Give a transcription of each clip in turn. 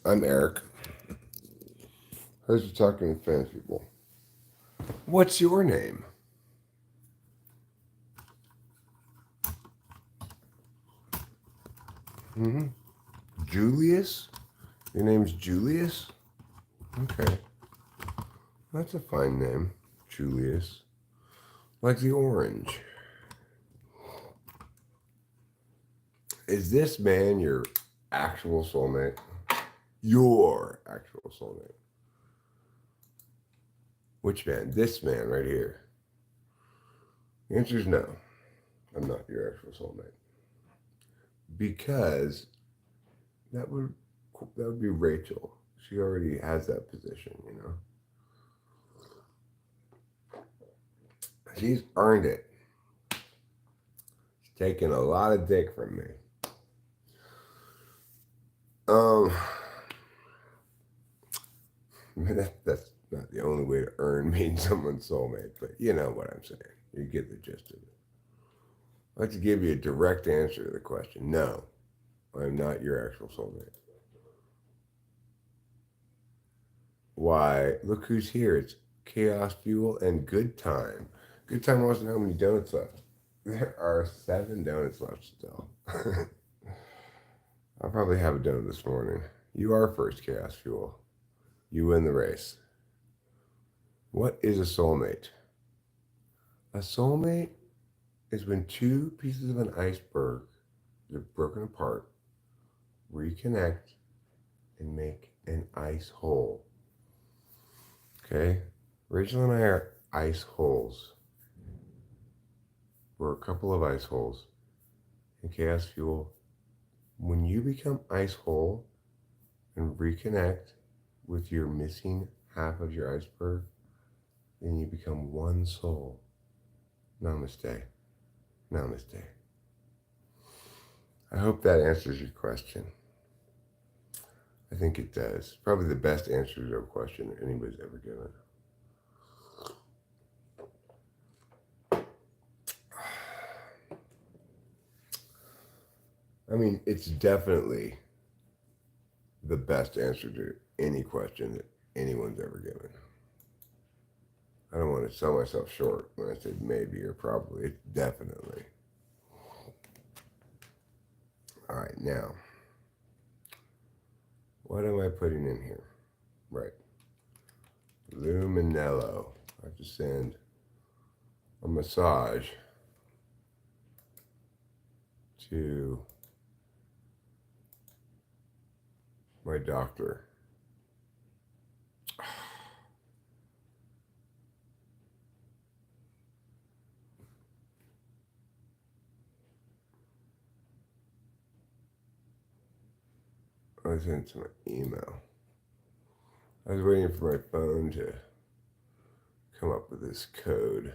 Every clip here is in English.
I'm Eric. How's you talking to fans people? What's your name? Mm-hmm. Julius? Your name's Julius? Okay. That's a fine name. Julius. Like the orange. Is this man your actual soulmate? Your actual soulmate. Which man? This man right here. The answer is no. I'm not your actual soulmate. Because that would be Rachel. She already has that position, you know. She's earned it. She's taken a lot of dick from me. Um, that's not the only way to earn being someone's soulmate, but you know what I'm saying. You get the gist of it. I'd like to give you a direct answer to the question. No, I'm not your actual soulmate. Why? Look who's here. It's Chaos Fuel and Good Time. Good Time wants to know how many donuts left. There are 7 donuts left still. I'll probably have a donut this morning. You are first, Chaos Fuel. You win the race. What is a soulmate? A soulmate is when two pieces of an iceberg that are broken apart reconnect and make an ice hole. Okay? Rachel and I are ice holes. We're a couple of ice holes. And Chaos Fuel, when you become ice hole and reconnect with your missing half of your iceberg, then you become one soul. Namaste. Namaste. I hope that answers your question. I think it does. Probably the best answer to a question anybody's ever given. I mean, it's definitely the best answer to any question that anyone's ever given. I don't want to sell myself short when I say maybe or probably. It's definitely. All right, now, what am I putting in here? Right. Luminello. I have to send a massage to my doctor. I sent to my email. I was waiting for my phone to come up with this code.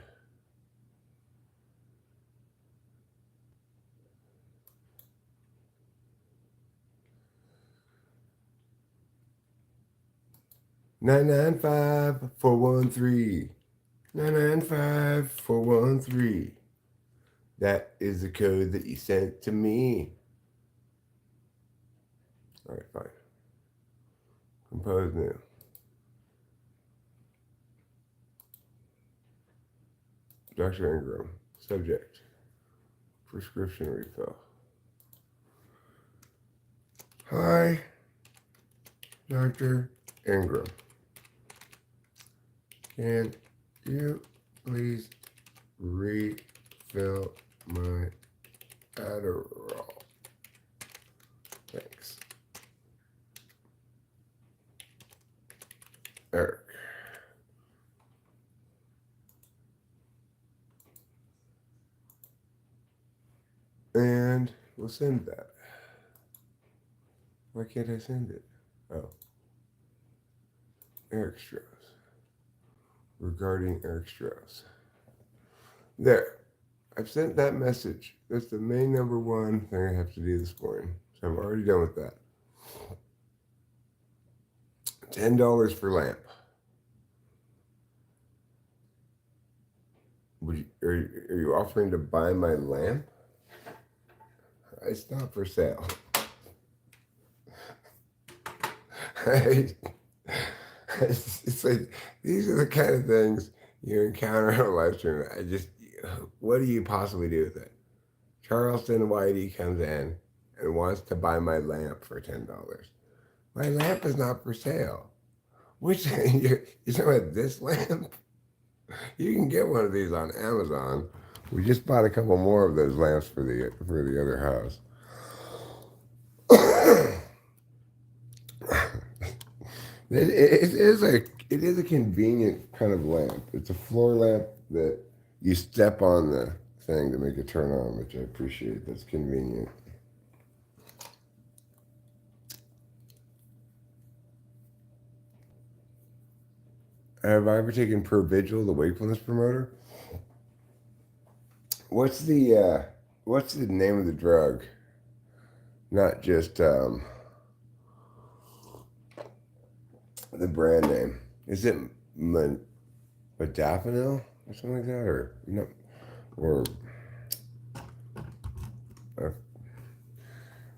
(995-413). 995-413. That is the code that you sent to me. All right, fine. Compose new. Dr. Ingram. Subject. Prescription refill. Hi, Dr. Ingram. Can you please refill my Adderall? Thanks. Eric. And we'll send that. Why can't I send it? Oh. Eric Strauss. Regarding Eric Strauss. There. I've sent that message. That's the main number one thing I have to do this morning. So I'm already done with that. $10 for lamp. Are you offering to buy my lamp? It's not for sale. right? It's like these are the kind of things you encounter in a live stream. What do you possibly do with it? Charleston Whitey comes in and wants to buy my lamp for $10. My lamp is not for sale. Which you're talking about this lamp? You can get one of these on Amazon. We just bought a couple more of those lamps for the other house. It is a convenient kind of lamp. It's a floor lamp that you step on the thing to make it turn on, which I appreciate. That's convenient. Have I ever taken Provigil, the wakefulness promoter? What's the name of the drug? Not just the brand name. Is it modafinil or something like that, or no, or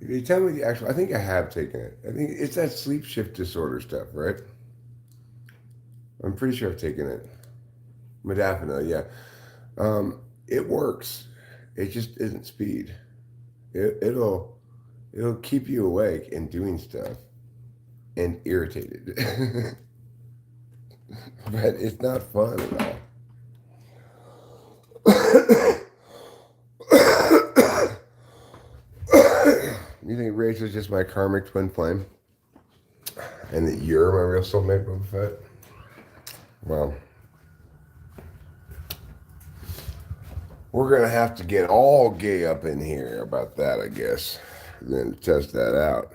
if you tell me the actual, I think I have taken it. I think it's that sleep shift disorder stuff, right? I'm pretty sure I've taken it. Modafinil, yeah. It works. It just isn't speed. It'll keep you awake and doing stuff and irritated. But it's not fun at all. You think Rachel's just my karmic twin flame? And that you're my real soulmate, Boba Fett? Well, we're going to have to get all gay up in here about that, I guess. Then test that out.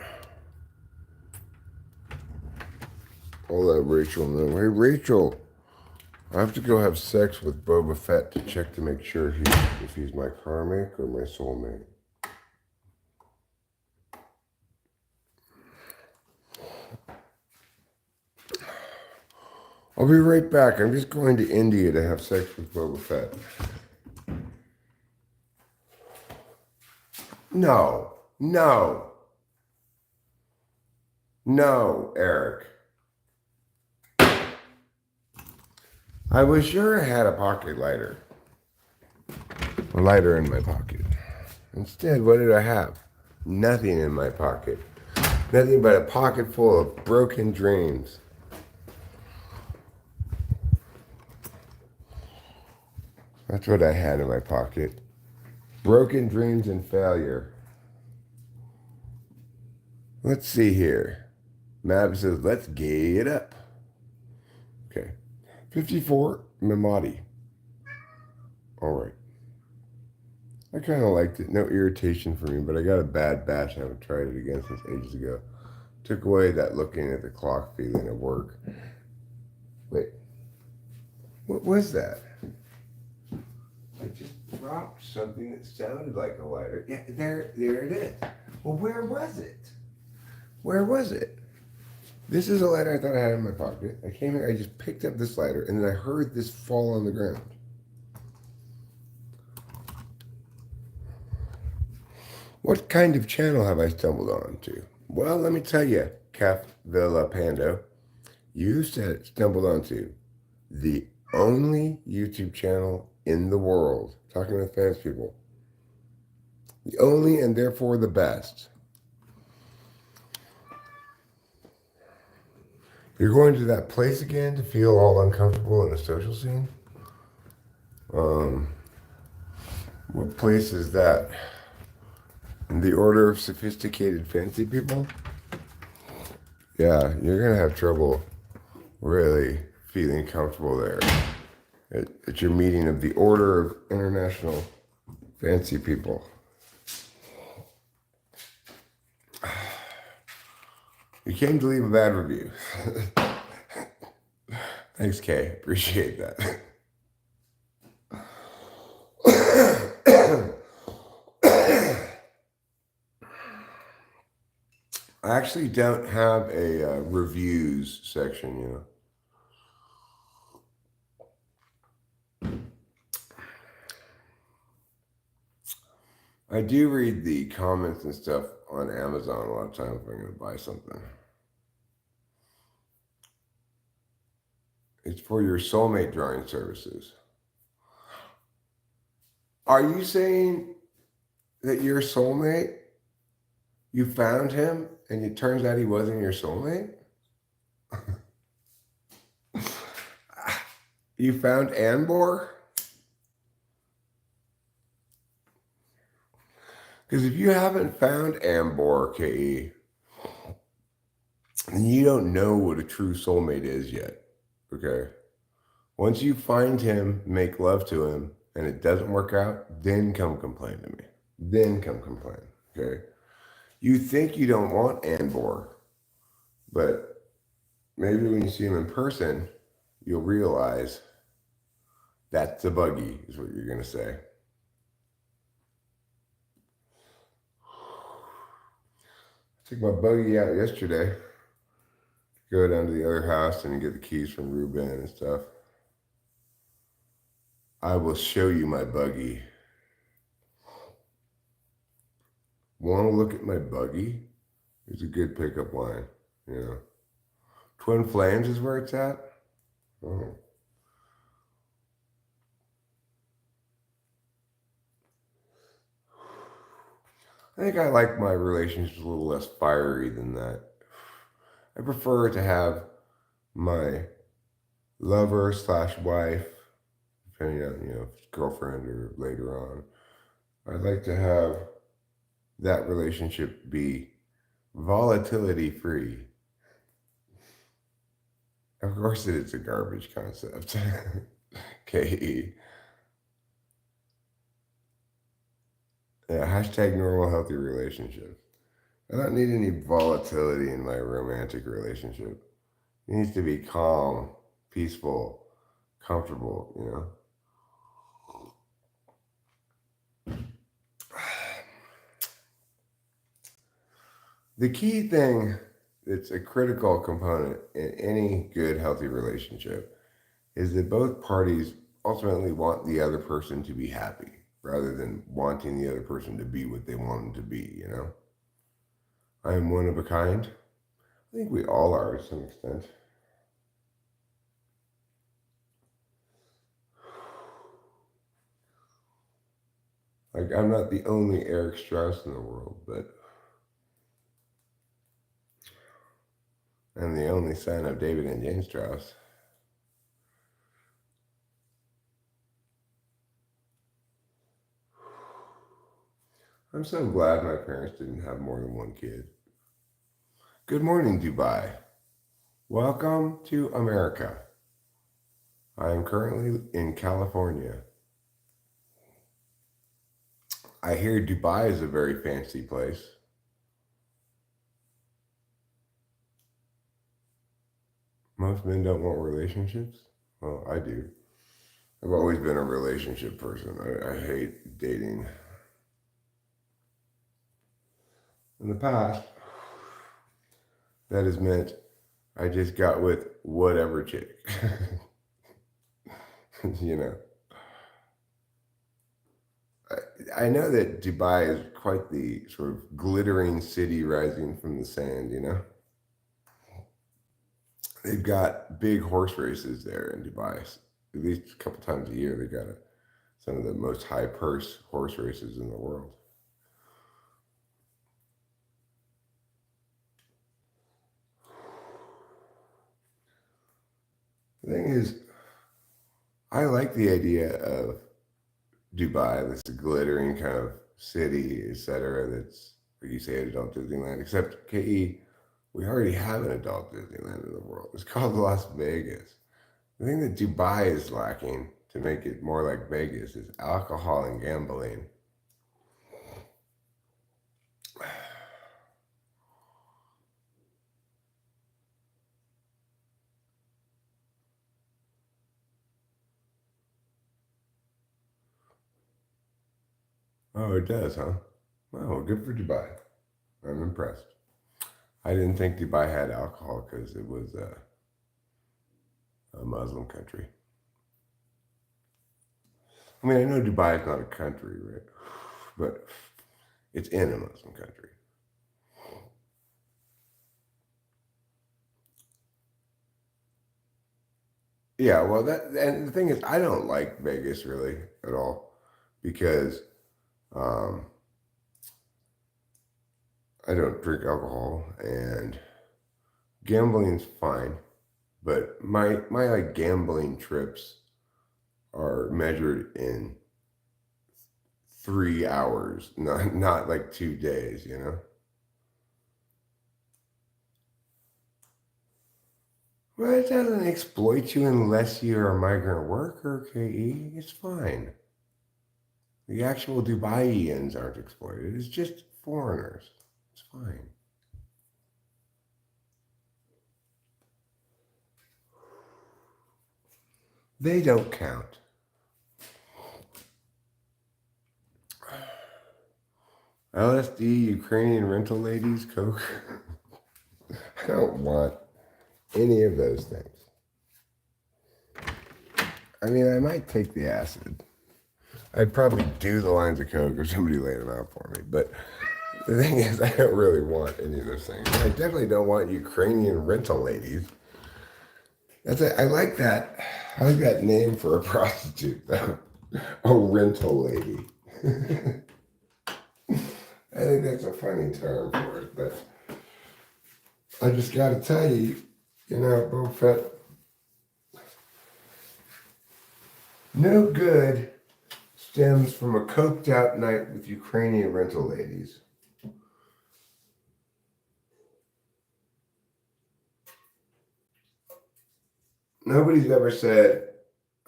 I'll let Rachel know. Hey, Rachel, I have to go have sex with Boba Fett to check to make sure if he's my karmic or my soulmate. I'll be right back. I'm just going to India to have sex with Boba Fett. No, Eric. I was sure I had a pocket lighter. A lighter in my pocket. Instead, what did I have? Nothing in my pocket. Nothing but a pocket full of broken dreams. That's what I had in my pocket. Broken dreams and failure. Let's see here. Mab says, let's gay it up. Okay. 54, Mimati. All right. I kind of liked it. No irritation for me, but I got a bad batch. I haven't tried it again since ages ago. Took away that looking at the clock feeling at work. Wait. What was that? I just dropped something that sounded like a lighter. Yeah, there it is. Well, where was it? Where was it? This is a lighter I thought I had in my pocket. I came here, I just picked up this lighter, and then I heard this fall on the ground. What kind of channel have I stumbled onto? Well, let me tell you, Caf Villa Pando, you stumbled onto the only YouTube channel in the world, talking with fans people. The only and therefore the best. You're going to that place again to feel all uncomfortable in a social scene? What place is that? In the order of sophisticated fancy people? Yeah, you're going to have trouble really feeling comfortable there. At your meeting of the Order of International Fancy People. You came to leave a bad review. Thanks, Kay. Appreciate that. I actually don't have a reviews section, you know. I do read the comments and stuff on Amazon a lot of times if I'm going to buy something. It's for your soulmate drawing services. Are you saying that your soulmate, you found him and it turns out he wasn't your soulmate? You found Anbor? Because if you haven't found Ambor, KE, then you don't know what a true soulmate is yet. Okay? Once you find him, make love to him, and it doesn't work out, then come complain to me. Then come complain. Okay? You think you don't want Ambor, but maybe when you see him in person, you'll realize that's the buggy, is what you're going to say. I took my buggy out yesterday. Go down to the other house and get the keys from Ruben and stuff. I will show you my buggy. Want to look at my buggy? It's a good pickup line. You know, Twin Flames is where it's at. Oh. I think I like my relationships a little less fiery than that. I prefer to have my lover / wife, depending on, if it's girlfriend or later on. I'd like to have that relationship be volatility free. Of course, it's a garbage concept. KE. Yeah, hashtag normal healthy relationships. I don't need any volatility in my romantic relationship. It needs to be calm, peaceful, comfortable, The key thing that's a critical component in any good, healthy relationship is that both parties ultimately want the other person to be happy rather than wanting the other person to be what they want them to be, I am one of a kind. I think we all are to some extent. Like, I'm not the only Eric Strauss in the world, but I'm the only son of David and Jane Strauss. I'm so glad my parents didn't have more than one kid. Good morning, Dubai. Welcome to America. I am currently in California. I hear Dubai is a very fancy place. Most men don't want relationships. Well, I do. I've always been a relationship person. I hate dating. In the past, that has meant I just got with whatever chick. I know that Dubai is quite the sort of glittering city rising from the sand, They've got big horse races there in Dubai. At least a couple times a year, they got some of the most high purse horse races in the world. The thing is, I like the idea of Dubai, this glittering kind of city, etc. That's, like you say, adult Disneyland. Except KE, we already have an adult Disneyland in the world. It's called Las Vegas. The thing that Dubai is lacking to make it more like Vegas is alcohol and gambling. Oh, it does, huh? Well, good for Dubai. I'm impressed. I didn't think Dubai had alcohol because it was a Muslim country. I mean, I know Dubai is not a country, right? But it's in a Muslim country. Yeah, well, and the thing is, I don't like Vegas really at all because um, I don't drink alcohol and gambling's fine, but my like gambling trips are measured in 3 hours, not like 2 days, you know? Well, it doesn't exploit you unless you're a migrant worker, KE. It's fine. The actual Dubaians aren't exploited. It's just foreigners. It's fine. They don't count. LSD, Ukrainian rental ladies, coke. I don't want any of those things. I mean, I might take the acid. I'd probably do the lines of coke if somebody laid them out for me. But the thing is, I don't really want any of those things. I definitely don't want Ukrainian rental ladies. That's it. I like that. I like that name for a prostitute, though. A rental lady. I think that's a funny term for it, but I just got to tell you, you know, Boba Fett, no good stems from a coked out night with Ukrainian rental ladies. Nobody's ever said,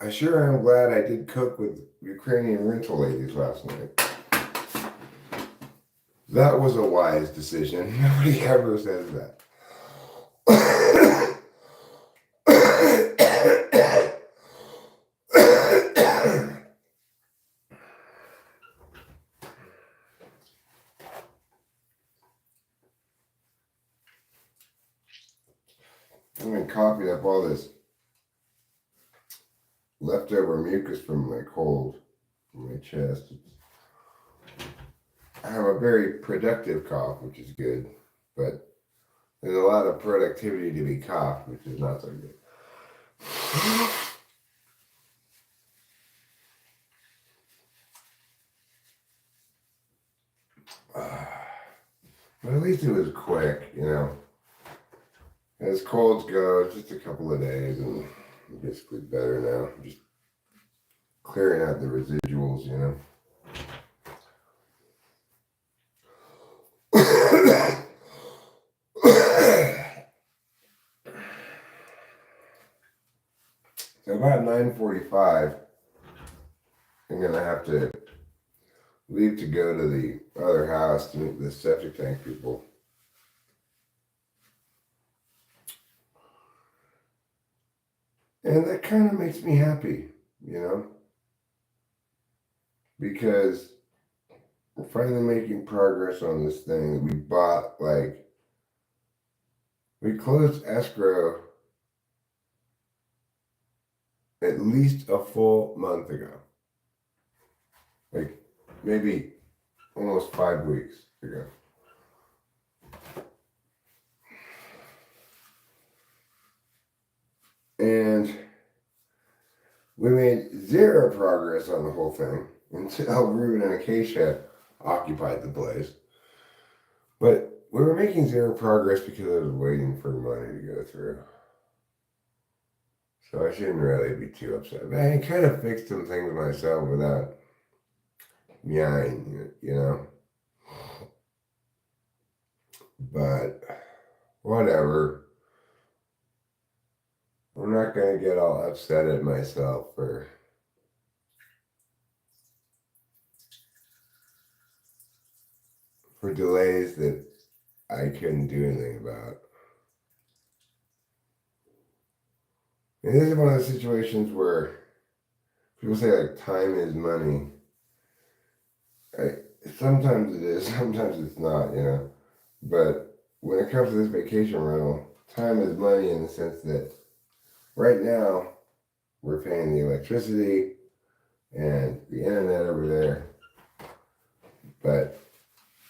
I sure am glad I did coke with Ukrainian rental ladies last night. That was a wise decision. Nobody ever says that. I've been coughing up all this leftover mucus from my cold, from my chest. I have a very productive cough, which is good, but there's a lot of productivity to be coughed, which is not so good. But at least it was quick, you know. As colds go, it's just a couple of days, and I'm basically better now. I'm just clearing out the residuals, you know. So about 9:45, I'm gonna have to leave to go to the other house to meet the septic tank people. And that kind of makes me happy, you know, because we're finally making progress on this thing that we bought. Like, we closed escrow at least a full month ago. Like, maybe almost 5 weeks ago. And we made zero progress on the whole thing until Ruben and Acacia occupied the place. But we were making zero progress because I was waiting for money to go through. So I shouldn't really be too upset. But I kind of fixed some things myself without meowing, you know. But whatever. I'm not going to get all upset at myself for delays that I couldn't do anything about. And this is one of those situations where people say like time is money. Sometimes it is, sometimes it's not, you know. But when it comes to this vacation rental, time is money in the sense that right now we're paying the electricity and the internet over there, but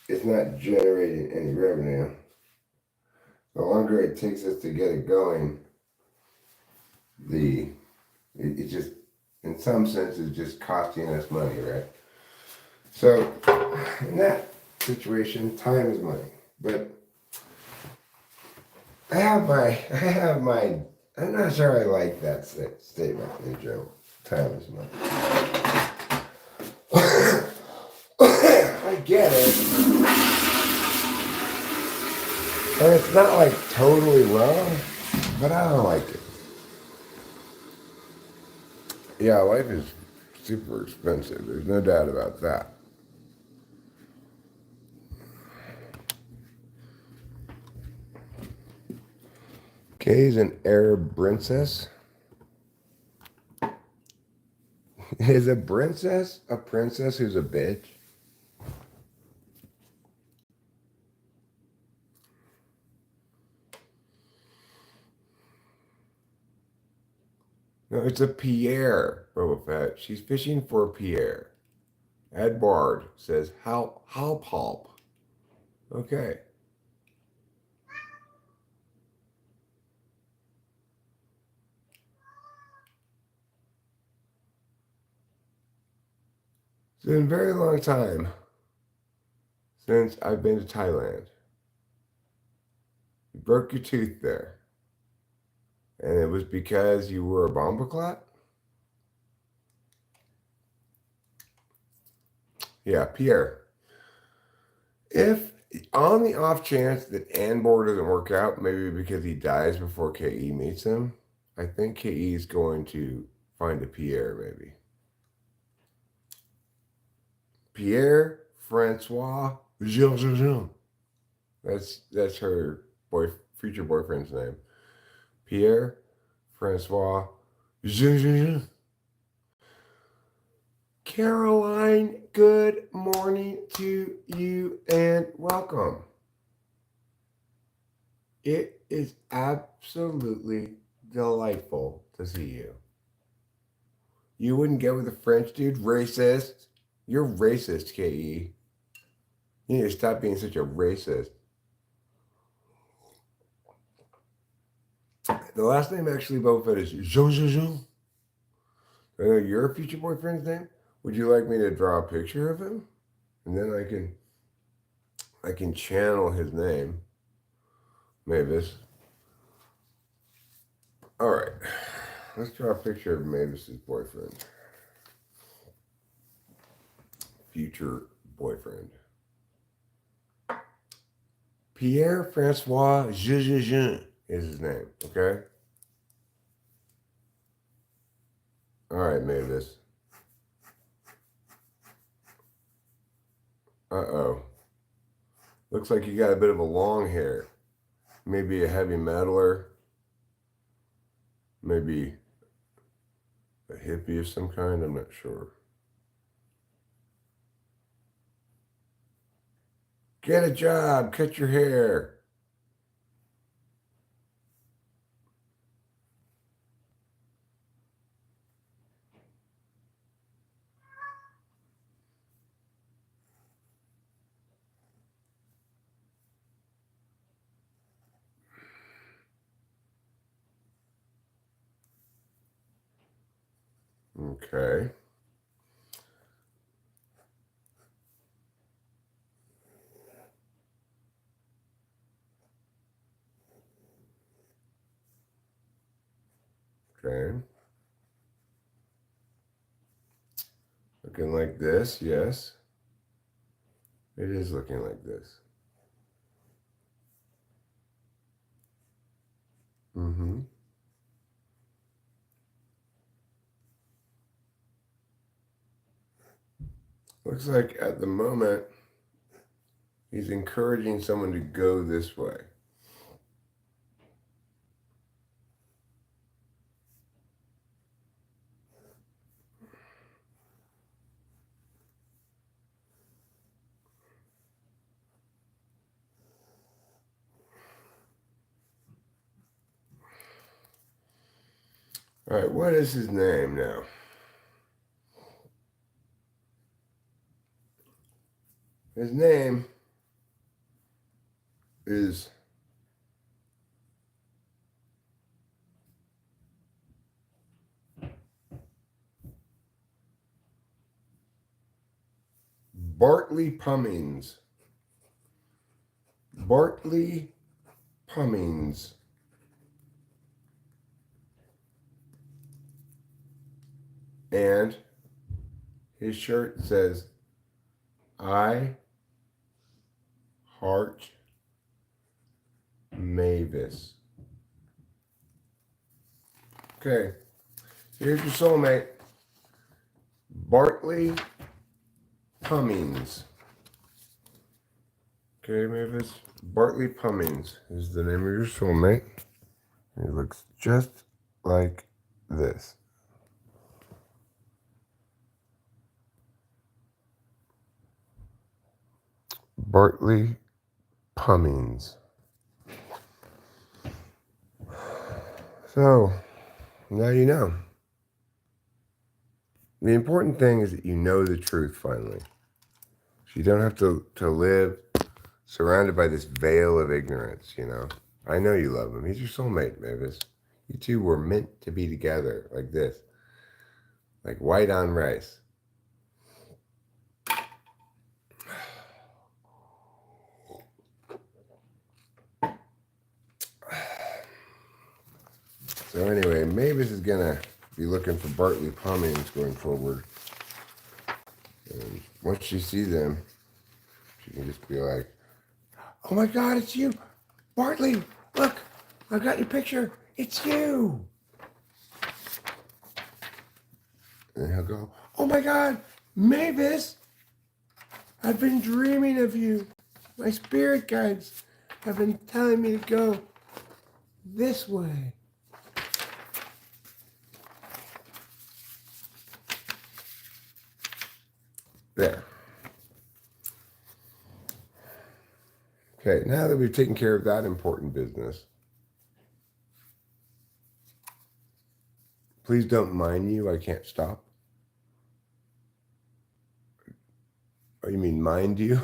it's not generating any revenue. The longer it takes us to get it going, the It just, in some sense, is just costing us money, right? So, in that situation, time is money. But I'm not sure I like that statement in general. Time is money. I get it. And it's not like totally wrong, but I don't like it. Yeah, life is super expensive. There's no doubt about that. Kay's an Arab princess. Is a princess who's a bitch? No, it's a Pierre, Boba Fett. She's fishing for Pierre. Ed Bard says, how pulp? Okay. It's been a very long time since I've been to Thailand. You broke your tooth there. And it was because you were a bomboclat? Yeah, Pierre. If on the off chance that Anbor doesn't work out, maybe because he dies before KE meets him, I think KE is going to find a Pierre, maybe. Pierre Francois Jean. That's her future boyfriend's name. Pierre Francois Jean. Caroline, good morning to you and welcome. It is absolutely delightful to see you. You wouldn't get with a French dude? Racist. You're racist, KE. You need to stop being such a racist. The last name actually, Boba Fett, is Jean. I know your future boyfriend's name. Would you like me to draw a picture of him? And then I can channel his name. Mavis. All right. Let's draw a picture of Mavis's boyfriend. Future boyfriend. Pierre Francois Jean is his name, okay? All right, Mavis. Uh-oh. Looks like you got a bit of a long hair. Maybe a heavy metaler. Maybe a hippie of some kind. I'm not sure. Get a job. Cut your hair. Okay. Okay. Looking like this, yes. It is looking like this. Mm-hmm. Looks like at the moment, he's encouraging someone to go this way. All right, what is his name now? His name is Bartley Pummings. Bartley Pummings. And his shirt says, I heart Mavis. Okay, here's your soulmate. Bartley Pummings. Okay, Mavis. Bartley Pummings is the name of your soulmate. He looks just like this. Bartley Pummings. So, now you know. The important thing is that you know the truth finally. So you don't have to live surrounded by this veil of ignorance, you know. I know you love him. He's your soulmate, Mavis. You two were meant to be together like this. Like white on rice. So anyway, Mavis is going to be looking for Bartley Pummings going forward. And once she sees them, she can just be like, oh my God, it's you. Bartley, look, I got your picture. It's you. And he'll go, oh my God, Mavis, I've been dreaming of you. My spirit guides have been telling me to go this way. There. Okay, now that we've taken care of that important business, please don't mind you. I can't stop. Oh, you mean mind you?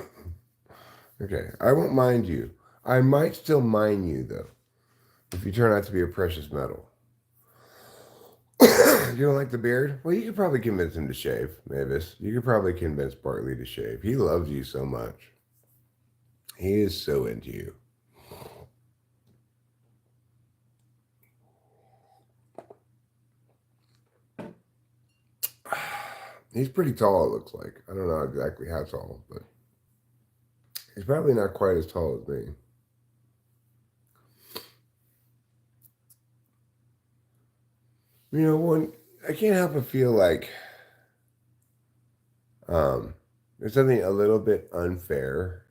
Okay, I won't mind you. I might still mind you, though, if you turn out to be a precious metal. You don't like the beard? Well, you could probably convince him to shave, Mavis. You could probably convince Bartley to shave. He loves you so much. He is so into you. He's pretty tall, it looks like. I don't know exactly how tall, but he's probably not quite as tall as me. You know, I can't help but feel like there's something a little bit unfair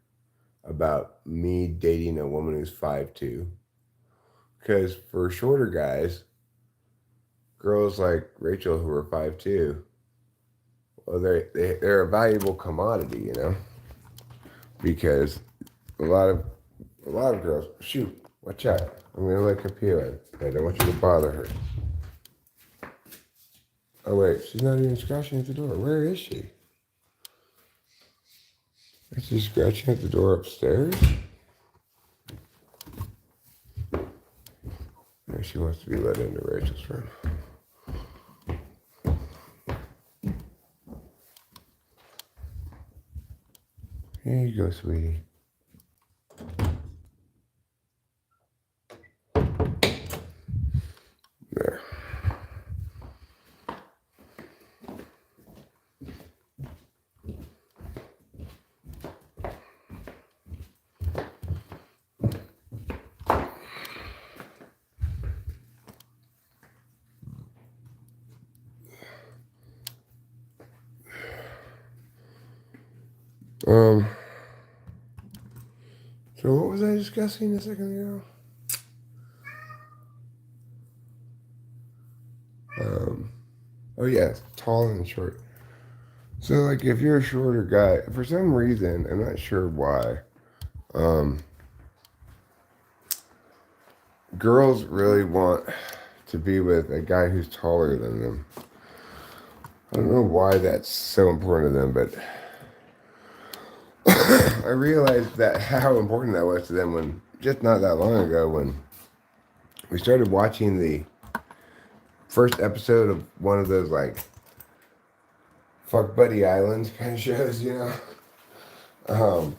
about me dating a woman who's 5'2". Because for shorter guys, girls like Rachel who are 5'2", well, they're a valuable commodity, you know, because a lot of girls. Shoot, watch out! I'm gonna let Kapila. I don't want you to bother her. Oh wait, she's not even scratching at the door. Where is she? Is she scratching at the door upstairs? No, she wants to be let into Rachel's room. Here you go, sweetie. There. So what was I discussing a second ago? Oh yeah, tall and short. So like if you're a shorter guy, for some reason, I'm not sure why, girls really want to be with a guy who's taller than them. I don't know why that's so important to them, but I realized that how important that was to them when, just not that long ago, when we started watching the first episode of one of those like Fuck Buddy Island kind of shows, you know? Um,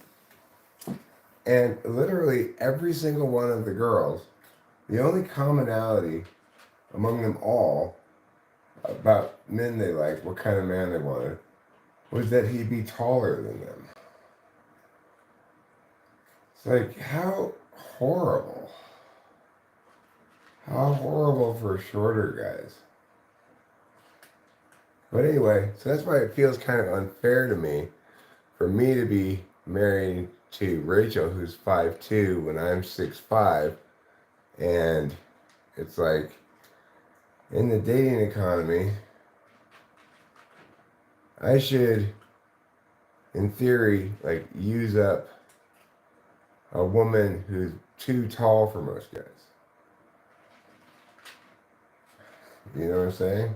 and literally every single one of the girls, the only commonality among them all about men they liked, what kind of man they wanted, was that he'd be taller than them. It's like, how horrible. How horrible for shorter guys. But anyway, so that's why it feels kind of unfair to me for me to be married to Rachel, who's 5'2", when I'm 6'5", and it's like, in the dating economy, I should, in theory, like, use up a woman who's too tall for most guys. You know what I'm saying?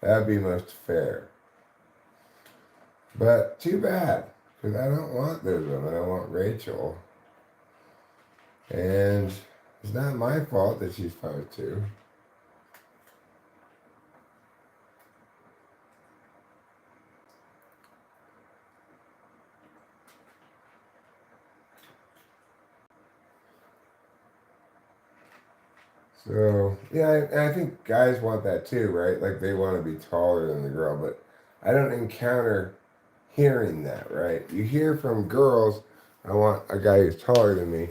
That'd be most fair. But too bad, because I don't want those women. I want Rachel. And it's not my fault that she's 5'2". So, yeah, I think guys want that too, right? Like, they want to be taller than the girl, but I don't encounter hearing that, right? You hear from girls, I want a guy who's taller than me.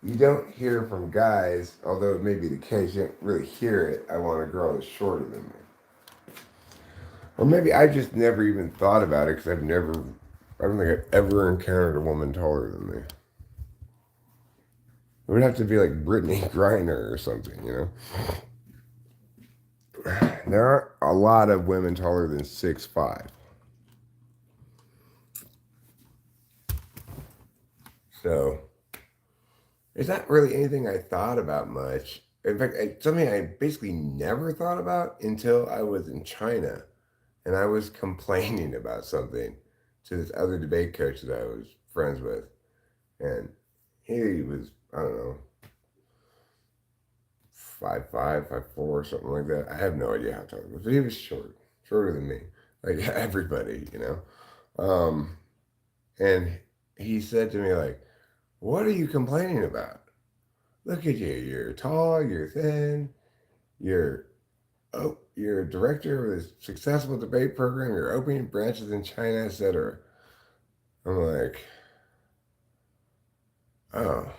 You don't hear from guys, although it may be the case, you don't really hear it, I want a girl who's shorter than me. Or maybe I just never even thought about it because I don't think I've ever encountered a woman taller than me. It would have to be like Brittany Griner or something, you know? There aren't a lot of women taller than 6'5". So, it's not really anything I thought about much. In fact, something I basically never thought about until I was in China and I was complaining about something to this other debate coach that I was friends with. And he was, I don't know, 5'5", 5'4", something like that. I have no idea how tall he was, but he was shorter than me, like everybody, you know. And he said to me, like, "What are you complaining about? Look at you. You're tall. You're thin. You're you're a director of a successful debate program. You're opening branches in China, etc." I'm like, oh,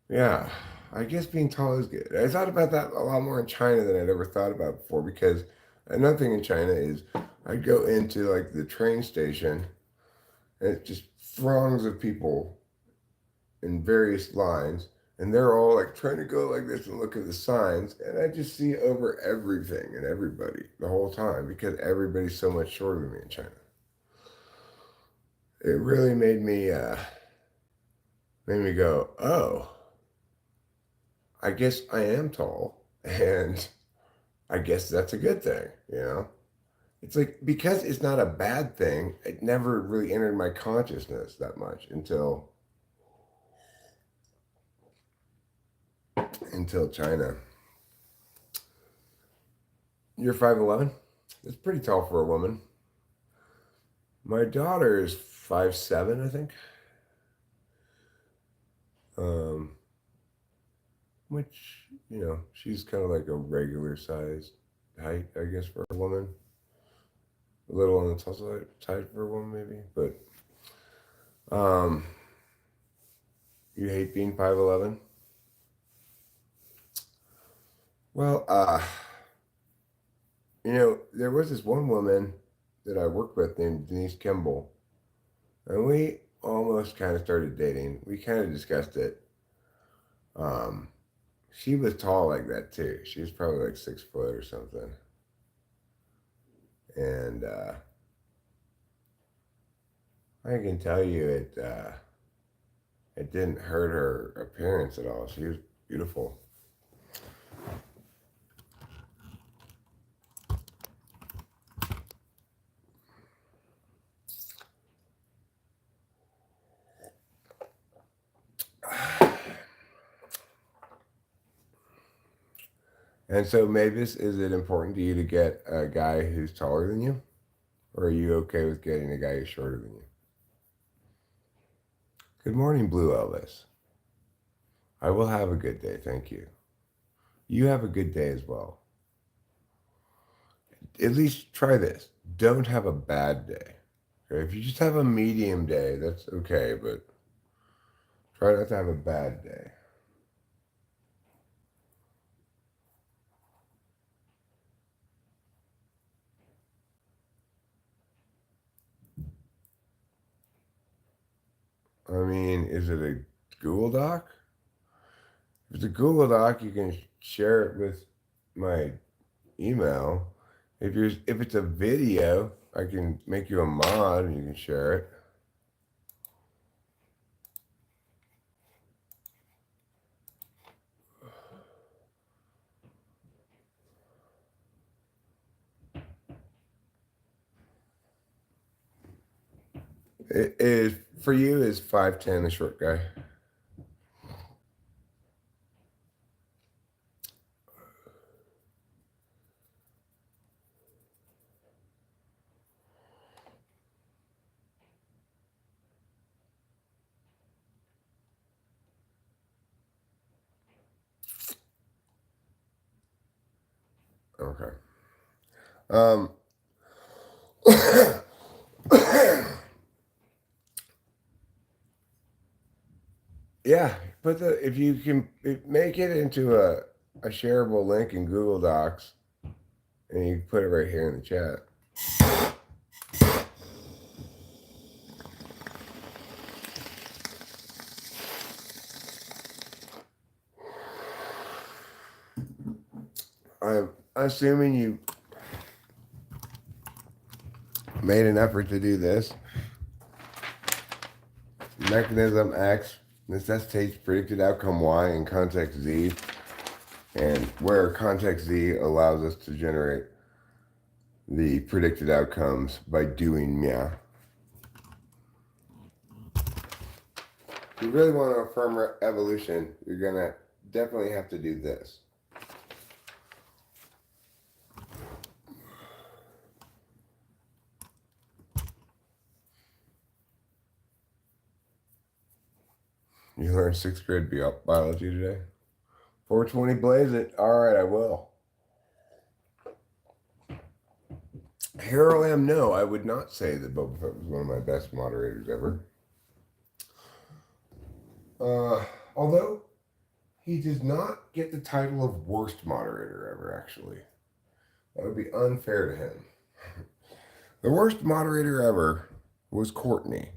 yeah. I guess being tall is good. I thought about that a lot more in China than I'd ever thought about before because another thing in China is I'd go into like the train station and it's just throngs of people in various lines and they're all like trying to go like this and look at the signs and I just see over everything and everybody the whole time because everybody's so much shorter than me in China. It really made me go, oh, I guess I am tall and I guess that's a good thing, you know? It's like because it's not a bad thing, it never really entered my consciousness that much until China. You're 5'11"? That's pretty tall for a woman. My daughter is 5'7", I think. Um, which, you know, she's kind of like a regular sized height, I guess, for a woman. A little on the tall side for a woman, maybe. But you hate being 5'11"? Well, you know, there was this one woman that I worked with named Denise Kimball, and we almost kind of started dating. We kind of discussed it. Um, she was tall like that too. She was probably like 6 foot or something, and I can tell you it didn't hurt her appearance at all. She was beautiful. And so, Mavis, is it important to you to get a guy who's taller than you? Or are you okay with getting a guy who's shorter than you? Good morning, Blue Elvis. I will have a good day, thank you. You have a good day as well. At least try this. Don't have a bad day. Okay? If you just have a medium day, that's okay, but try not to have a bad day. I mean, is it a Google Doc? If it's a Google Doc, you can share it with my email. If it's a video, I can make you a mod and you can share it. It is for you is 5'10", a short guy. Okay. Yeah, if you can make it into a shareable link in Google Docs, and you can put it right here in the chat. I'm assuming you made an effort to do this. Mechanism X necessitates predicted outcome Y in context Z, and where context Z allows us to generate the predicted outcomes by doing meow. If you really want to affirm evolution, you're gonna definitely have to do this. You learned 6th grade biology today? 420 blaze it. All right, I will. Harold no, I would not say that Boba Fett was one of my best moderators ever. Although he does not get the title of worst moderator ever, actually. That would be unfair to him. The worst moderator ever was Courtney,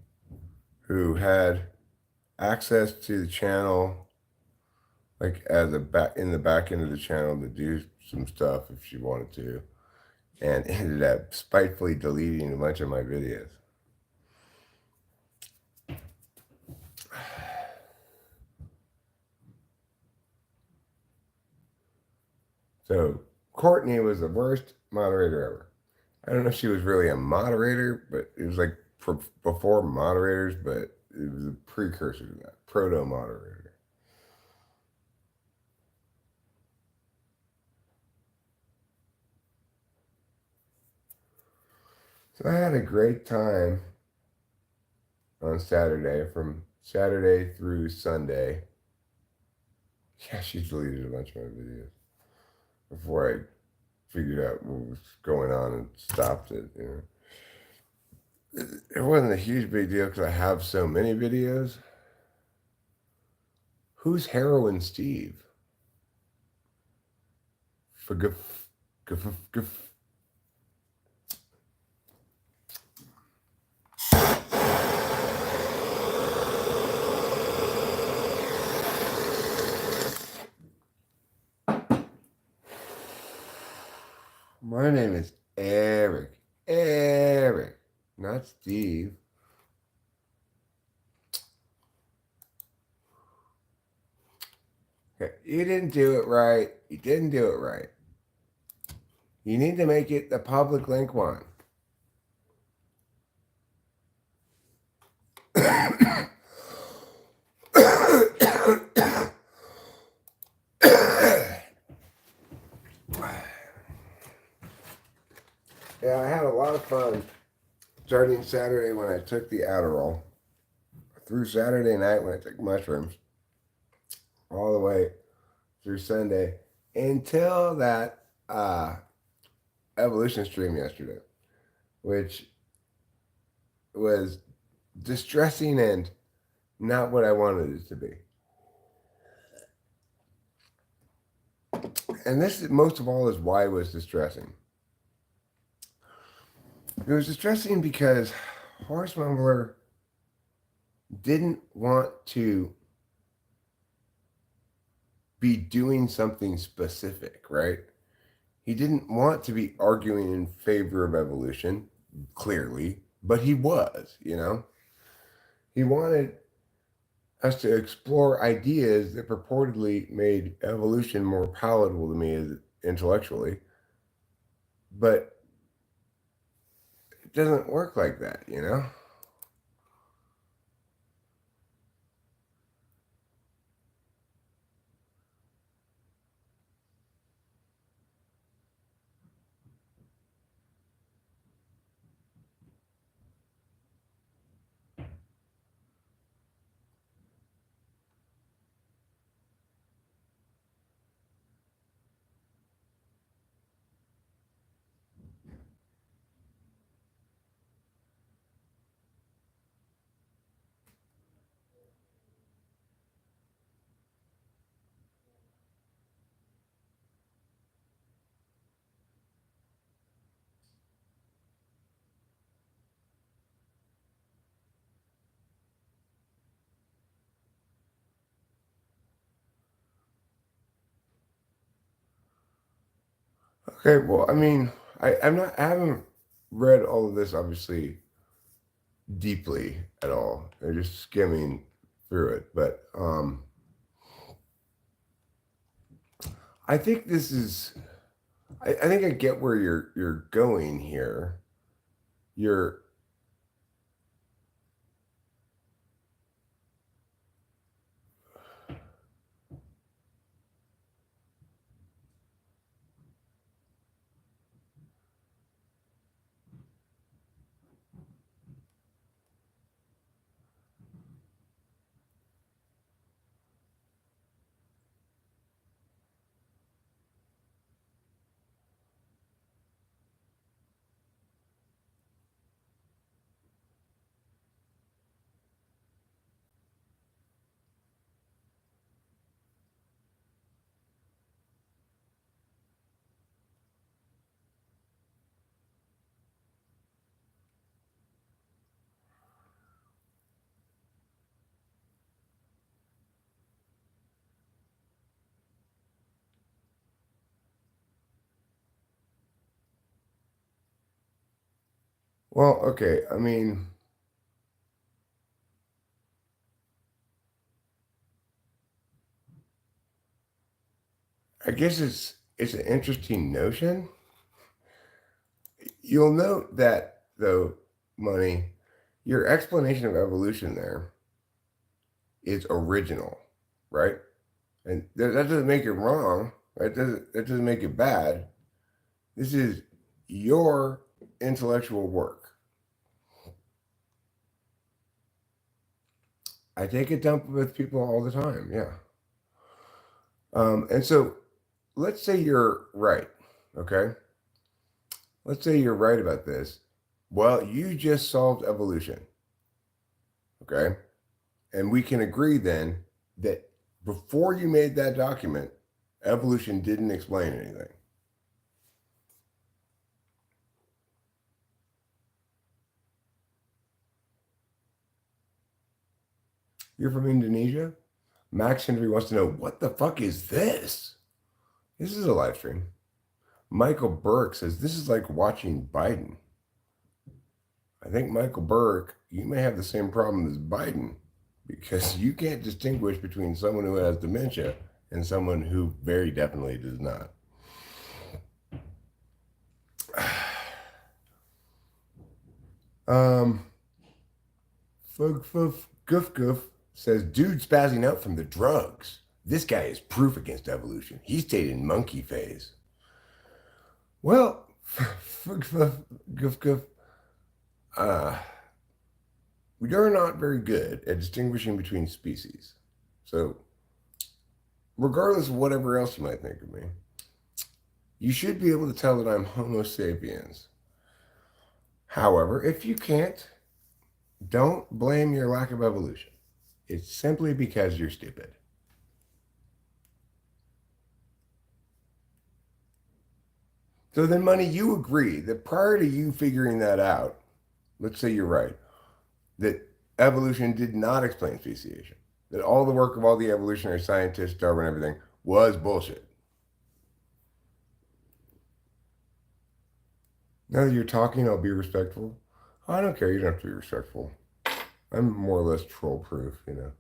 who had access to the channel, like as in the back end of the channel to do some stuff if she wanted to, and ended up spitefully deleting a bunch of my videos. So Courtney was the worst moderator ever. I don't know if she was really a moderator, but it was like before moderators, but it was a precursor to that, proto-moderator. So I had a great time on Saturday, from Saturday through Sunday. Yeah, she deleted a bunch of my videos before I figured out what was going on and stopped it. You know, it wasn't a huge big deal because I have so many videos. Who's Heroin Steve? My name is Eric. Eric, not Steve. Okay, you didn't do it right. You didn't do it right. You need to make it the public link one. Yeah, I had a lot of fun starting Saturday when I took the Adderall, through Saturday night when I took mushrooms, all the way through Sunday, until that evolution stream yesterday, which was distressing and not what I wanted it to be. And this, most of all, is why it was distressing. It was distressing because Horace Mumbler didn't want to be doing something specific, right? He didn't want to be arguing in favor of evolution, clearly, but he was, you know? He wanted us to explore ideas that purportedly made evolution more palatable to me intellectually, but it doesn't work like that, you know? Okay, well, I mean, I haven't read all of this obviously deeply at all. They're just skimming through it, but I think this is. I think I get where you're going here. You're well, okay. I mean, I guess it's an interesting notion. You'll note that though, Money, your explanation of evolution there is original, right? And that doesn't make it wrong, right? That doesn't make it bad. This is your intellectual work. I take a dump with people all the time, yeah. And so let's say you're right, okay? Let's say you're right about this. Well, you just solved evolution, okay? And we can agree then that before you made that document, evolution didn't explain anything. You're from Indonesia? Max Henry wants to know, what the fuck is this? This is a live stream. Michael Burke says, this is like watching Biden. I think Michael Burke, you may have the same problem as Biden because you can't distinguish between someone who has dementia and someone who very definitely does not. Goof Goof says, dude spazzing out from the drugs. This guy is proof against evolution. He stayed in monkey phase. Well, Goof Goof, uh, we are not very good at distinguishing between species. So, regardless of whatever else you might think of me, you should be able to tell that I'm Homo sapiens. However, if you can't, don't blame your lack of evolution. It's simply because you're stupid. So then, Money, you agree that prior to you figuring that out, let's say you're right, that evolution did not explain speciation, that all the work of all the evolutionary scientists, Darwin, everything was bullshit. Now that you're talking, I'll be respectful. I don't care. You don't have to be respectful. I'm more or less troll proof, you know.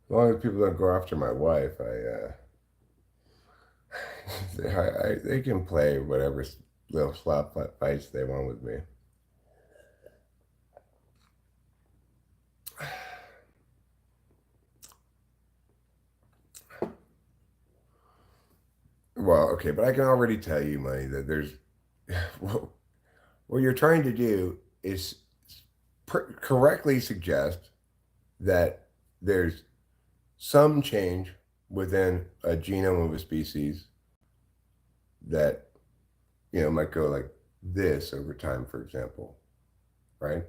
As long as people don't go after my wife, they can play whatever little slap fights they want with me. Well, okay, but I can already tell you, Money, that there's what you're trying to do is correctly suggest that there's some change within a genome of a species that might go like this over time, for example, right?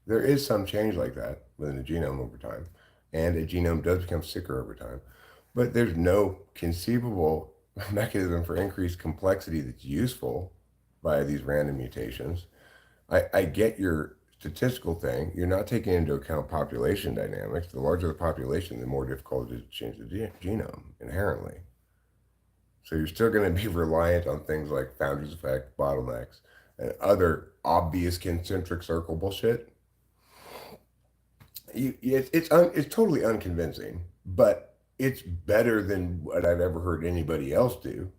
There is some change like that within a genome over time, and a genome does become sicker over time, but there's no conceivable mechanism for increased complexity that's useful by these random mutations. I get your statistical thing. You're not taking into account population dynamics. The larger the population, the more difficult it is to change the genome inherently. So you're still going to be reliant on things like Founder's effect, bottlenecks, and other obvious concentric circle bullshit. It's totally unconvincing, but it's better than what I've ever heard anybody else do.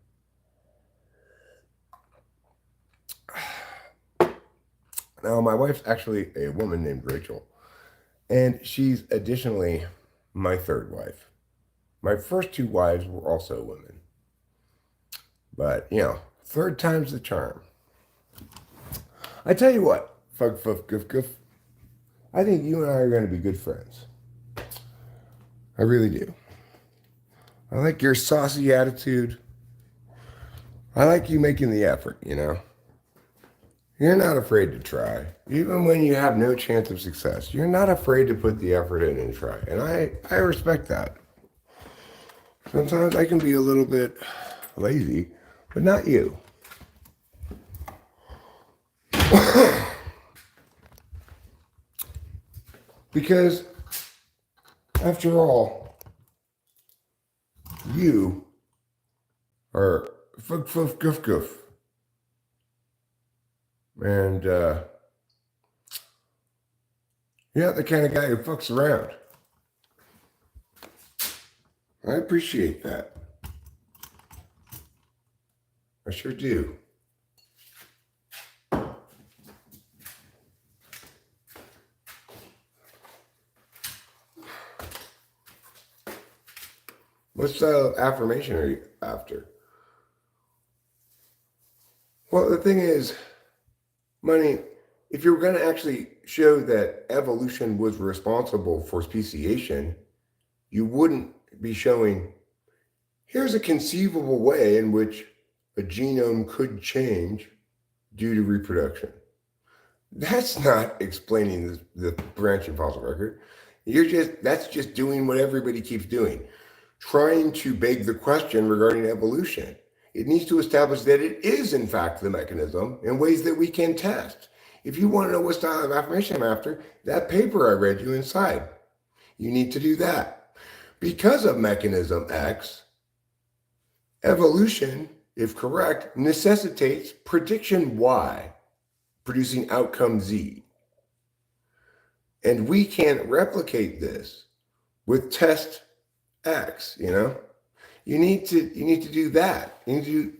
Now, my wife's actually a woman named Rachel, and she's additionally my third wife. My first two wives were also women. But, third time's the charm. I tell you what, fug, fuff, goof, goof, I think you and I are going to be good friends. I really do. I like your saucy attitude. I like you making the effort, You're not afraid to try. Even when you have no chance of success, you're not afraid to put the effort in and try. And I respect that. Sometimes I can be a little bit lazy, but not you. Because, after all, you are fug, fuff, goof, goof. And you're not the kind of guy who fucks around. I appreciate that. I sure do. What style of affirmation are you after? Well, the thing is, Money, if you were going to actually show that evolution was responsible for speciation, you wouldn't be showing, here's a conceivable way in which a genome could change due to reproduction. That's not explaining the branch and fossil record. That's just doing what everybody keeps doing, trying to beg the question regarding evolution. It needs to establish that it is, in fact, the mechanism in ways that we can test. If you want to know what style of affirmation I'm after, that paper I read you inside, you need to do that. Because of mechanism X, evolution, if correct, necessitates prediction Y, producing outcome Z. And we can't replicate this with test X, You need to do that. You need to do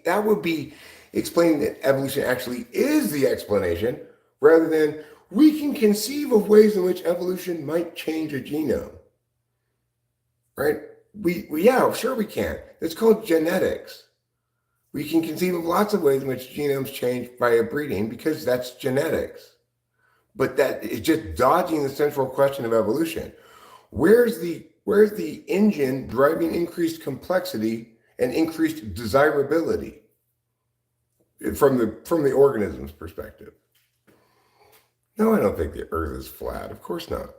that would be explaining that evolution actually is the explanation, rather than we can conceive of ways in which evolution might change a genome. Right? Yeah, sure we can. It's called genetics. We can conceive of lots of ways in which genomes change via breeding because that's genetics. But that is just dodging the central question of evolution. Where's the engine driving increased complexity and increased desirability from the organism's perspective? No, I don't think the Earth is flat. Of course not.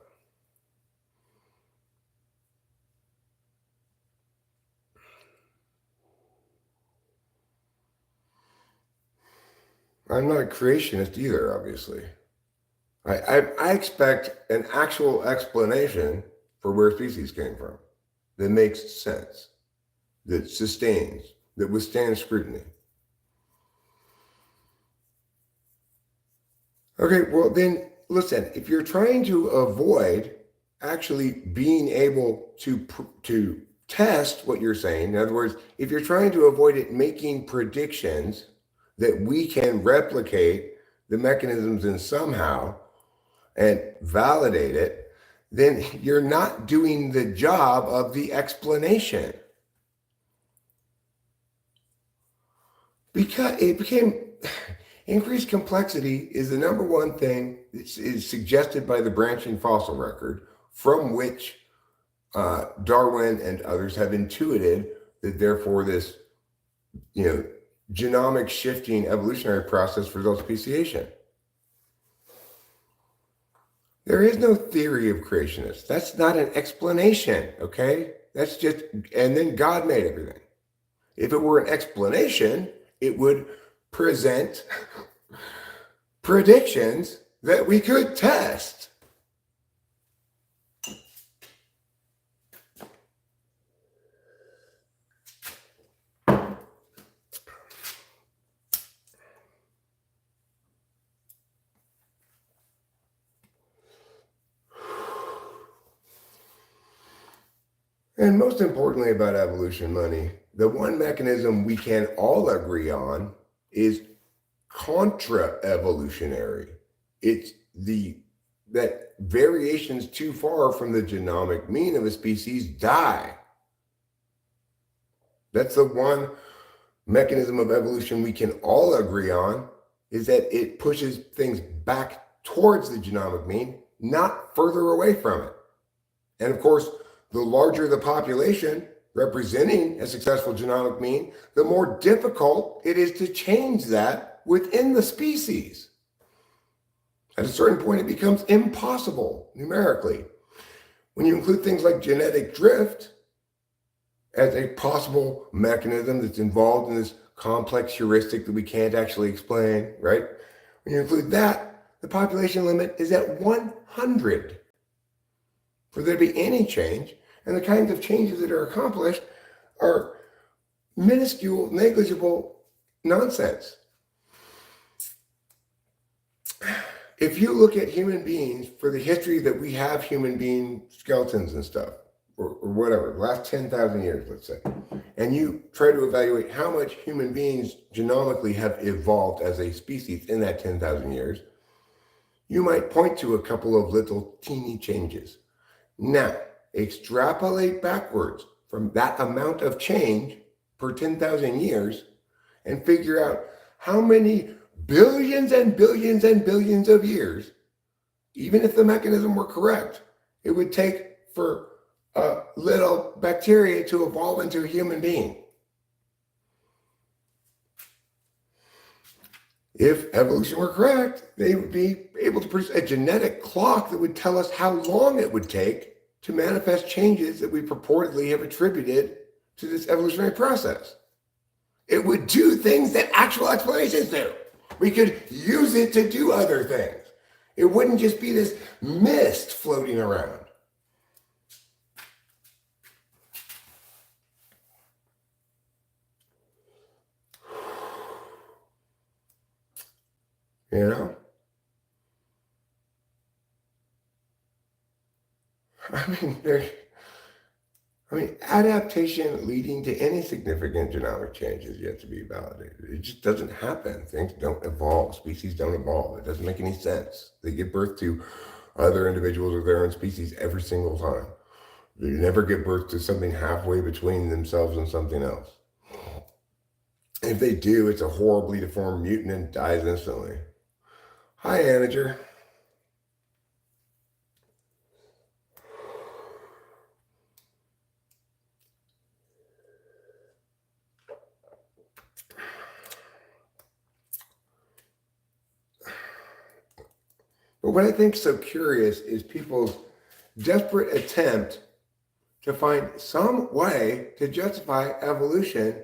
I'm not a creationist either, obviously. I expect an actual explanation for where species came from that makes sense, that sustains, that withstands scrutiny. Okay, well then, listen, if you're trying to avoid actually being able to test what you're saying, in other words, if you're trying to avoid it making predictions that we can replicate the mechanisms in somehow and validate it, then you're not doing the job of the explanation. Because it became increased complexity is the number one thing that is suggested by the branching fossil record, from which Darwin and others have intuited that therefore this, genomic shifting evolutionary process results speciation. There is no theory of creationists. That's not an explanation, okay? That's just, and then God made everything. If it were an explanation, it would present predictions that we could test. And most importantly about evolution money, the one mechanism we can all agree on is contra-evolutionary. It's that variations too far from the genomic mean of a species die. That's the one mechanism of evolution we can all agree on, is that it pushes things back towards the genomic mean, not further away from it. And of course, the larger the population representing a successful genomic mean, the more difficult it is to change that within the species. At a certain point, it becomes impossible numerically. When you include things like genetic drift as a possible mechanism that's involved in this complex heuristic that we can't actually explain, right? When you include that, the population limit is at 100 for there to be any change. And the kinds of changes that are accomplished are minuscule, negligible nonsense. If you look at human beings for the history that we have human being skeletons and stuff, or whatever, the last 10,000 years, let's say, and you try to evaluate how much human beings genomically have evolved as a species in that 10,000 years, you might point to a couple of little teeny changes. Now, extrapolate backwards from that amount of change per 10,000 years and figure out how many billions and billions and billions of years, even if the mechanism were correct, it would take for a little bacteria to evolve into a human being. If evolution were correct, they would be able to produce a genetic clock that would tell us how long it would take to manifest changes that we purportedly have attributed to this evolutionary process. It would do things that actual explanations do. We could use it to do other things. It wouldn't just be this mist floating around. You know? Adaptation leading to any significant genomic change is yet to be validated. It just doesn't happen. Things don't evolve. Species don't evolve. It doesn't make any sense. They give birth to other individuals of their own species every single time. They never give birth to something halfway between themselves and something else. If they do, it's a horribly deformed mutant and dies instantly. Hi, Anager. But what I think is so curious is people's desperate attempt to find some way to justify evolution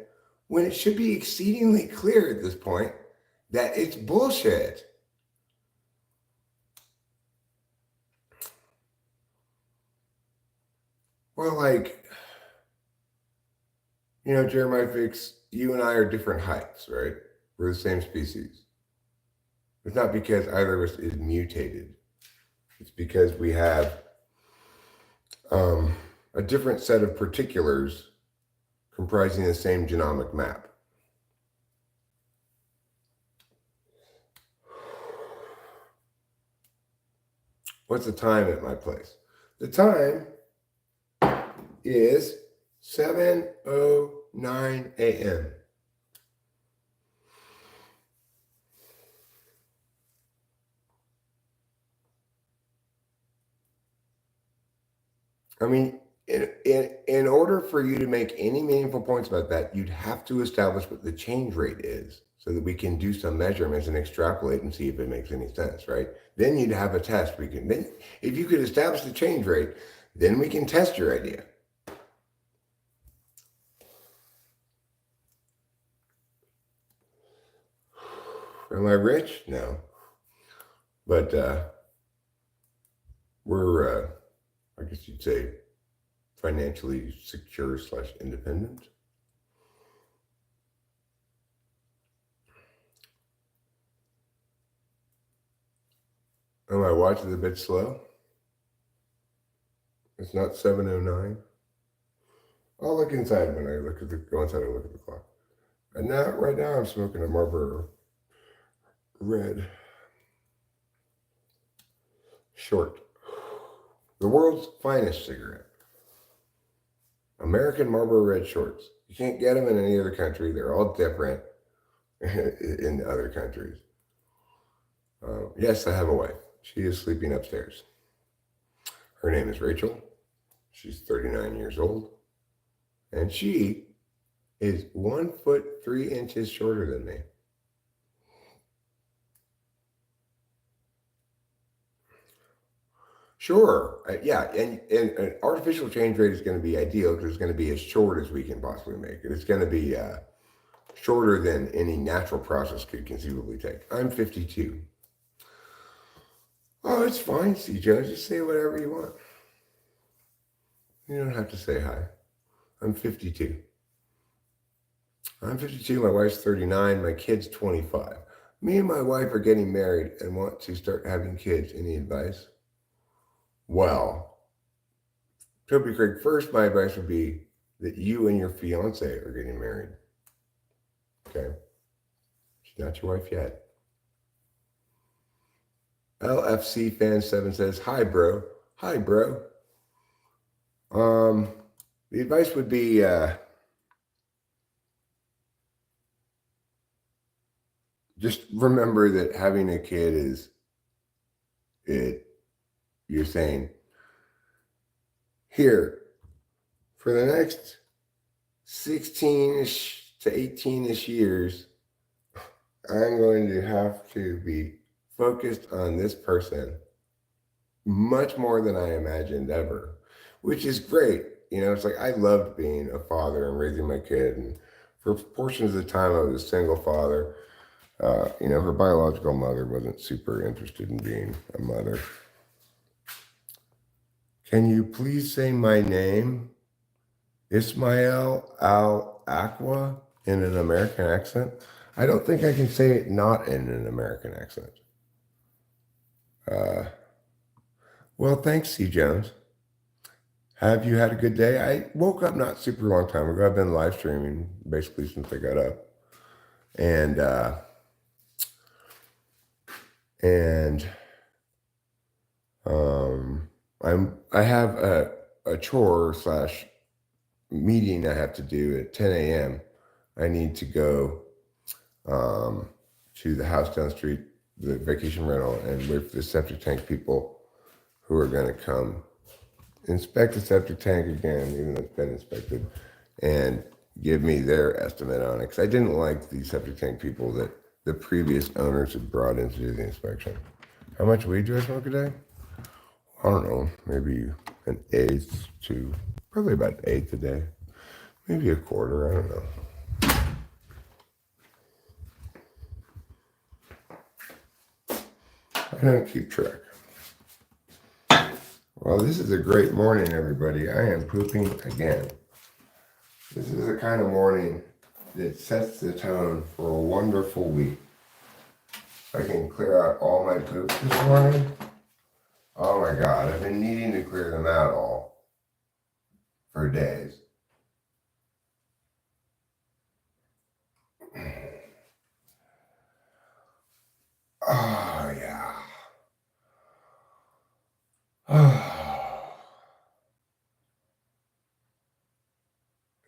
when it should be exceedingly clear at this point that it's bullshit. Well, like, Jeremiah Fix, you and I are different heights, right? We're the same species. It's not because either of us is mutated. It's because we have a different set of particulars comprising the same genomic map. What's the time at my place? The time is 7:09 a.m. I mean, in order for you to make any meaningful points about that, you'd have to establish what the change rate is so that we can do some measurements and extrapolate and see if it makes any sense, right? Then you'd have a test. Then if you could establish the change rate, then we can test your idea. Am I rich? No. But we're, I guess you'd say, financially secure / independent. Oh, my watch is a bit slow. It's not 7:09. I'll look inside when I go inside and look at the clock. And now, right now, I'm smoking a Marlboro Red Short, the world's finest cigarette. American Marlboro Red Shorts. You can't get them in any other country. They're all different in other countries. Yes, I have a wife. She is sleeping upstairs. Her name is Rachel. She's 39 years old. And she is 1 foot 3 inches shorter than me. Sure. Yeah. And an artificial change rate is going to be ideal because it's going to be as short as we can possibly make it. It's going to be shorter than any natural process could conceivably take. I'm 52. Oh, it's fine, CJ. Just say whatever you want. You don't have to say hi. I'm 52. I'm 52. My wife's 39. My kid's 25. Me and my wife are getting married and want to start having kids. Any advice? Well, Toby Craig, first, my advice would be that you and your fiance are getting married. Okay? She's not your wife yet. LFC Fan 7 says, Hi, bro. Hi, bro. The advice would be just remember that having a kid is you're saying, here, for the next 16-ish to 18-ish years, I'm going to have to be focused on this person much more than I imagined ever, which is great. It's like I loved being a father and raising my kid. And for portions of the time, I was a single father. Her biological mother wasn't super interested in being a mother. Can you please say my name? Ismail Al-Aqua in an American accent? I don't think I can say it not in an American accent. Well, thanks, C. Jones. Have you had a good day? I woke up not super long time ago. I've been live streaming basically since I got up. And I have a chore / meeting I have to do at 10 a.m. I need to go to the house down the street, the vacation rental, and wait for the septic tank people who are going to come inspect the septic tank again, even though it's been inspected, and give me their estimate on it. Because I didn't like the septic tank people that the previous owners had brought in to do the inspection. How much weed do I smoke a day? I don't know, maybe an eighth to probably about an eighth a day. Maybe a quarter, I don't know. I don't keep track. Well, this is a great morning, everybody. I am pooping again. This is the kind of morning that sets the tone for a wonderful week. I can clear out all my poop this morning. Oh my God, I've been needing to clear them out all for days. Oh yeah.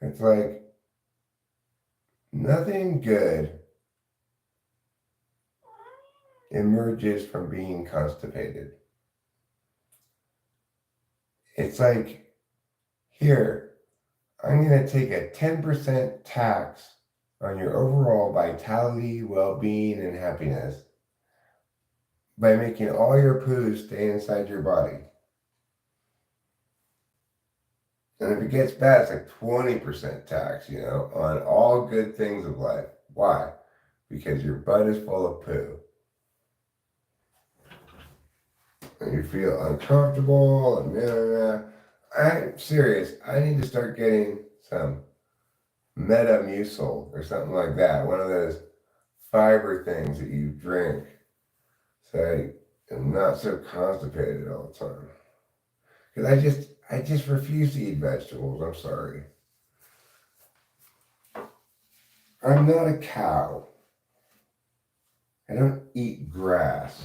It's like nothing good emerges from being constipated. It's like, here, I'm going to take a 10% tax on your overall vitality, well-being, and happiness by making all your poo stay inside your body. And if it gets bad, it's like 20% tax, on all good things of life. Why? Because your butt is full of poo. And you feel uncomfortable and I'm serious. I need to start getting some Metamucil or something like that. One of those fiber things that you drink. So I am not so constipated all the time. Because I just refuse to eat vegetables. I'm sorry. I'm not a cow. I don't eat grass.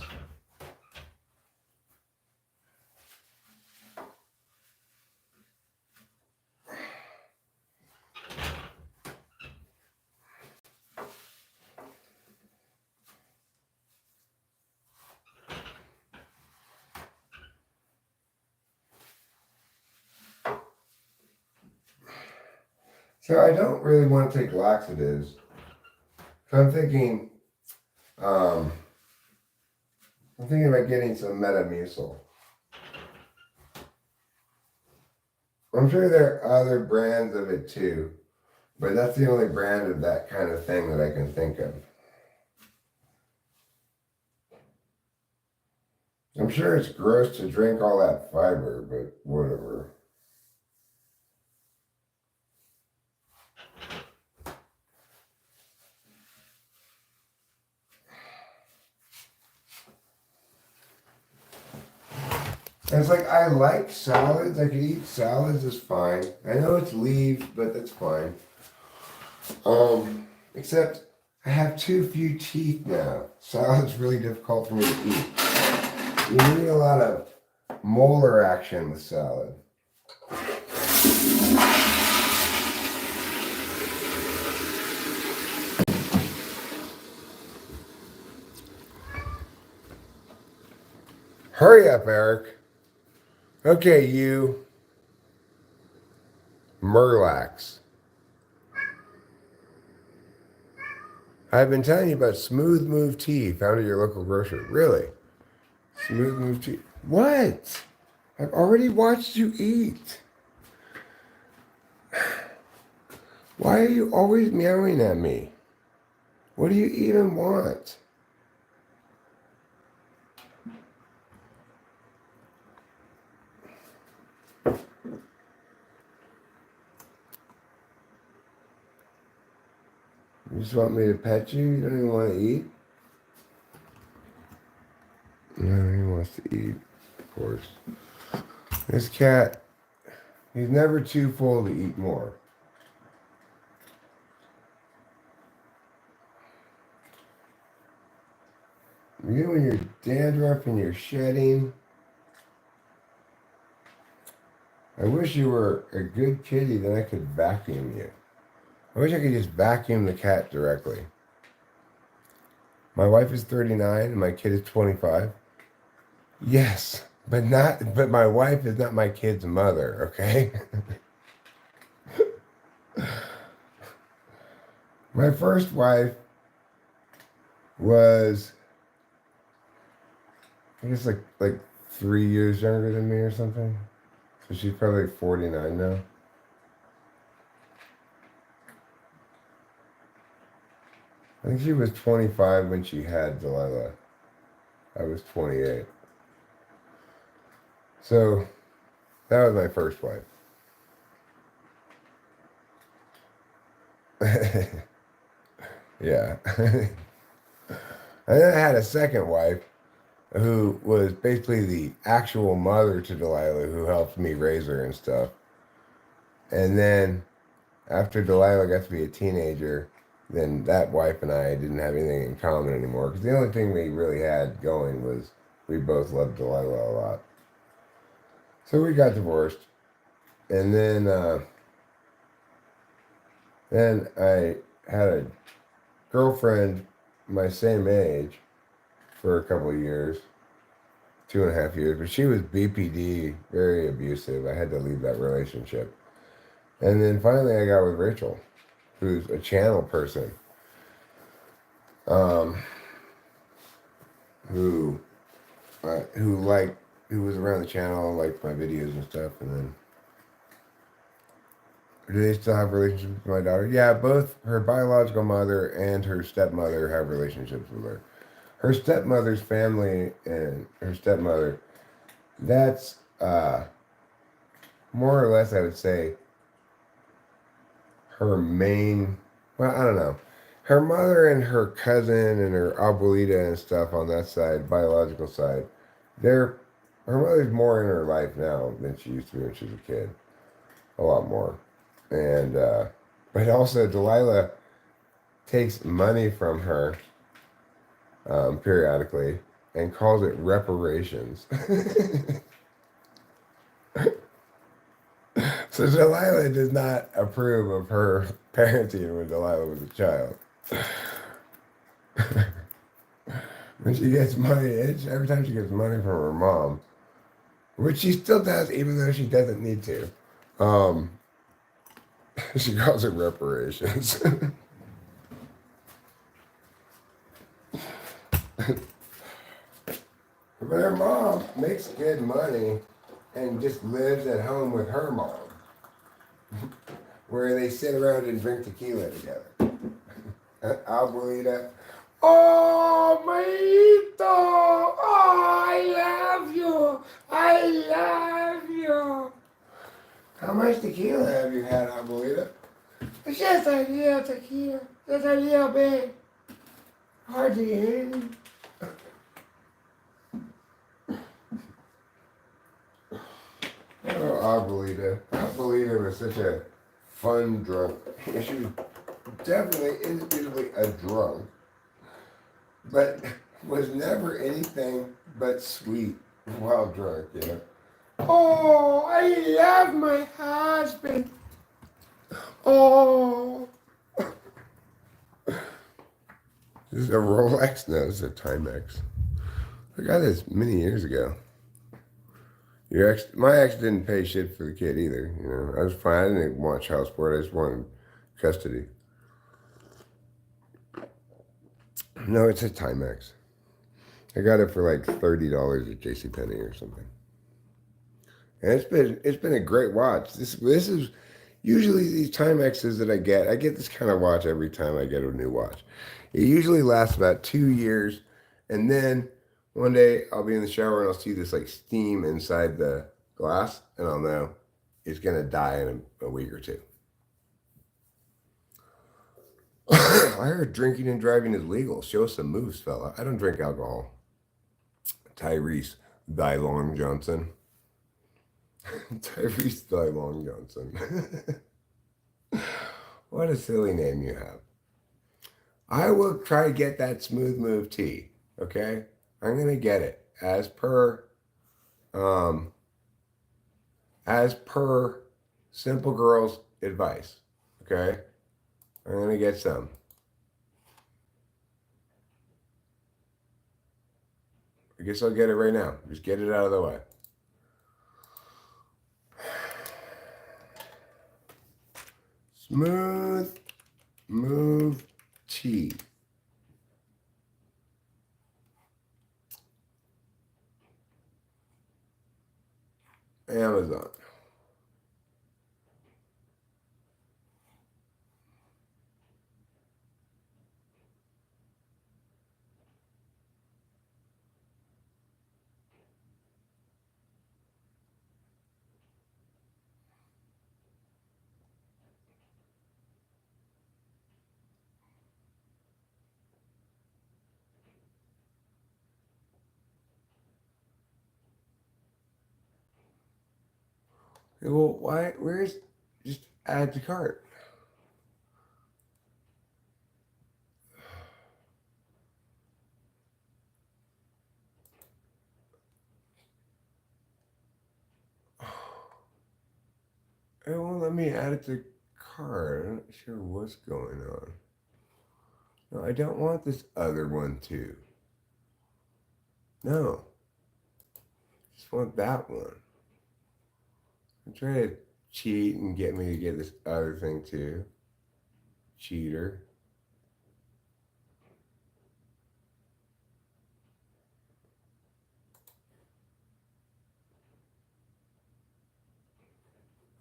So I don't really want to take laxatives. So I'm thinking about getting some Metamucil. I'm sure there are other brands of it too, but that's the only brand of that kind of thing that I can think of. I'm sure it's gross to drink all that fiber, but whatever. And it's like, I like salads. I could eat salads, is fine. I know it's leaves, but that's fine. Except I have too few teeth now. Salad's really difficult for me to eat. You need a lot of molar action with salad. Hurry up, Eric. Okay, you. Miralax. I've been telling you about Smooth Move Tea found at your local grocer. Really? Smooth Move Tea. What? I've already watched you eat. Why are you always meowing at me? What do you even want? You just want me to pet you? You don't even want to eat? No, he wants to eat, of course. This cat, he's never too full to eat more. You and your dandruff and your shedding. I wish you were a good kitty, then I could vacuum you. I wish I could just vacuum the cat directly. My wife is 39 and my kid is 25. Yes, but my wife is not my kid's mother, okay? My first wife was, I guess, like 3 years younger than me or something. So she's probably 49 now. I think she was 25 when she had Delilah. I was 28. So that was my first wife. Yeah. And then I had a second wife who was basically the actual mother to Delilah, who helped me raise her and stuff. And then after Delilah got to be a teenager, then that wife and I didn't have anything in common anymore. Because the only thing we really had going was we both loved Delilah a lot. So we got divorced. And then I had a girlfriend my same age for a couple of years, 2.5 years, but she was BPD, very abusive. I had to leave that relationship. And then finally I got with Rachel, who's a channel person, um, who who was around the channel and liked my videos and stuff. And then, do they still have relationships with my daughter? Yeah, both her biological mother and her stepmother have relationships with her. Her stepmother's family and her stepmother, that's more or less, I would say, her main, well, I don't know. Her mother and her cousin and her abuelita and stuff on that side, biological side, they're, her mother's more in her life now than she used to be when she was a kid. A lot more. And, but also Delilah takes money from her periodically and calls it reparations. So Delilah does not approve of her parenting when Delilah was a child. When she gets money, every time she gets money from her mom, which she still does even though she doesn't need to, she calls it reparations. But her mom makes good money and just lives at home with her mom, where they sit around and drink tequila together. Abuelita, oh, Maito, oh, I love you, I love you. How much tequila have you had, Abuelita? Just a little tequila, just a little bit. Hard to hear. Oh, Abuelita. Abuelita was such a fun drunk. She was definitely indisputably a drunk, but was never anything but sweet while drunk, you know. Oh, I love my husband. Oh. This is a Rolex? No, this is a Timex. I got this many years ago. My ex didn't pay shit for the kid either. You know, I was fine. I didn't want child support. I just wanted custody. No, it's a Timex. I got it for like $30 at JCPenney or something. And it's been a great watch. This is usually these Timexes that I get this kind of watch every time I get a new watch. It usually lasts about 2 years, and then one day I'll be in the shower and I'll see this like steam inside the glass, and I'll know it's gonna die in a week or two. I heard drinking and driving is legal. Show us some moves, fella. I don't drink alcohol. Tyrese Die Long Johnson. Tyrese Die Long Johnson. What a silly name you have. I will try to get that smooth move tea. Okay? I'm gonna get it as per Simple Girl's advice. Okay? I'm gonna get some. guess I'll get it right now. Just get it out of the way. Smooth move teeth. Amazon. Well, why? Where's just add to cart? It won't let me add it to cart. I'm not sure what's going on. No, I don't want this other one too. No. Just want that one. I'm trying to cheat and get me to get this other thing too. Cheater.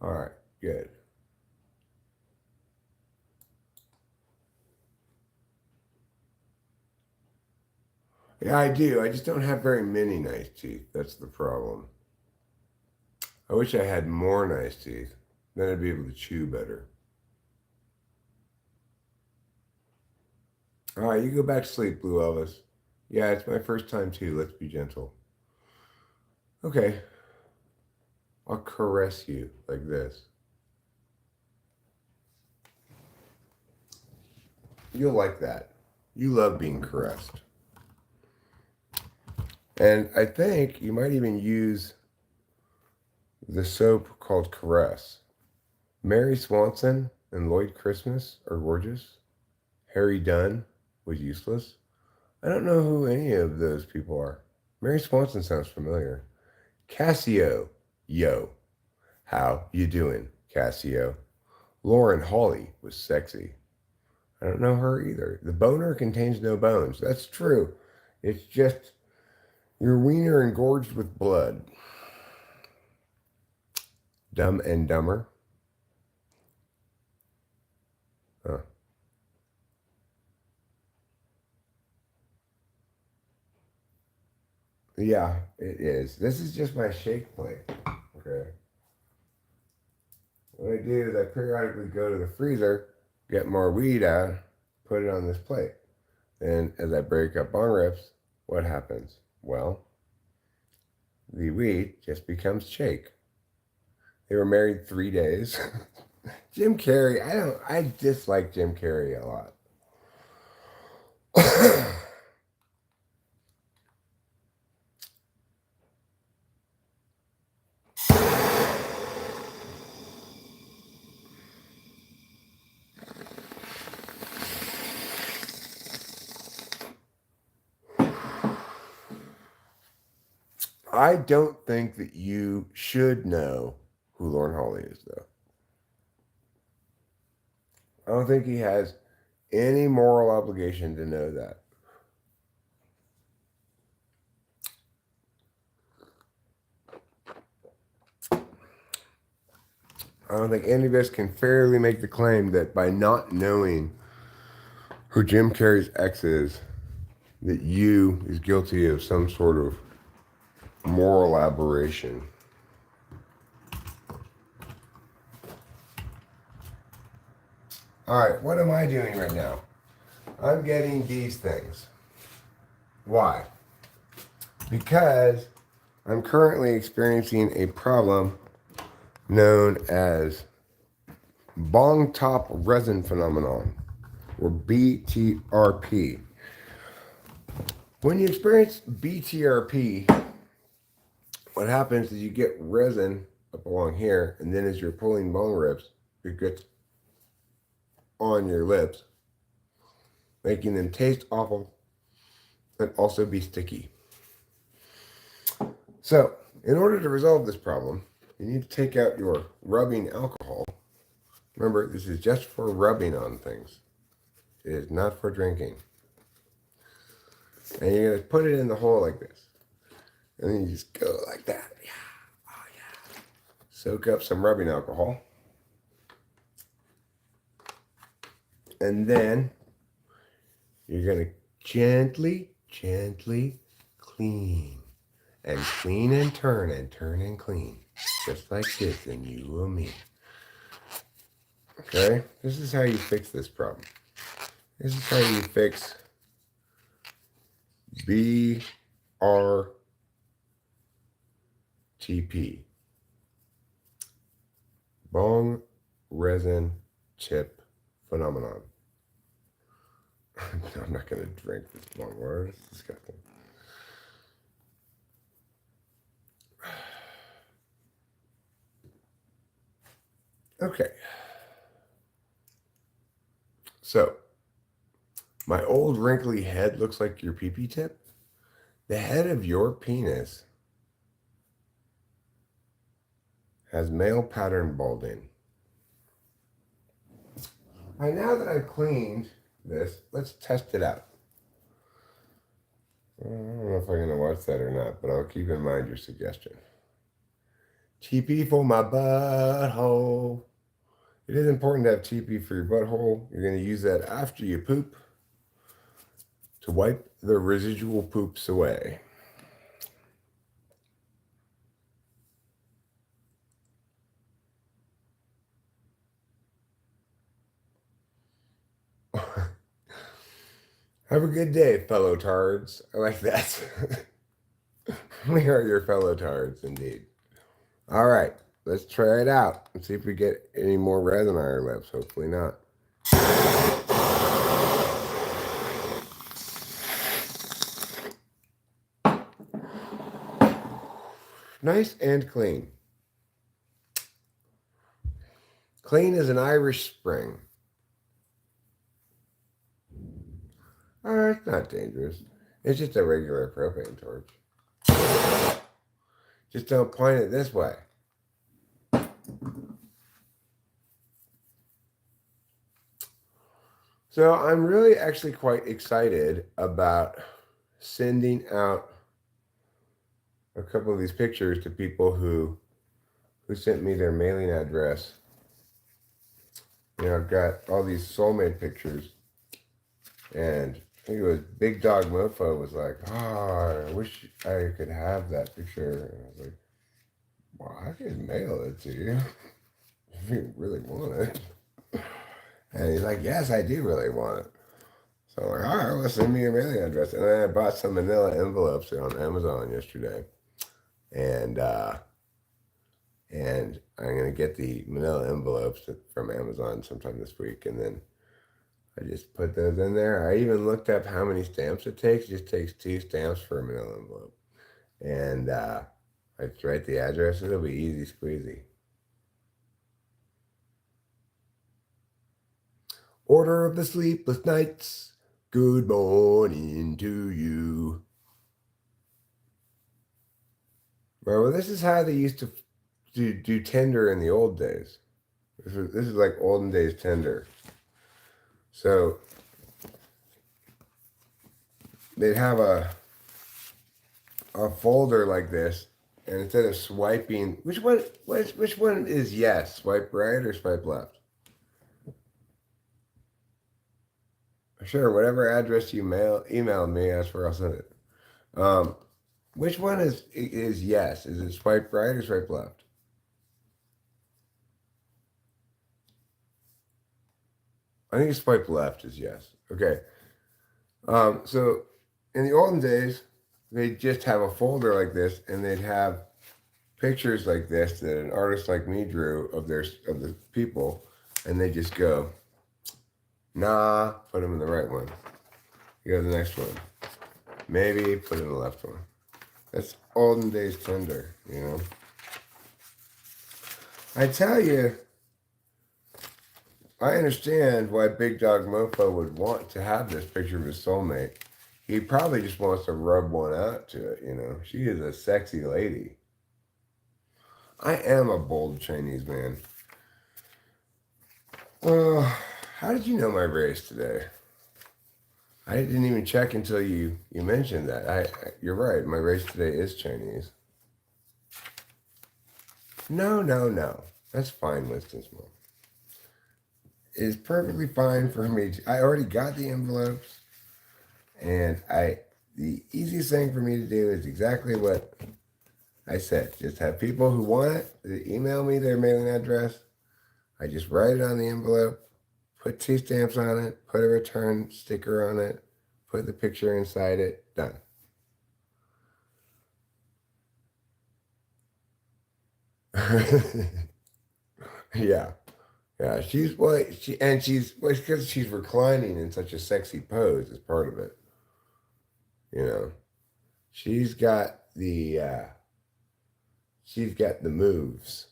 All right, good. Yeah, I do. I just don't have very many nice teeth. That's the problem. I wish I had more nice teeth. Then I'd be able to chew better. All right, you go back to sleep, Blue Elvis. Yeah, it's my first time too. Let's be gentle. Okay. I'll caress you like this. You'll like that. You love being caressed. And I think you might even use the soap called Caress. Mary Swanson and Lloyd Christmas are gorgeous. Harry Dunn was useless. I don't know who any of those people are. Mary Swanson sounds familiar. Cassio, yo. How you doing, Cassio? Lauren Hawley was sexy. I don't know her either. The boner contains no bones. That's true. It's just your wiener engorged with blood. Dumb and Dumber. Huh. Yeah, it is. This is just my shake plate. Okay. What I do is I periodically go to the freezer, get more weed out, put it on this plate. And as I break up bong rips, what happens? Well, the weed just becomes shake. They were married 3 days. Jim Carrey, I dislike Jim Carrey a lot. I don't think that you should know who Lauren Hawley is, though. I don't think he has any moral obligation to know that. I don't think any of us can fairly make the claim that by not knowing who Jim Carrey's ex is, that you is guilty of some sort of moral aberration. All right, what am I doing right now? I'm getting these things. Why? Because I'm currently experiencing a problem known as bong top resin phenomenon, or BTRP. When you experience BTRP, what happens is you get resin up along here, and then as you're pulling bong rips, it gets on your lips, making them taste awful and also be sticky. So, in order to resolve this problem, you need to take out your rubbing alcohol. Remember, this is just for rubbing on things. It is not for drinking. And you're going to put it in the hole like this. And then you just go like that. Yeah. Oh, yeah. Soak up some rubbing alcohol. And then you're going to gently clean. And clean and turn and clean. Just like this, and you will me. Okay? This is how you fix this problem. This is how you fix BRTP. Bong resin chip phenomenon. I'm not going to drink this bong water. It's disgusting. Okay. So, my old wrinkly head looks like your pee-pee tip. The head of your penis has male pattern balding. All right, now that I've cleaned this, let's test it out. I don't know if I'm going to watch that or not, but I'll keep in mind your suggestion. TP for my butthole. It is important to have TP for your butthole. You're going to use that after you poop to wipe the residual poops away. Have a good day, fellow tards. I like that. We are your fellow tards, indeed. All right, let's try it out and see if we get any more red on our lips. Hopefully not. Nice and clean. Clean as an Irish spring. It's not dangerous. It's just a regular propane torch. Just don't point it this way. So I'm really actually quite excited about sending out a couple of these pictures to people who sent me their mailing address. You know, I've got all these Soulmate pictures, and I think it was Big Dog Mofo was like, I wish I could have that picture. And I was like, well, I can mail it to you if you really want it. And he's like, yes, I do really want it. So I'm like, all right, well, send me your mailing address. And then I bought some manila envelopes on Amazon yesterday. And I'm going to get the manila envelopes from Amazon sometime this week. And then I just put those in there. I even looked up how many stamps it takes. It just takes 2 stamps for a manila envelope. And I just write the address. It'll be easy squeezy. Order of the Sleepless Nights. Good morning to you. Well, this is how they used to do Tinder in the old days. This is like olden days Tinder. So they'd have a folder like this, and instead of swiping, which one is yes? Swipe right or swipe left? Sure, whatever address you emailed me, that's where I'll send it. Which one is yes? Is it swipe right or swipe left? I think swipe left is yes. Okay. So in the olden days, they'd just have a folder like this, and they'd have pictures like this that an artist like me drew of the people, and they just go, nah, put them in the right one. You go to the next one. Maybe put in the left one. That's olden days Tinder, you know. I tell you, I understand why Big Dog Mofo would want to have this picture of his soulmate. he probably just wants to rub one out to it, you know. She is a sexy lady. I am a bold Chinese man. How did you know my race today? I didn't even check until you mentioned that. You're right. My race today is Chinese. No. That's fine, Winston Small. It's perfectly fine for me. I already got the envelopes, and the easiest thing for me to do is exactly what I said. Just have people who want it email me their mailing address. I just write it on the envelope, put 2 stamps on it, put a return sticker on it, put the picture inside it, done. Yeah. Yeah, she's because she's reclining in such a sexy pose is part of it. You know, she's got the moves,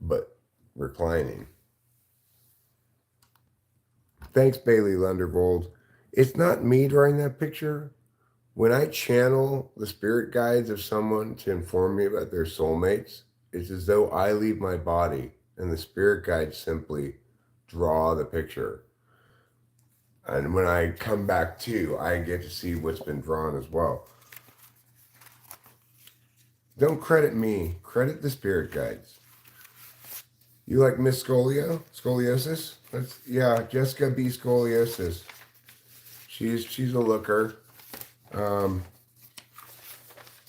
but reclining. Thanks, Bailey Lunderbold. It's not me drawing that picture. When I channel the spirit guides of someone to inform me about their soulmates, it's as though I leave my body and the spirit guides simply draw the picture. And when I come back to, I get to see what's been drawn as well. Don't credit me, credit the spirit guides. You like Miss Scoliosis? Jessica B. Scoliosis. She's a looker. But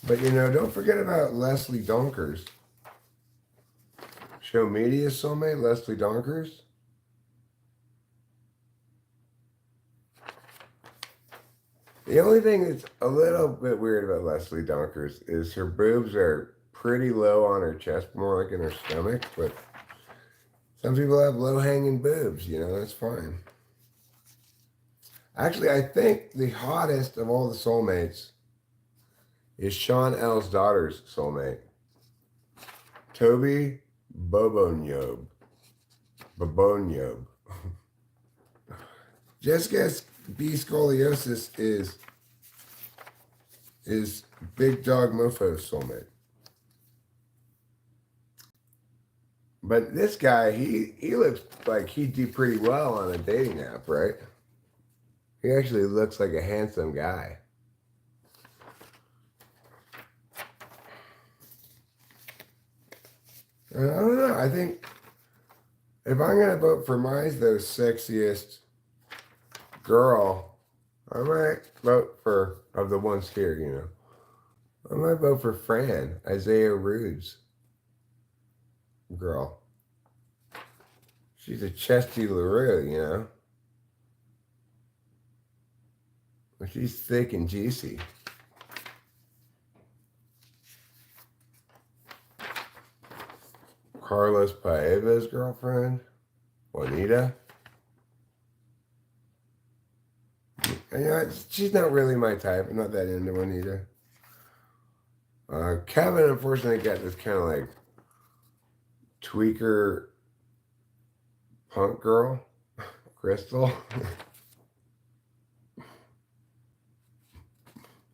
don't forget about Leslie Donkers. Show Media Soulmate, Leslie Donkers. The only thing that's a little bit weird about Leslie Donkers is her boobs are pretty low on her chest, more like in her stomach, but some people have low-hanging boobs, that's fine. Actually, I think the hottest of all the soulmates is Sean L's daughter's soulmate, Toby Bobonyob. Jessica B. Scoliosis is Big Dog Mofo's soulmate. But this guy, he looks like he'd do pretty well on a dating app, right? He actually looks like a handsome guy. I don't know. I think if I'm going to vote for the sexiest girl, I might vote for, of the ones here, I might vote for Fran, Isaiah Rude's girl. She's a chesty LaRue, But she's thick and juicy. Carlos Paeva's girlfriend, Juanita. She's not really my type. I'm not that into Juanita. Kevin, unfortunately, got this kind of like tweaker punk girl, Crystal.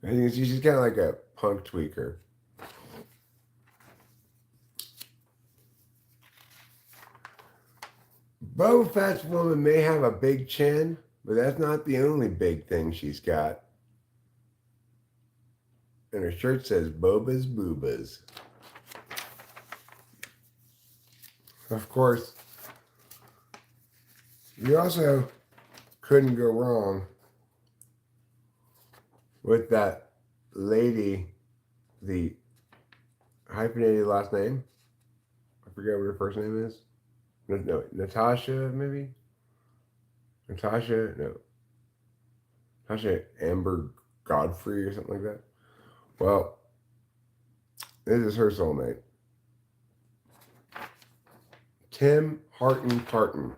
I think she's kind of like a punk tweaker. Boba Fett's woman may have a big chin, but that's not the only big thing she's got. And her shirt says Boba's Boobas. Of course, you also couldn't go wrong with that lady, the hyphenated last name. I forget what her first name is. No, Natasha, maybe? Natasha Amber Godfrey or something like that. Well, this is her soulmate. Tim Harton Parton.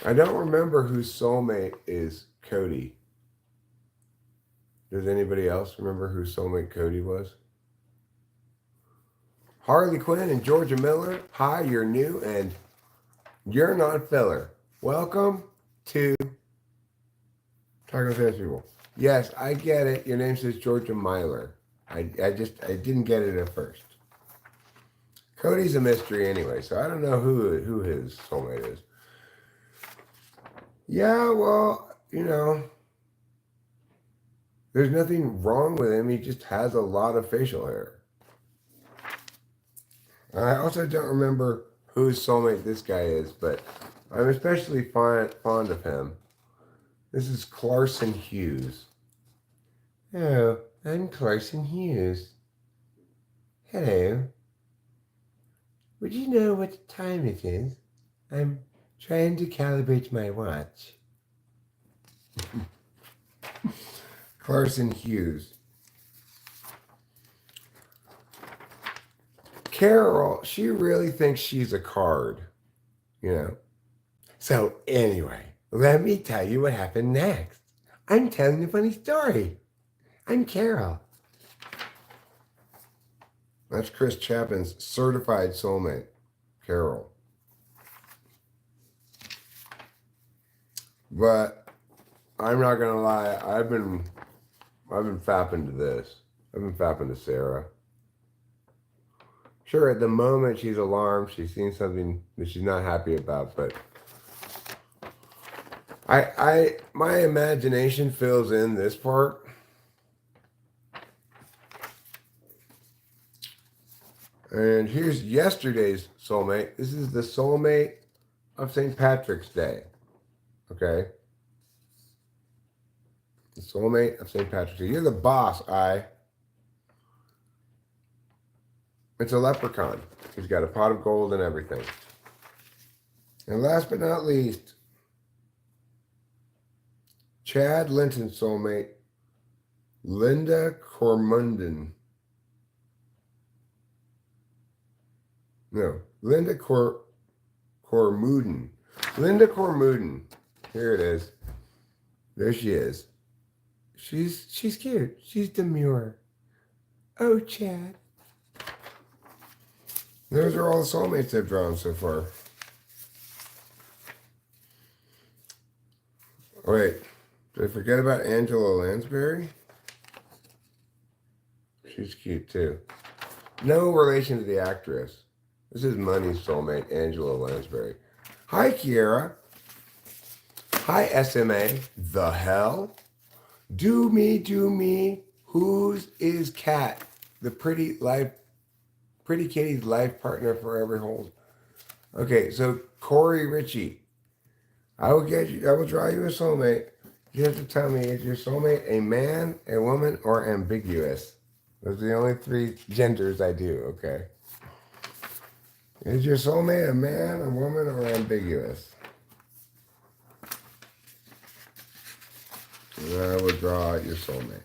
I don't remember whose soulmate is Cody. Does anybody else remember whose soulmate Cody was? Harley Quinn and Georgia Miller. Hi, you're new and you're not filler. Welcome to Talking Fast People. Yes, I get it. Your name says Georgia Myler. I didn't get it at first. Cody's a mystery anyway, so I don't know who his soulmate is. Yeah, well, there's nothing wrong with him. He just has a lot of facial hair. I also don't remember whose soulmate this guy is, but I'm especially fond of him. This is Clarkson Hughes. Oh, I'm Clarkson Hughes. Hello. Would you know what time it is? I'm trying to calibrate my watch. Clarkson Hughes. Carol, she really thinks she's a card, So anyway, let me tell you what happened next. I'm telling a funny story. I'm Carol. That's Chris Chapin's certified soulmate, Carol. But I'm not gonna lie, I've been fapping to this. I've been fapping to Sarah. Sure, at the moment she's alarmed. She's seen something that she's not happy about, but my imagination fills in this part. And here's yesterday's soulmate. This is the soulmate of St. Patrick's Day. Okay? The soulmate of St. Patrick's Day. You're the boss, It's a leprechaun. He's got a pot of gold and everything. And last but not least, Chad Linton's soulmate, Linda Cormunden. No, Linda Cormuden. Linda Cormuden. Here it is. There she is. She's cute. She's demure. Oh, Chad. Those are all the soulmates I've drawn so far. Wait, did I forget about Angela Lansbury? She's cute too. No relation to the actress. This is Money's soulmate, Angela Lansbury. Hi, Kiera. Hi, SMA. The hell? Do me. Whose is Cat? The pretty kitty's life partner forever holds. Okay, so Corey Ritchie. I will draw you a soulmate. You have to tell me, is your soulmate a man, a woman, or ambiguous? Those are the only three genders I do, okay? Is your soulmate a man, a woman, or ambiguous? And I will draw your soulmate.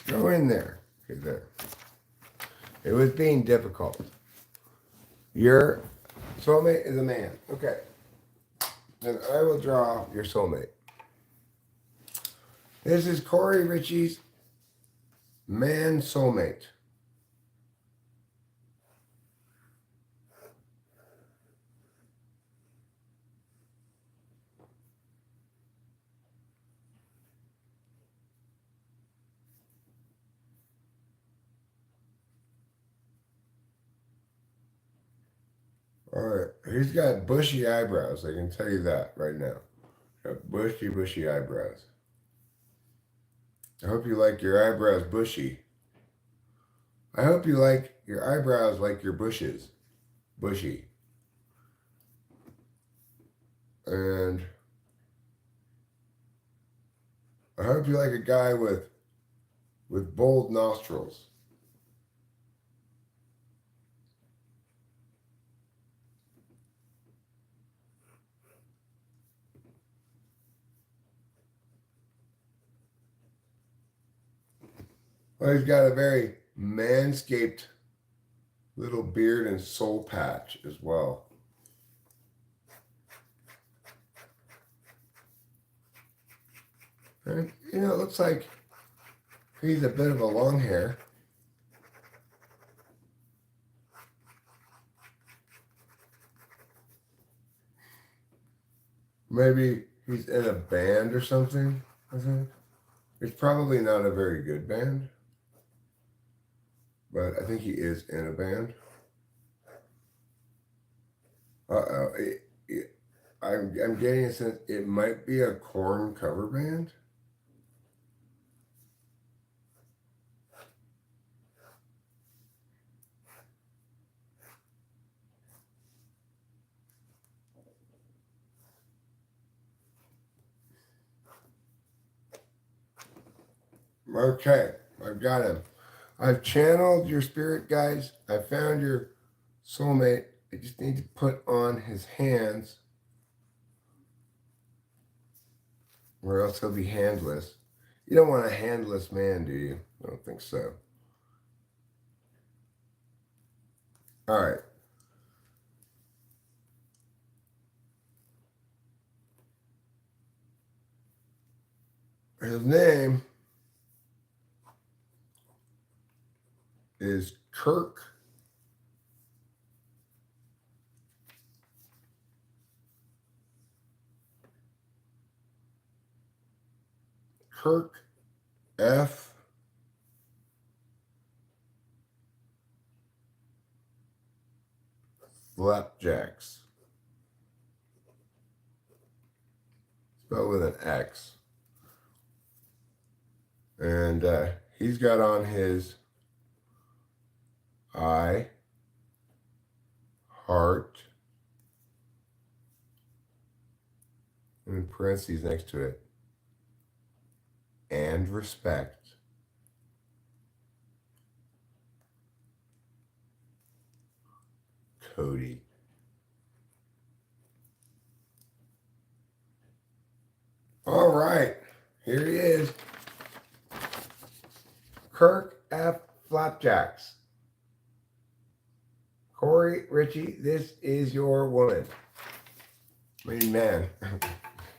Go in there. Okay, there. It was being difficult. Your soulmate is a man. Okay. Then I will draw your soulmate. This is Corey Ritchie's man soulmate. All right, he's got bushy eyebrows. I can tell you that right now. Got bushy eyebrows. I hope you like your eyebrows bushy. I hope you like your eyebrows like your bushes. Bushy. And I hope you like a guy with bold nostrils. Well, he's got a very manscaped little beard and soul patch as well. And, it looks like He's a bit of a long hair. Maybe he's in a band or something, I think. It's probably not a very good band, but I think he is in a band. Uh-oh. I'm getting a sense it might be a Korn cover band. Okay, I've got him. I've channeled your spirit, guys. I found your soulmate. I just need to put on his hands, or else he'll be handless. You don't want a handless man, do you? I don't think so. All right. His name is Kirk F. Flapjacks. Spelled with an X. And he's got on his I, heart, and in parentheses next to it, and respect. Cody. All right, here he is. Kirk F. Flapjacks. Corey, Richie, this is your woman. I mean, man.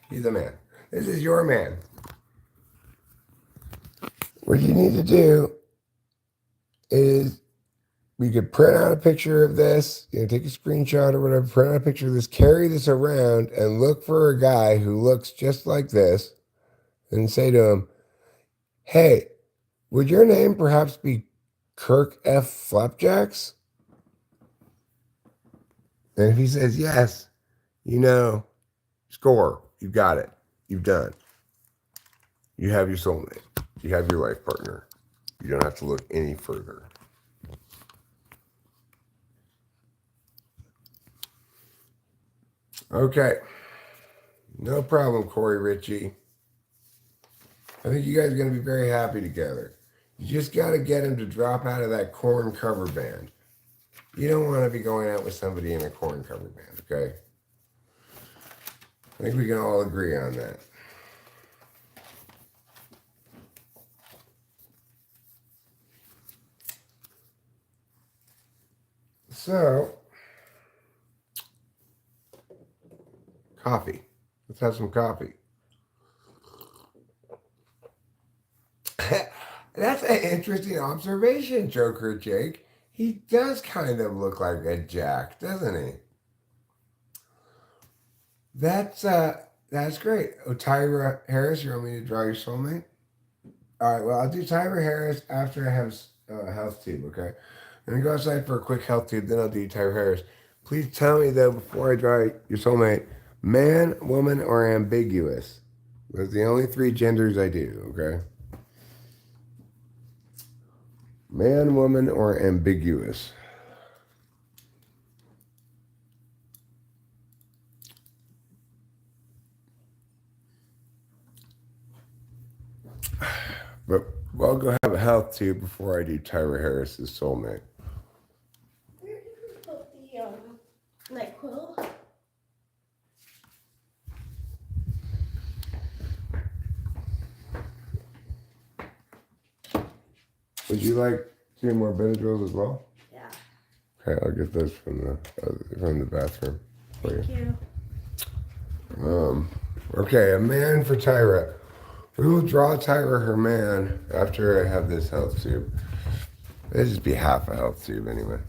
He's a man. This is your man. What you need to do is you could print out a picture of this, take a screenshot or whatever, print out a picture of this, carry this around and look for a guy who looks just like this and say to him, hey, would your name perhaps be Kirk F. Flapjacks? And if he says yes, score. You've got it. You've done. You have your soulmate. You have your life partner. You don't have to look any further. Okay. No problem, Corey Ritchie. I think you guys are going to be very happy together. You just got to get him to drop out of that Korn cover band. You don't want to be going out with somebody in a Korn cover band, okay? I think we can all agree on that. So, coffee. Let's have some coffee. That's an interesting observation, Joker Jake. He does kind of look like a jack, doesn't he? That's great. Oh, Tyra Harris, you want me to draw your soulmate? All right, well, I'll do Tyra Harris after I have a health tube, okay? I'm going to go outside for a quick health tube, then I'll do Tyra Harris. Please tell me, though, before I draw your soulmate, man, woman, or ambiguous. Those are the only three genders I do, okay? Man, woman, or ambiguous. But I'll go have a health tube before I do Tyra Harris's soulmate. Where did we put the NyQuil? Would you like 2 more Benadryls as well? Yeah. Okay, I'll get those from the bathroom for Thank you. Okay, a man for Tyra. We will draw Tyra her man after I have this health tube. It'll just be half a health tube anyway.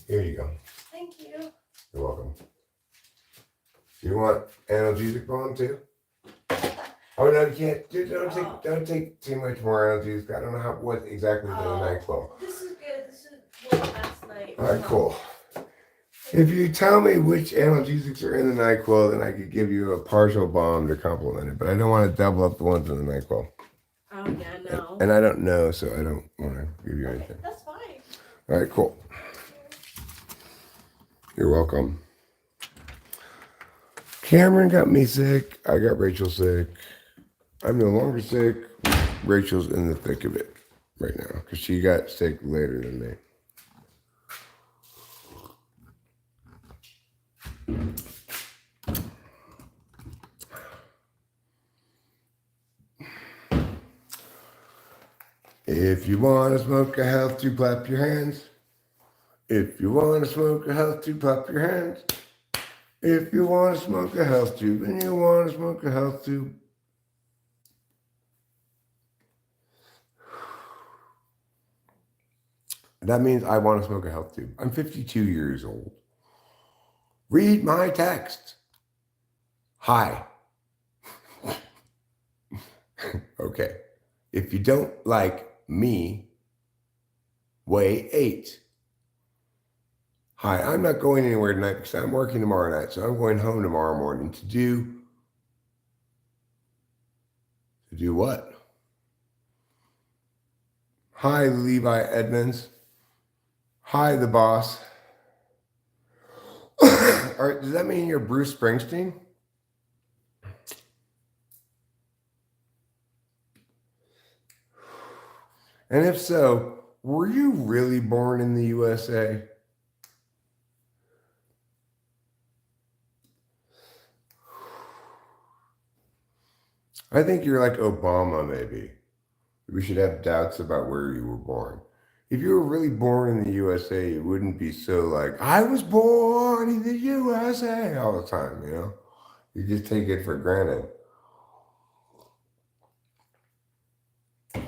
Here you go. Thank you. You're welcome. You want analgesic balm too? Oh no, you can't. Dude, don't take too much more analgesic. I don't know what exactly is in the NyQuil. This is good. This is what last night. All right, cool. If you tell me which analgesics are in the NyQuil, then I could give you a partial balm to complement it. But I don't want to double up the ones in the NyQuil. Oh yeah, no. And I don't know, so I don't want to give you anything. That's fine. All right, cool. You're welcome. Cameron got me sick. I got Rachel sick. I'm no longer sick. Rachel's in the thick of it right now because she got sick later than me. If you want to smoke a health tube, clap your hands. If you want to smoke a health tube, clap your hands. If you want to smoke a health tube and you want to smoke a health tube. That means I want to smoke a health tube. I'm 52 years old. Read my text. Hi. Okay. If you don't like me, weigh 8. Hi, I'm not going anywhere tonight because I'm working tomorrow night. So I'm going home tomorrow morning to do what? Hi, Levi Edmonds. Hi, the boss. All right, does that mean you're Bruce Springsteen? And if so, were you really born in the USA? I think you're like Obama, maybe. We should have doubts about where you were born. If you were really born in the USA, you wouldn't be so like, I was born in the USA all the time, you know? You just take it for granted.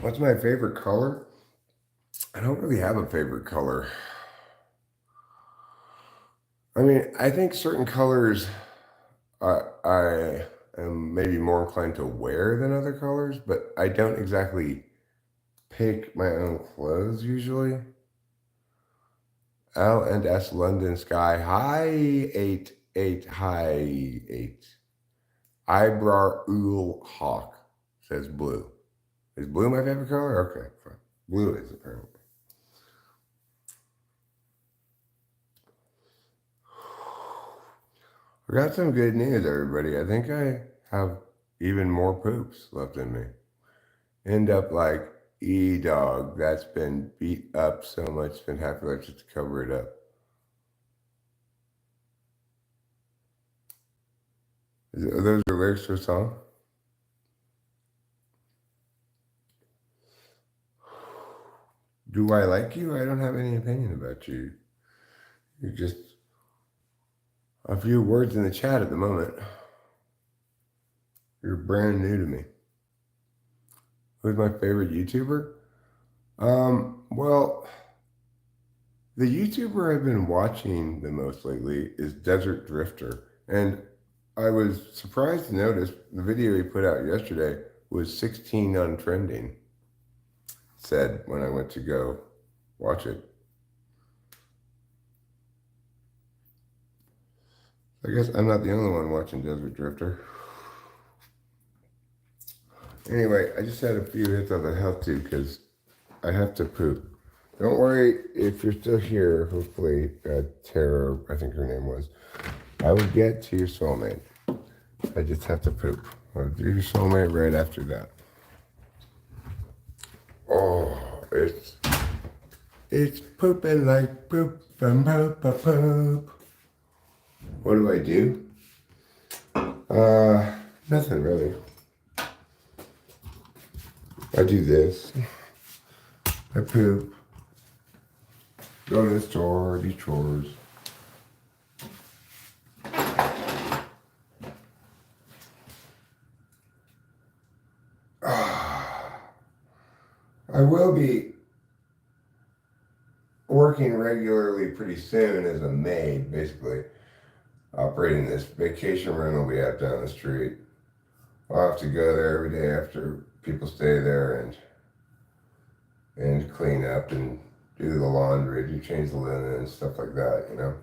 What's my favorite color? I don't really have a favorite color. I mean, I think certain colors I am maybe more inclined to wear than other colors, but I don't exactly pick my own clothes usually. L and S London Sky. Hi, 8. Hi, 8. Eyebrow Ool Hawk says blue. Is blue my favorite color? Okay, fine. Blue is apparently. I got some good news, everybody. I think I have even more poops left in me. End up like E-Dog that's been beat up so much, been happy like just to cover it up. Are those the lyrics to a song? Do I like you? I don't have any opinion about you. You're just a few words in the chat at the moment. You're brand new to me. Who's my favorite YouTuber? Well, the YouTuber I've been watching the most lately is Desert Drifter. And I was surprised to notice the video he put out yesterday was 16 on trending. Said when I went to go watch it. I guess I'm not the only one watching Desert Drifter. Anyway, I just had a few hits on the health tube because I have to poop. Don't worry if you're still here. Hopefully, Tara, I think her name was. I will get to your soulmate. I just have to poop. I'll do your soulmate right after that. Oh, it's pooping like poop from poop. What do I do? Nothing really. I do this. I poop. Go to the store, do chores. I will be working regularly pretty soon as a maid, basically, operating this vacation rental we have down the street. I'll have to go there every day after people stay there and clean up and do the laundry, do change the linen and stuff like that, you know.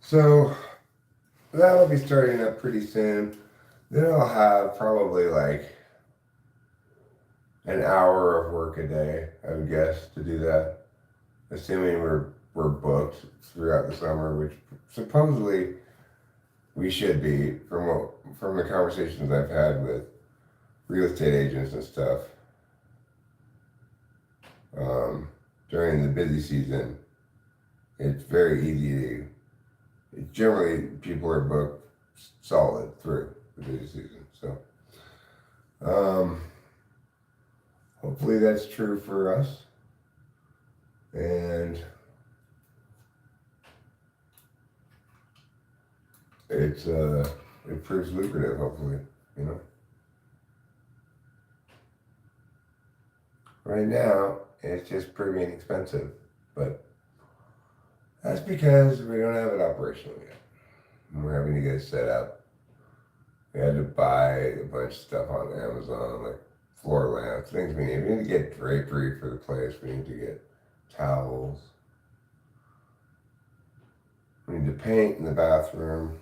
So that'll be starting up pretty soon. Then I'll have probably like an hour of work a day, I would guess, to do that. Assuming we're booked throughout the summer, which supposedly we should be from the conversations I've had with real estate agents and stuff. During the busy season, it's very easy to. Generally, people are booked solid through the busy season. So, hopefully that's true for us. And it proves lucrative, hopefully, you know. Right now, it's just proving expensive, but that's because we don't have it operational yet. We're having to get it set up. We had to buy a bunch of stuff on Amazon, like floor lamps, things we need. We need to get drapery for the place. We need to get towels. We need to paint in the bathroom.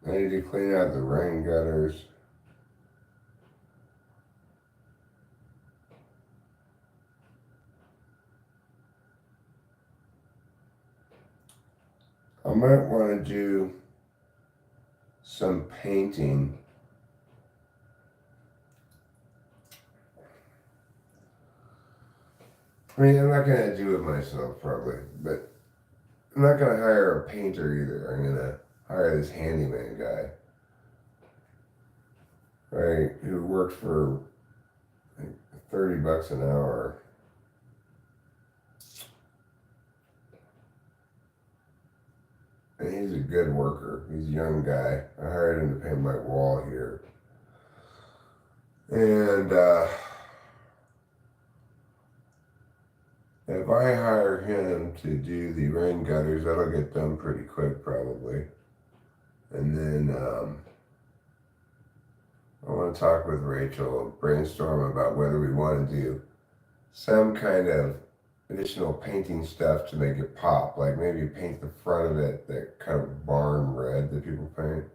I need to clean out the rain gutters. I might want to do some painting. I mean, I'm not going to do it myself probably, but I'm not going to hire a painter either. I'm going to hire this handyman guy, right, who works for like $30 an hour. And he's a good worker. He's a young guy. I hired him to paint my wall here. And if I hire him to do the rain gutters, that'll get done pretty quick probably. And then I want to talk with Rachel, brainstorm about whether we want to do some kind of additional painting stuff to make it pop. Like maybe paint the front of it that kind of barn red that people paint.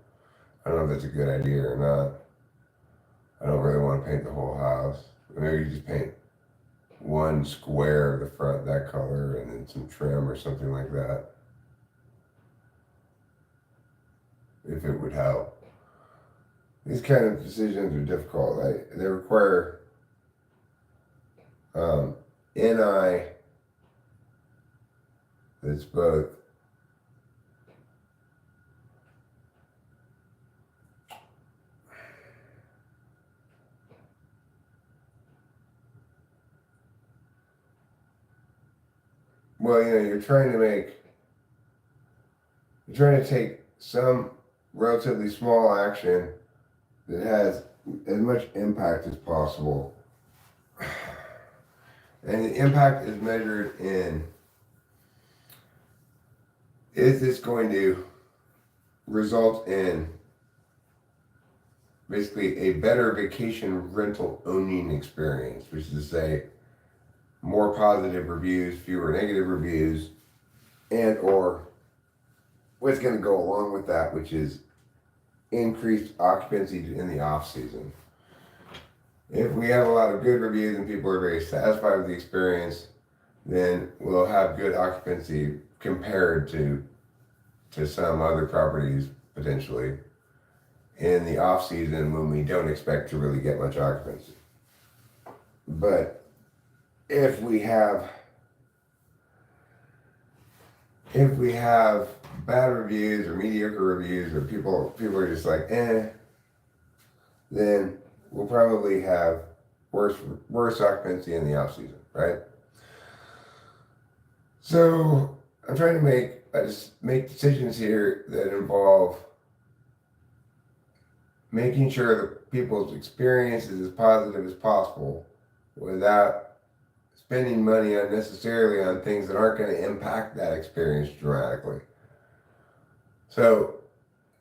I don't know if that's a good idea or not. I don't really want to paint the whole house. Maybe you just paint one square of the front that color and then some trim or something like that. If it would help. These kind of decisions are difficult. They require NI that's both well, you know, you're trying to take some relatively small action that has as much impact as possible. And the impact is measured in, is this going to result in basically a better vacation rental owning experience, which is to say more positive reviews, fewer negative reviews, and or what's going to go along with that, which is increased occupancy in the off season. If we have a lot of good reviews and people are very satisfied with the experience, then we'll have good occupancy compared to some other properties potentially in the off season when we don't expect to really get much occupancy. But if we have bad reviews or mediocre reviews or people are just like then we'll probably have worse occupancy in the off season, right? So I'm trying to make decisions here that involve making sure that people's experience is as positive as possible without spending money unnecessarily on things that aren't going to impact that experience dramatically. So,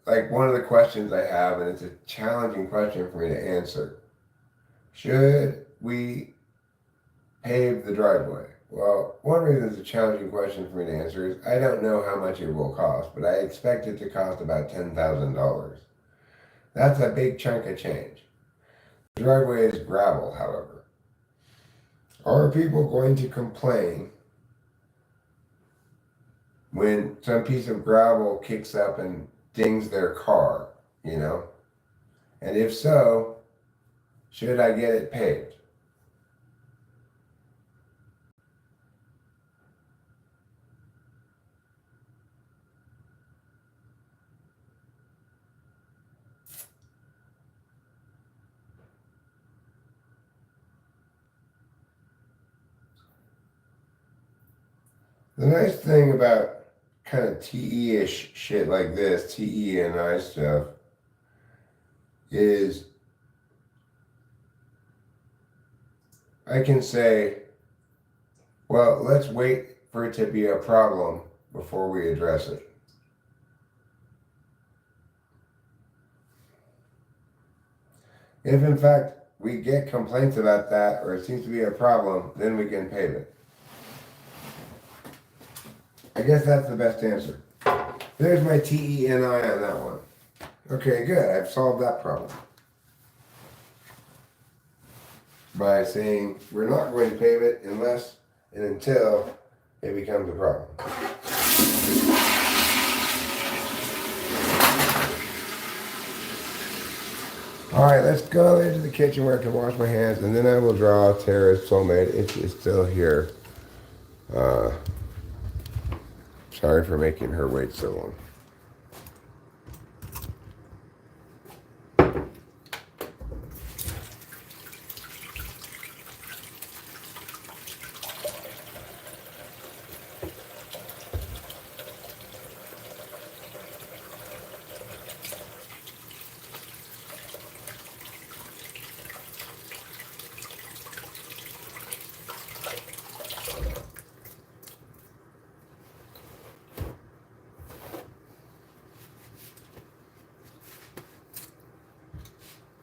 like one of the questions I have, and it's a challenging question for me to answer, should we pave the driveway? Well, one reason it's a challenging question for me to answer is I don't know how much it will cost, but I expect it to cost about $10,000. That's a big chunk of change. The driveway is gravel, however. Are people going to complain when some piece of gravel kicks up and dings their car, you know? And if so, should I get it paved? The nice thing about kind of TE-ish shit like this, TE and I stuff, is I can say, well, let's wait for it to be a problem before we address it. If in fact we get complaints about that or it seems to be a problem, then we can pave it. I guess that's the best answer. There's my TENI on that one. Okay, good. I've solved that problem. By saying we're not going to pave it unless and until it becomes a problem. All right, let's go into the kitchen where I can wash my hands, and then I will draw Tara's Soulmate. It's still here. Sorry for making her wait so long.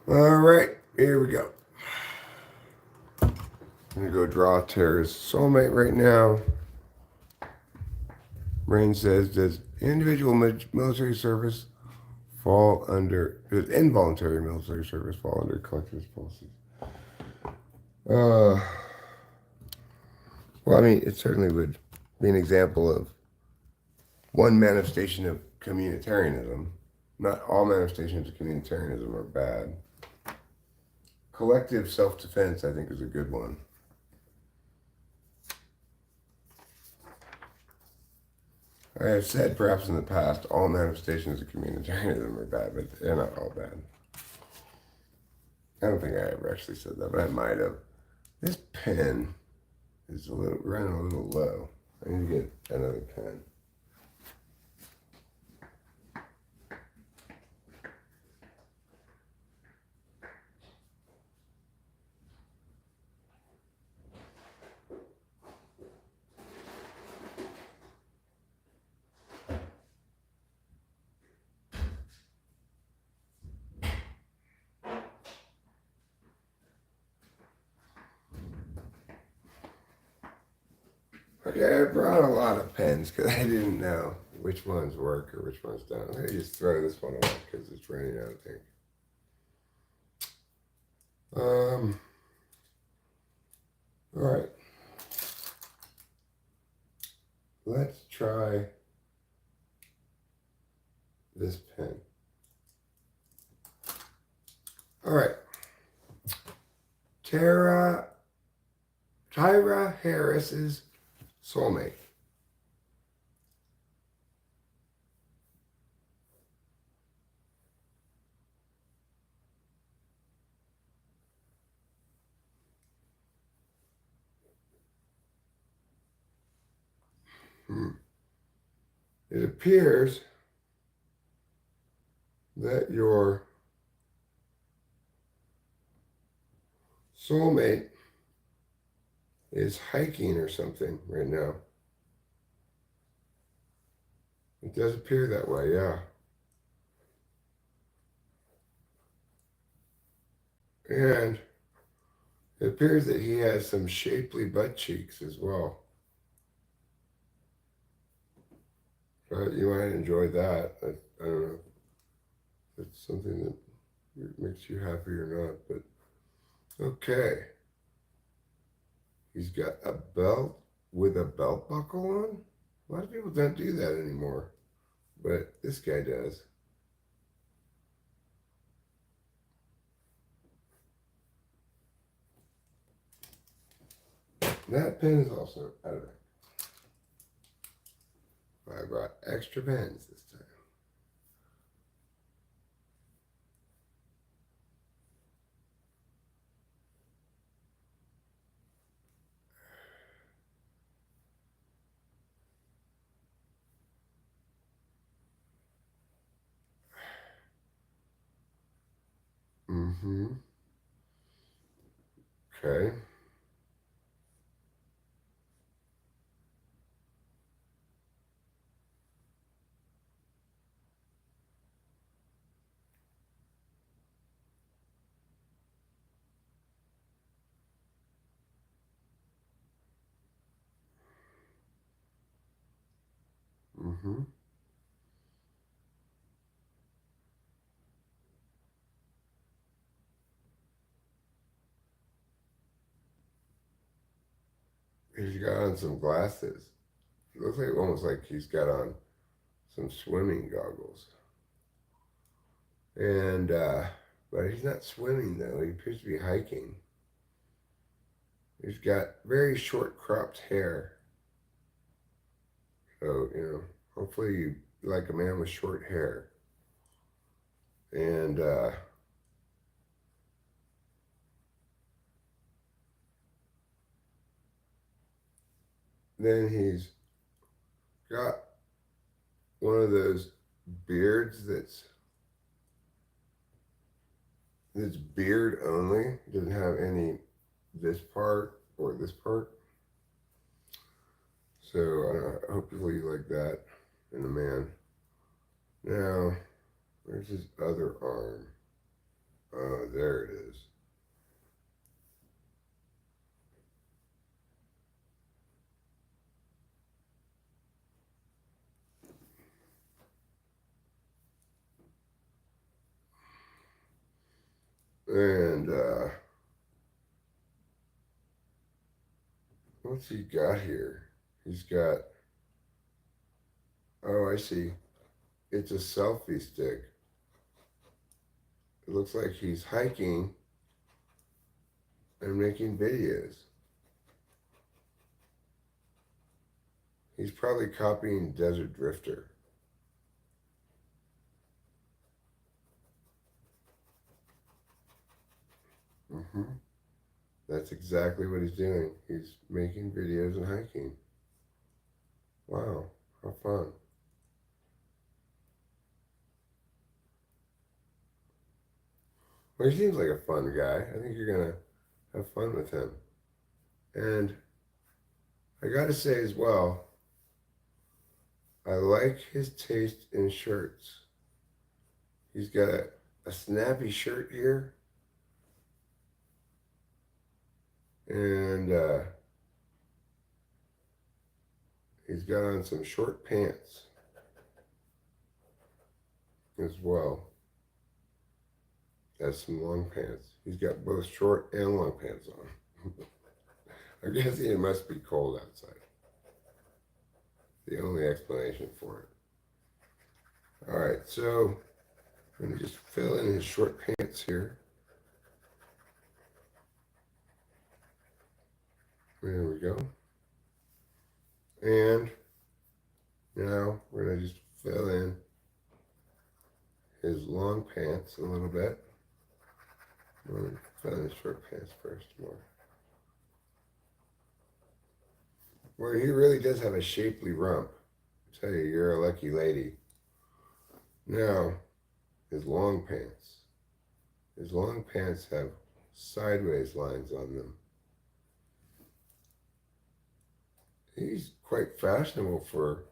All right, here we go. I'm gonna go draw Tara's Soulmate right now. Rain says, does individual military service fall under, does involuntary military service fall under collectivist policies? Well, I mean, it certainly would be an example of one manifestation of communitarianism. Not all manifestations of communitarianism are bad. Collective self-defense, I think, is a good one. I have said perhaps in the past all manifestations of communitarianism are bad, but they're not all bad. I don't think I ever actually said that, but I might have. This pen is running a little low. I need to get another pen. Okay, I brought a lot of pens because I didn't know which ones work or which ones don't. I'm going to just throw this one away because it's running out of ink. All right. Let's try this pen. All right. Tara Tyra Harris's soulmate. It appears that your soulmate is hiking or something right now. It does appear that way, yeah. And it appears that he has some shapely butt cheeks as well. But you might enjoy that. I don't know if it's something that makes you happy or not, but okay. He's got a belt with a belt buckle on. A lot of people don't do that anymore, but this guy does. That pen is also out of it. I brought extra pens this time. Mm-hmm. Okay. Mm-hmm. He's got on some glasses. It looks like almost like he's got on some swimming goggles. And but he's not swimming though. He appears to be hiking. He's got very short cropped hair. So, hopefully you like a man with short hair. And then he's got one of those beards that's beard only. Doesn't have any this part or this part. So hopefully you like that in a man. Now, where's his other arm? Oh, there it is. And what's he got here? He's got, oh, I see. It's a selfie stick. It looks like he's hiking and making videos. He's probably copying Desert Drifter. Mm-hmm. That's exactly what he's doing. He's making videos and hiking. Wow, how fun. Well, he seems like a fun guy. I think you're going to have fun with him. And I got to say as well, I like his taste in shirts. He's got a snappy shirt here. And he's got on some short pants as well as some long pants. He's got both short and long pants on. I'm guessing it must be cold outside. The only explanation for it. All right, so I'm going to just fill in his short pants here. There we go. And now we're going to just fill in his long pants a little bit. We're going to fill in his short pants first more. Where he really does have a shapely rump. I tell you, you're a lucky lady. Now, his long pants. His long pants have sideways lines on them. He's quite fashionable for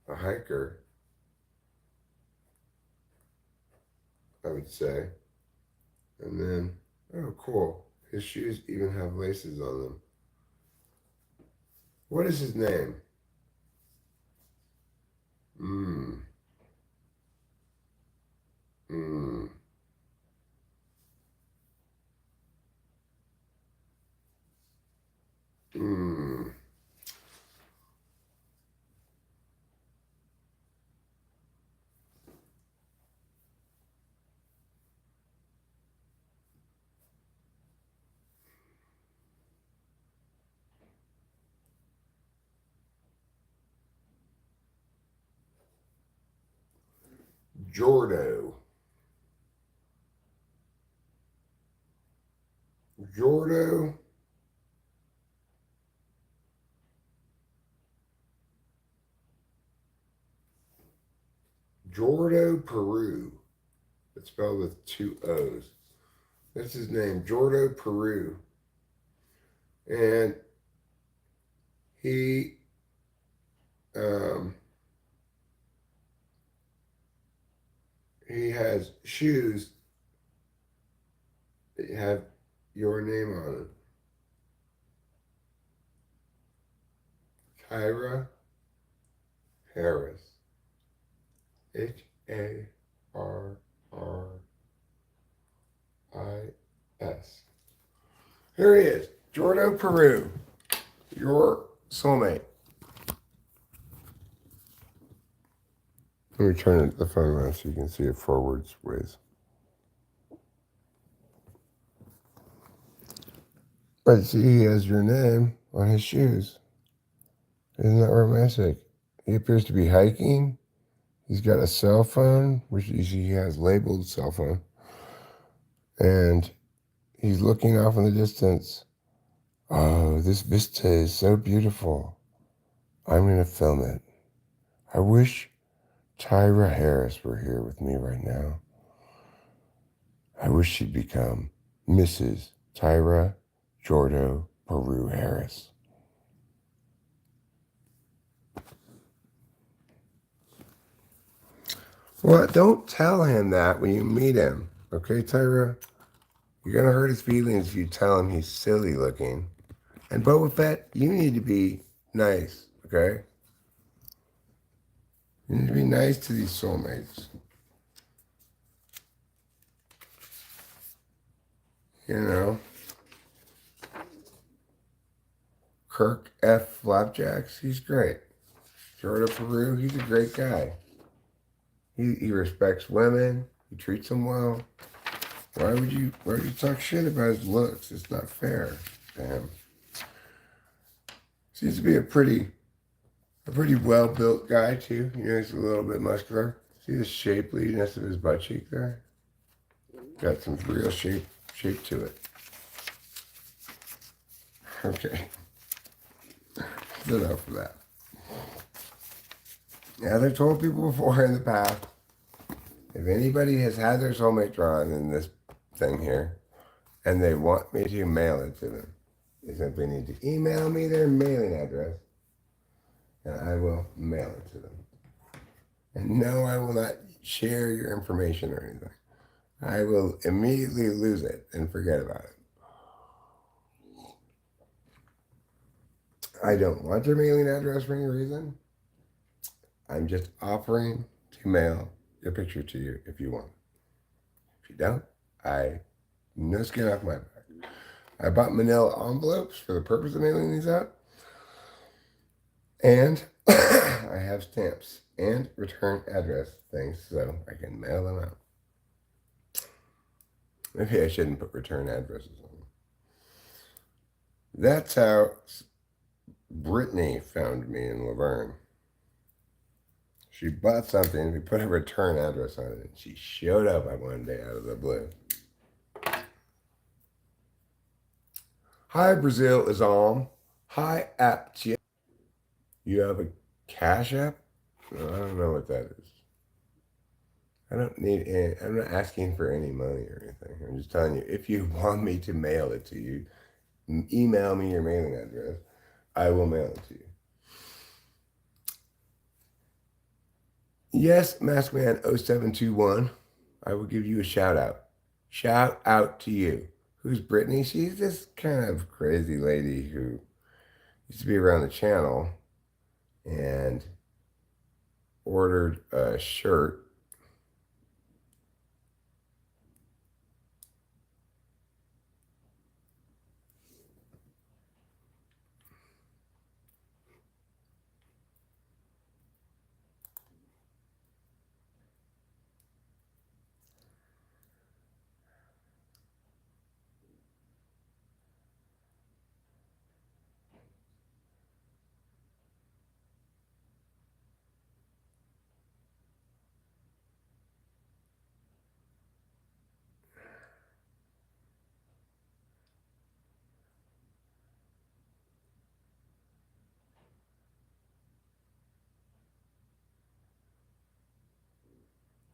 a hiker, I would say. And then, oh, cool. His shoes even have laces on them. What is his name? Mmm. Mmm. Mmm. Jordo. Jordo. Jordo Peru. It's spelled with 2 O's. That's his name, Jordo Peru. And he he has shoes that have your name on it. Tyra Harris. Harris. Here he is, Jordo Peru, your soulmate. Let me turn the phone around so you can see it forwards ways. But see, he has your name on his shoes. Isn't that romantic? He appears to be hiking. He's got a cell phone, which you see he has labeled cell phone. And he's looking off in the distance. Oh, this vista is so beautiful. I'm going to film it. I wish Tyra Harris were here with me right now. I wish she'd become Mrs. Tyra Jordo Peru Harris. Well, don't tell him that when you meet him. Okay, Tyra? You're going to hurt his feelings if you tell him he's silly looking. And Boba Fett, you need to be nice, okay? You need to be nice to these soulmates. You know? Kirk F. Flapjacks, he's great. Jordan Peru, he's a great guy. He respects women. He treats them well. Why would you talk shit about his looks? It's not fair to him. Seems to be a pretty well-built guy, too. You know, he's a little bit muscular. See the shapeliness of his butt cheek there? Got some real shape to it. Okay. That's enough of that. As I told people before in the past, if anybody has had their soulmate drawn in this thing here, and they want me to mail it to them, they simply need to email me their mailing address, and I will mail it to them. And no, I will not share your information or anything. I will immediately lose it and forget about it. I don't want your mailing address for any reason. I'm just offering to mail a picture to you if you want. If you don't, no skin off my back. I bought manila envelopes for the purpose of mailing these out. And I have stamps and return address things so I can mail them out. Maybe I shouldn't put return addresses on them. That's how Brittany found me in Laverne. She bought something, we put a return address on it, and she showed up on one day out of the blue. Hi, Brazil is on. Hi, app. You have a Cash App? No, I don't know what that is. I don't need any, I'm not asking for any money or anything. I'm just telling you, if you want me to mail it to you, email me your mailing address. I will mail it to you. Yes, Maskman0721. I will give you a shout out. Shout out to you. Who's Brittany? She's this kind of crazy lady who used to be around the channel and ordered a shirt.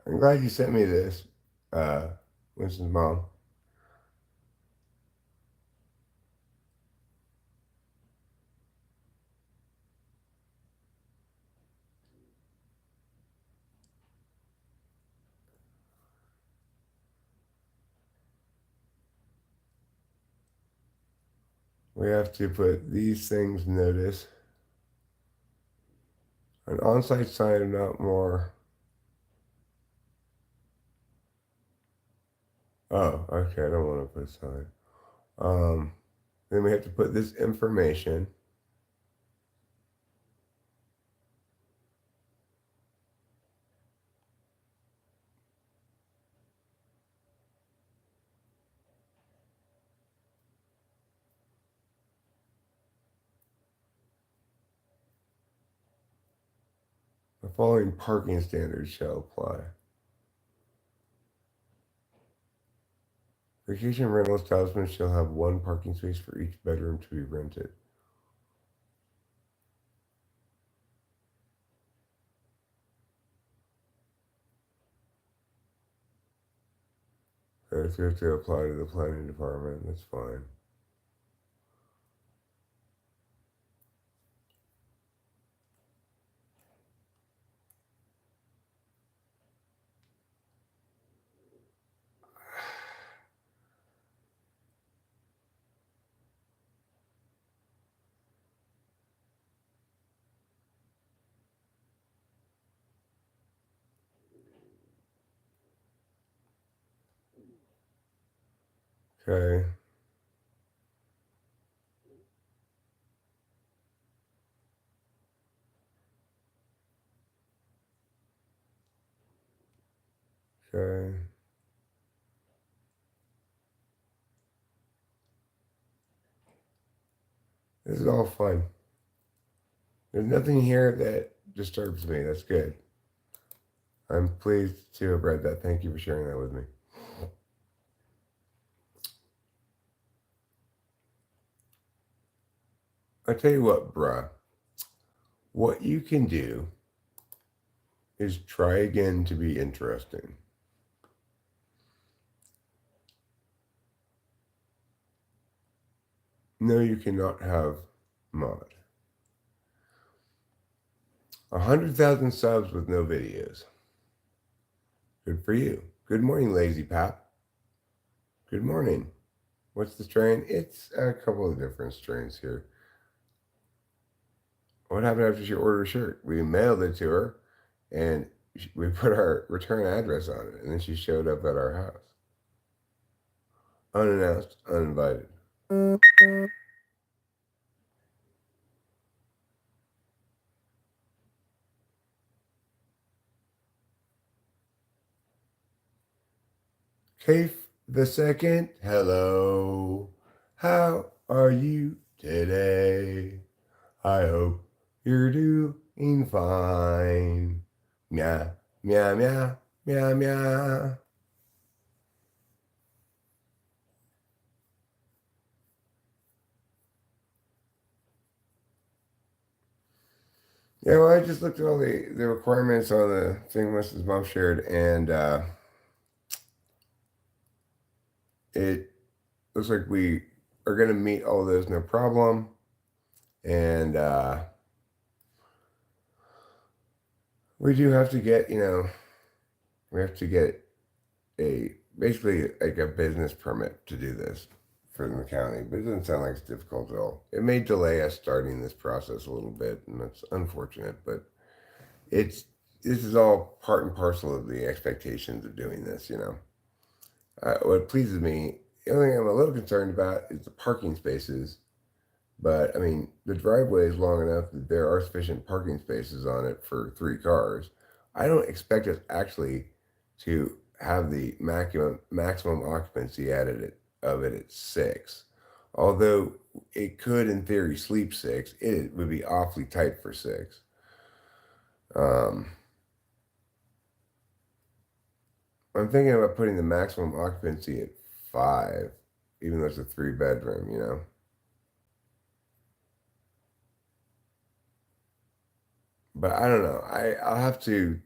I'm glad you sent me this, Winston's mom. We have to put these things notice. An on-site sign of not more. Oh, okay. I don't want to put a sign. Then we have to put this information. The following parking standards shall apply. Vacation rental establishments shall have one parking space for each bedroom to be rented. If you have to apply to the planning department, that's fine. Okay. Okay. This is all fun. There's nothing here that disturbs me. That's good. I'm pleased to have read that. Thank you for sharing that with me. I tell you what, bruh. What you can do is try again to be interesting. No, you cannot have mod. 100,000 subs with no videos. Good for you. Good morning, Lazy Pap. Good morning. What's the strain? It's a couple of different strains here. What happened after she ordered a shirt? We mailed it to her and we put our return address on it, and then she showed up at our house. Unannounced, uninvited. Kaif the second, hello. How are you today. I hope you're doing fine. Meow, meow, meow, meow, meow. Yeah, well, I just looked at all the requirements on the thing Mrs. Mom shared, and it looks like we are going to meet all those no problem. And we do have to get, we have to get basically like a business permit to do this for the county, but it doesn't sound like it's difficult at all. It may delay us starting this process a little bit, and that's unfortunate, but it's this is all part and parcel of the expectations of doing this. What pleases me, the only thing I'm a little concerned about is the parking spaces. But I mean, the driveway is long enough that there are sufficient parking spaces on it for 3 cars. I don't expect us actually to have the maximum occupancy of it at 6. Although it could, in theory, sleep 6, it would be awfully tight for 6. Um, I'm thinking about putting the maximum occupancy at 5, even though it's a 3 bedroom. But I don't know. I have to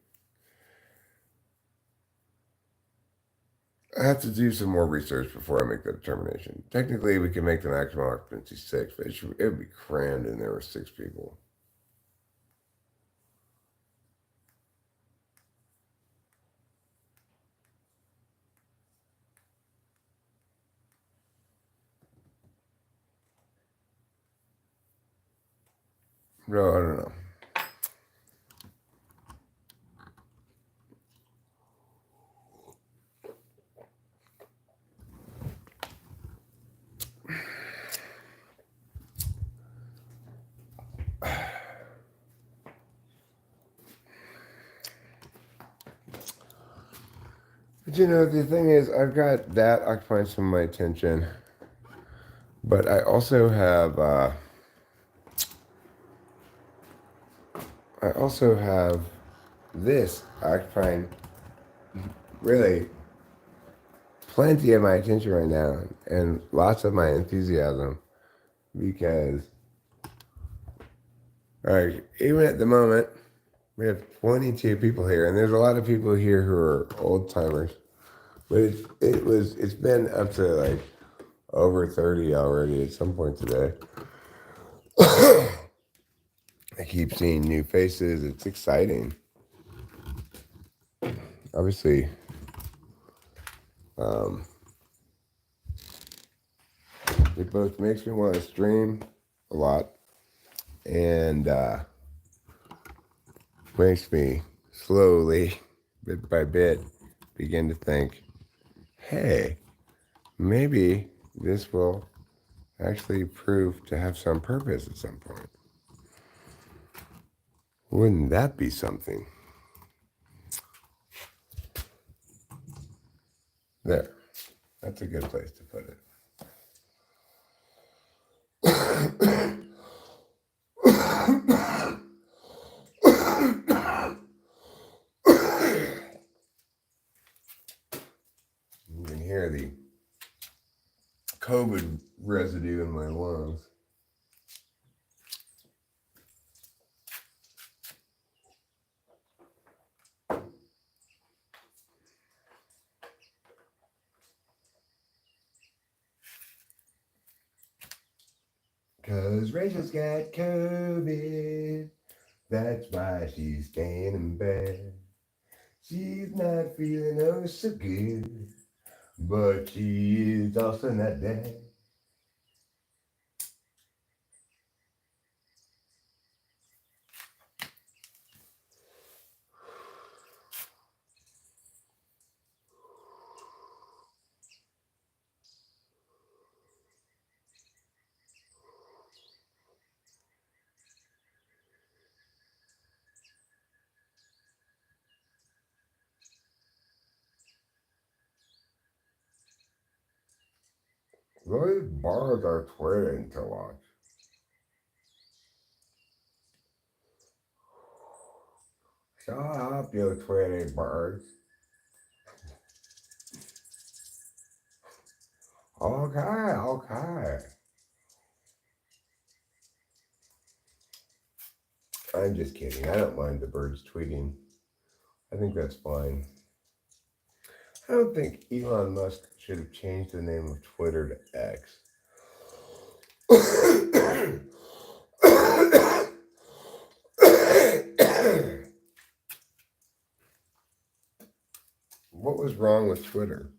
do some more research before I make that determination. Technically, we can make the maximum occupancy 6, but it would be crammed in there with 6 people. No, I don't know. But the thing is, I've got that occupying some of my attention, but I also have this occupying really plenty of my attention right now, and lots of my enthusiasm, because even at the moment, we have 22 people here, and there's a lot of people here who are old timers. But it's been up to like over 30 already at some point today. I keep seeing new faces. It's exciting. Obviously, it both makes me want to stream a lot and makes me slowly, bit by bit, begin to think, hey, maybe this will actually prove to have some purpose at some point. Wouldn't that be something? There. That's a good place to put it. You can hear the COVID residue in my lungs. Cause Rachel's got COVID. That's why she's staying in bed. She's not feeling oh so good, but she is also not dead. Those bars are twitting to watch. Shut up, you Twitty birds. Okay, okay. I'm just kidding. I don't mind the birds tweeting. I think that's fine. I don't think Elon Musk should have changed the name of Twitter to X. What was wrong with Twitter?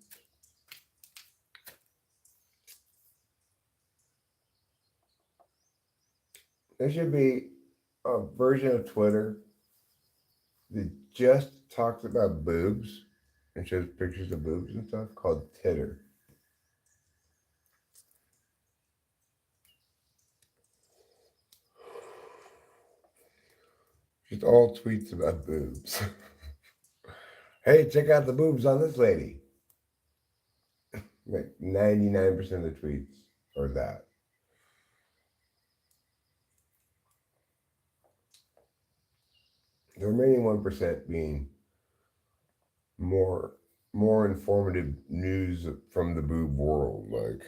There should be a version of Twitter that just talks about boobs and shows pictures of boobs and stuff called Titter. Just all tweets about boobs. Hey, check out the boobs on this lady. Like 99% of the tweets are that. The remaining 1% being more informative news from the boob world, like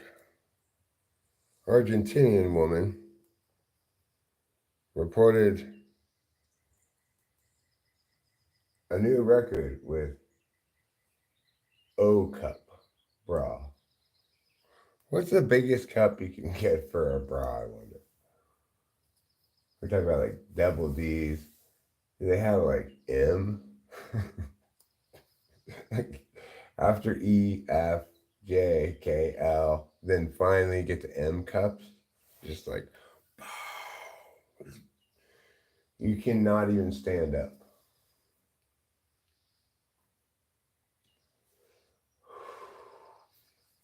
Argentinian woman reported a new record with O cup bra. What's the biggest cup you can get for a bra, I wonder? We're talking about like double D's. Do they have like M? Like after E, F, J, K, L, then finally get to M cups. Just like, you cannot even stand up.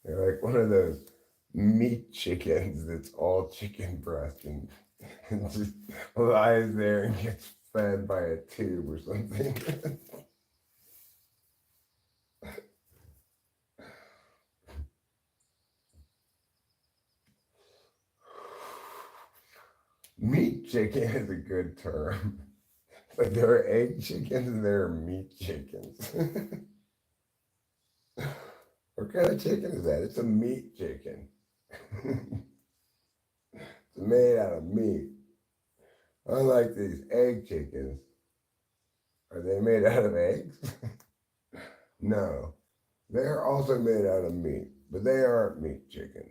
They're like one of those meat chickens that's all chicken breast and just lies there and gets fed by a tube or something. Meat chicken is a good term. Like there are egg chickens and there are meat chickens. What kind of chicken is that? It's a meat chicken. It's made out of meat. Unlike these egg chickens, are they made out of eggs? No. They're also made out of meat, but they aren't meat chickens.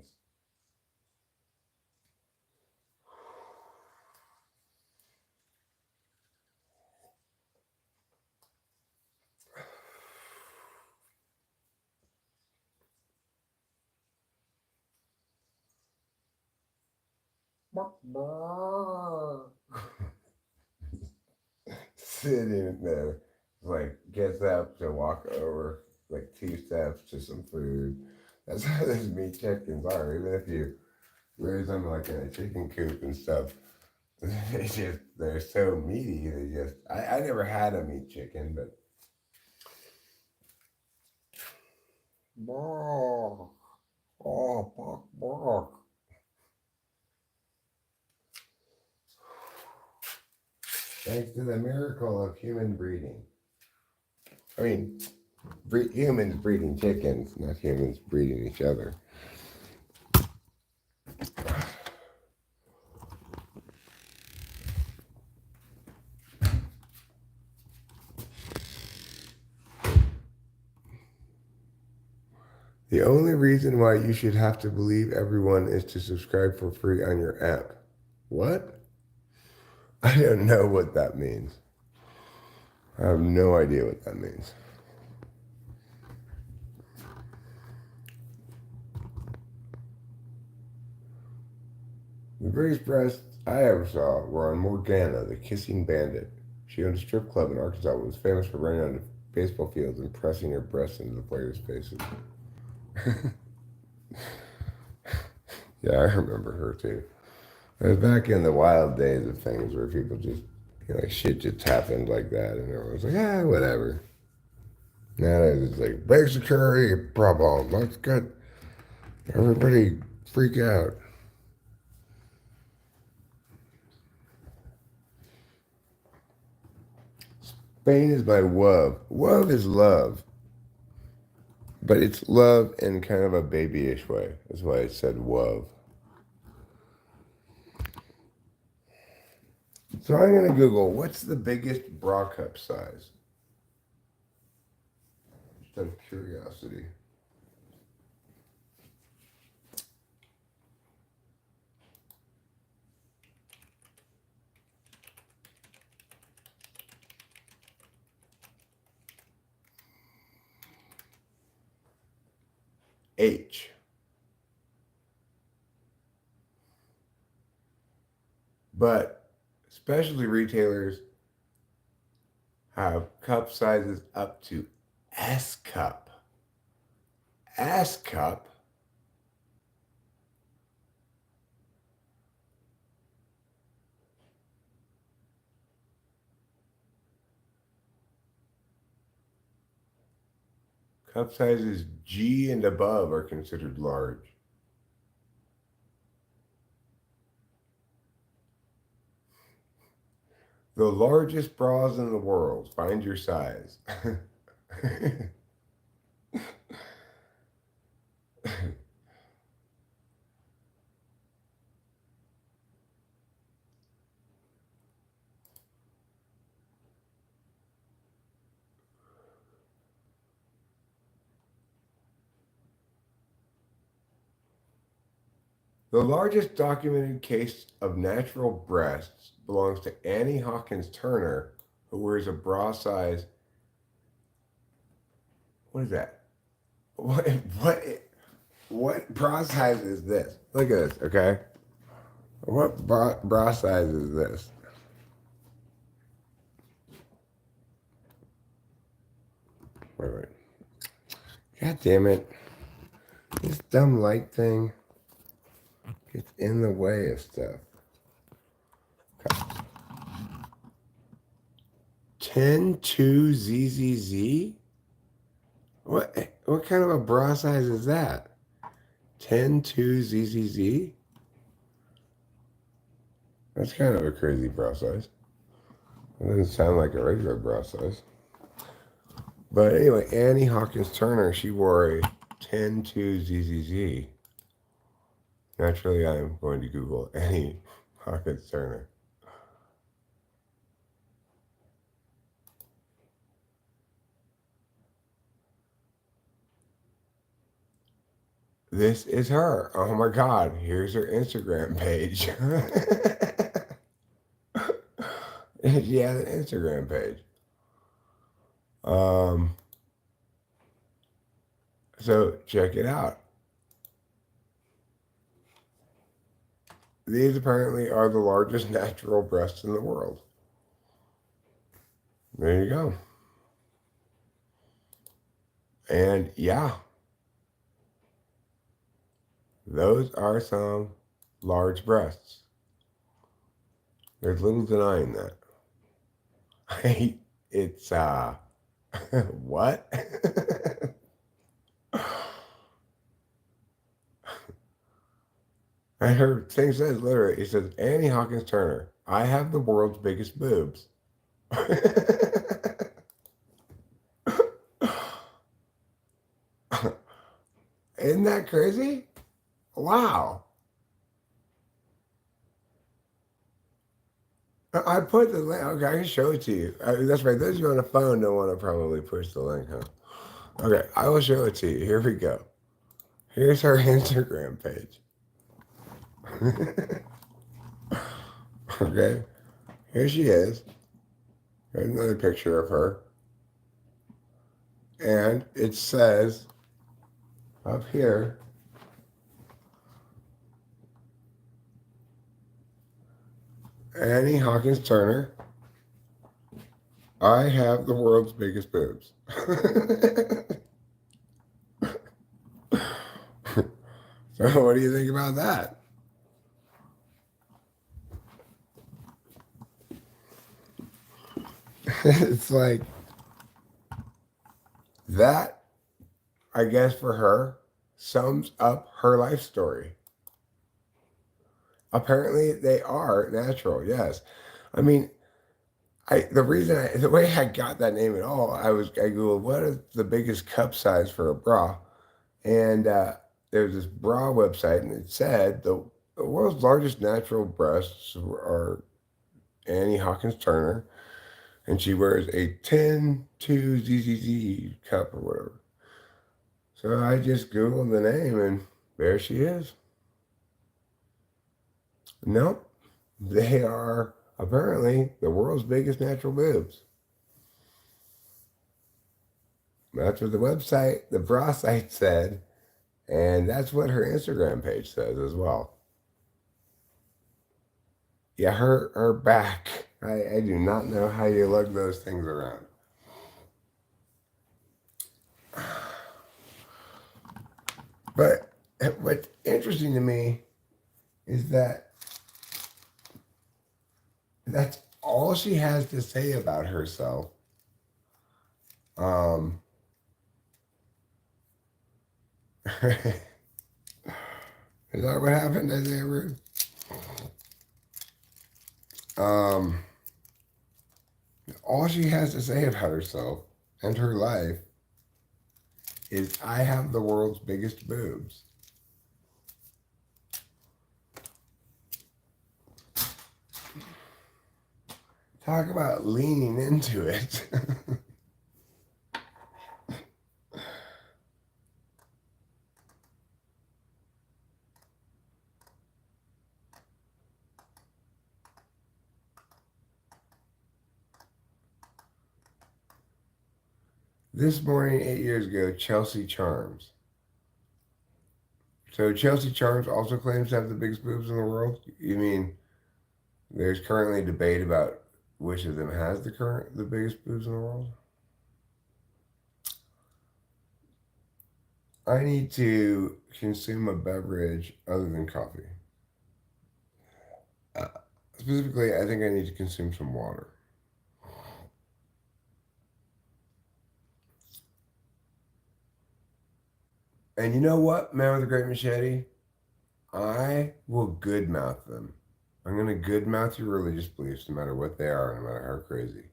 Sitting there, like gets up to walk over like 2 steps to some food. That's how those meat chickens are. Even if you raise them like in a chicken coop and stuff, they're so meaty. I never had a meat chicken, but thanks to the miracle of human breeding. I mean, humans breeding chickens, not humans breeding each other. The only reason why you should have to believe everyone is to subscribe for free on your app. What? I don't know what that means. I have no idea what that means. The biggest breasts I ever saw were on Morgana, the kissing bandit. She owned a strip club in Arkansas and was famous for running on the baseball fields and pressing her breasts into the players' faces. Yeah, I remember her too. It was back in the wild days of things where people just, like shit just happened like that, and everyone was like, whatever. Nowadays it's like, big security problem. That's good. Everybody freak out. Spain is by Wove. Wove is love, but it's love in kind of a babyish way. That's why it said Wove. So I'm going to Google what's the biggest bra cup size? Just out of curiosity. H. But specialty retailers have cup sizes up to S cup. S cup? Cup sizes G and above are considered large. The largest bras in the world. Find your size. The largest documented case of natural breasts belongs to Annie Hawkins Turner, who wears a bra size. What is that? What what bra size is this? Look at this, okay? What bra size is this? Wait. God damn it. This dumb light thing gets in the way of stuff. 10-2 ZZZ? What kind of a bra size is that? 10-2 ZZZ? That's kind of a crazy bra size. It doesn't sound like a regular bra size. But anyway, Annie Hawkins Turner, she wore a 10-2 ZZZ. Naturally, I'm going to Google Annie Hawkins Turner. This is her. Oh my God. Here's her Instagram page. She has an Instagram page. So check it out. These apparently are the largest natural breasts in the world. There you go. And yeah, those are some large breasts. There's little denying that. It's what? And her thing says literally, it says Annie Hawkins Turner. I have the world's biggest boobs. Isn't that crazy? Wow. I put the link. Okay, I can show it to you. That's right. Those of you on the phone don't want to probably push the link, huh? Okay, I will show it to you. Here we go. Here's her Instagram page. Okay, here she is. Here's another picture of her. And it says up here, Annie Hawkins Turner, I have the world's biggest boobs. So what do you think about that? It's like that, I guess for her, sums up her life story. Apparently they are natural, yes. I mean, The way I got that name at all, I googled what is the biggest cup size for a bra, and there's this bra website, and it said the world's largest natural breasts are Annie Hawkins Turner, and she wears a 10 2 ZZZ cup or whatever. So I just googled the name, and there she is. Nope, they are apparently the world's biggest natural boobs. That's what the bra site said, and that's what her Instagram page says as well. Yeah, her back. I do not know how you lug those things around. But what's interesting to me is that that's all she has to say about herself. Um, is that what happened? Is that rude? Um, all she has to say about herself and her life is, I have the world's biggest boobs. Talk about leaning into it. This morning, 8 years ago, Chelsea Charms. So Chelsea Charms also claims to have the biggest boobs in the world? You mean there's currently debate about which of them has the biggest boobs in the world? I need to consume a beverage other than coffee. Uh, Specifically, I think I need to consume some water. And you know what, man with a great machete? I will good mouth them. I'm going to good mouth your religious beliefs, no matter what they are, no matter how crazy.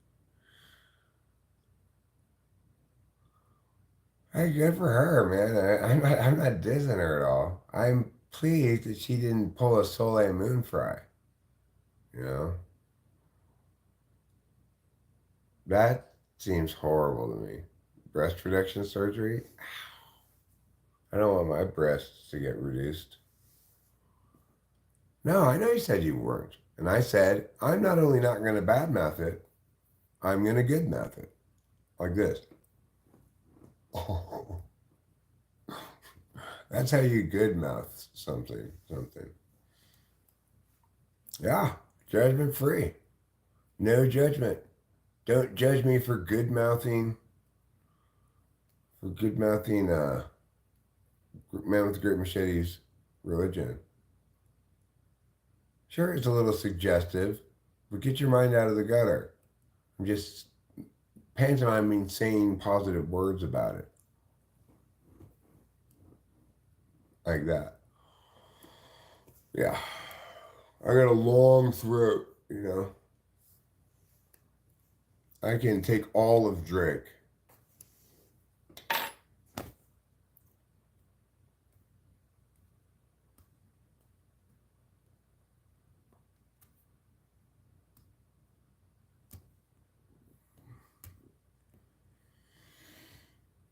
Hey, good for her, man. I'm not dissing her at all. I'm pleased that she didn't pull a Soleil Moon fry. You know, that seems horrible to me. Breast reduction surgery? I don't want my breasts to get reduced. No, I know you said you weren't. And I said, I'm not only not going to badmouth it, I'm going to good mouth it. Like this. Oh, that's how you good mouth something. Yeah, judgment free. No judgment. Don't judge me for good mouthing. Man with Great Machete's religion. Sure, it's a little suggestive, but get your mind out of the gutter. I'm just pantomiming saying positive words about it. Like that. Yeah. I got a long throat, you know. I can take all of Drake.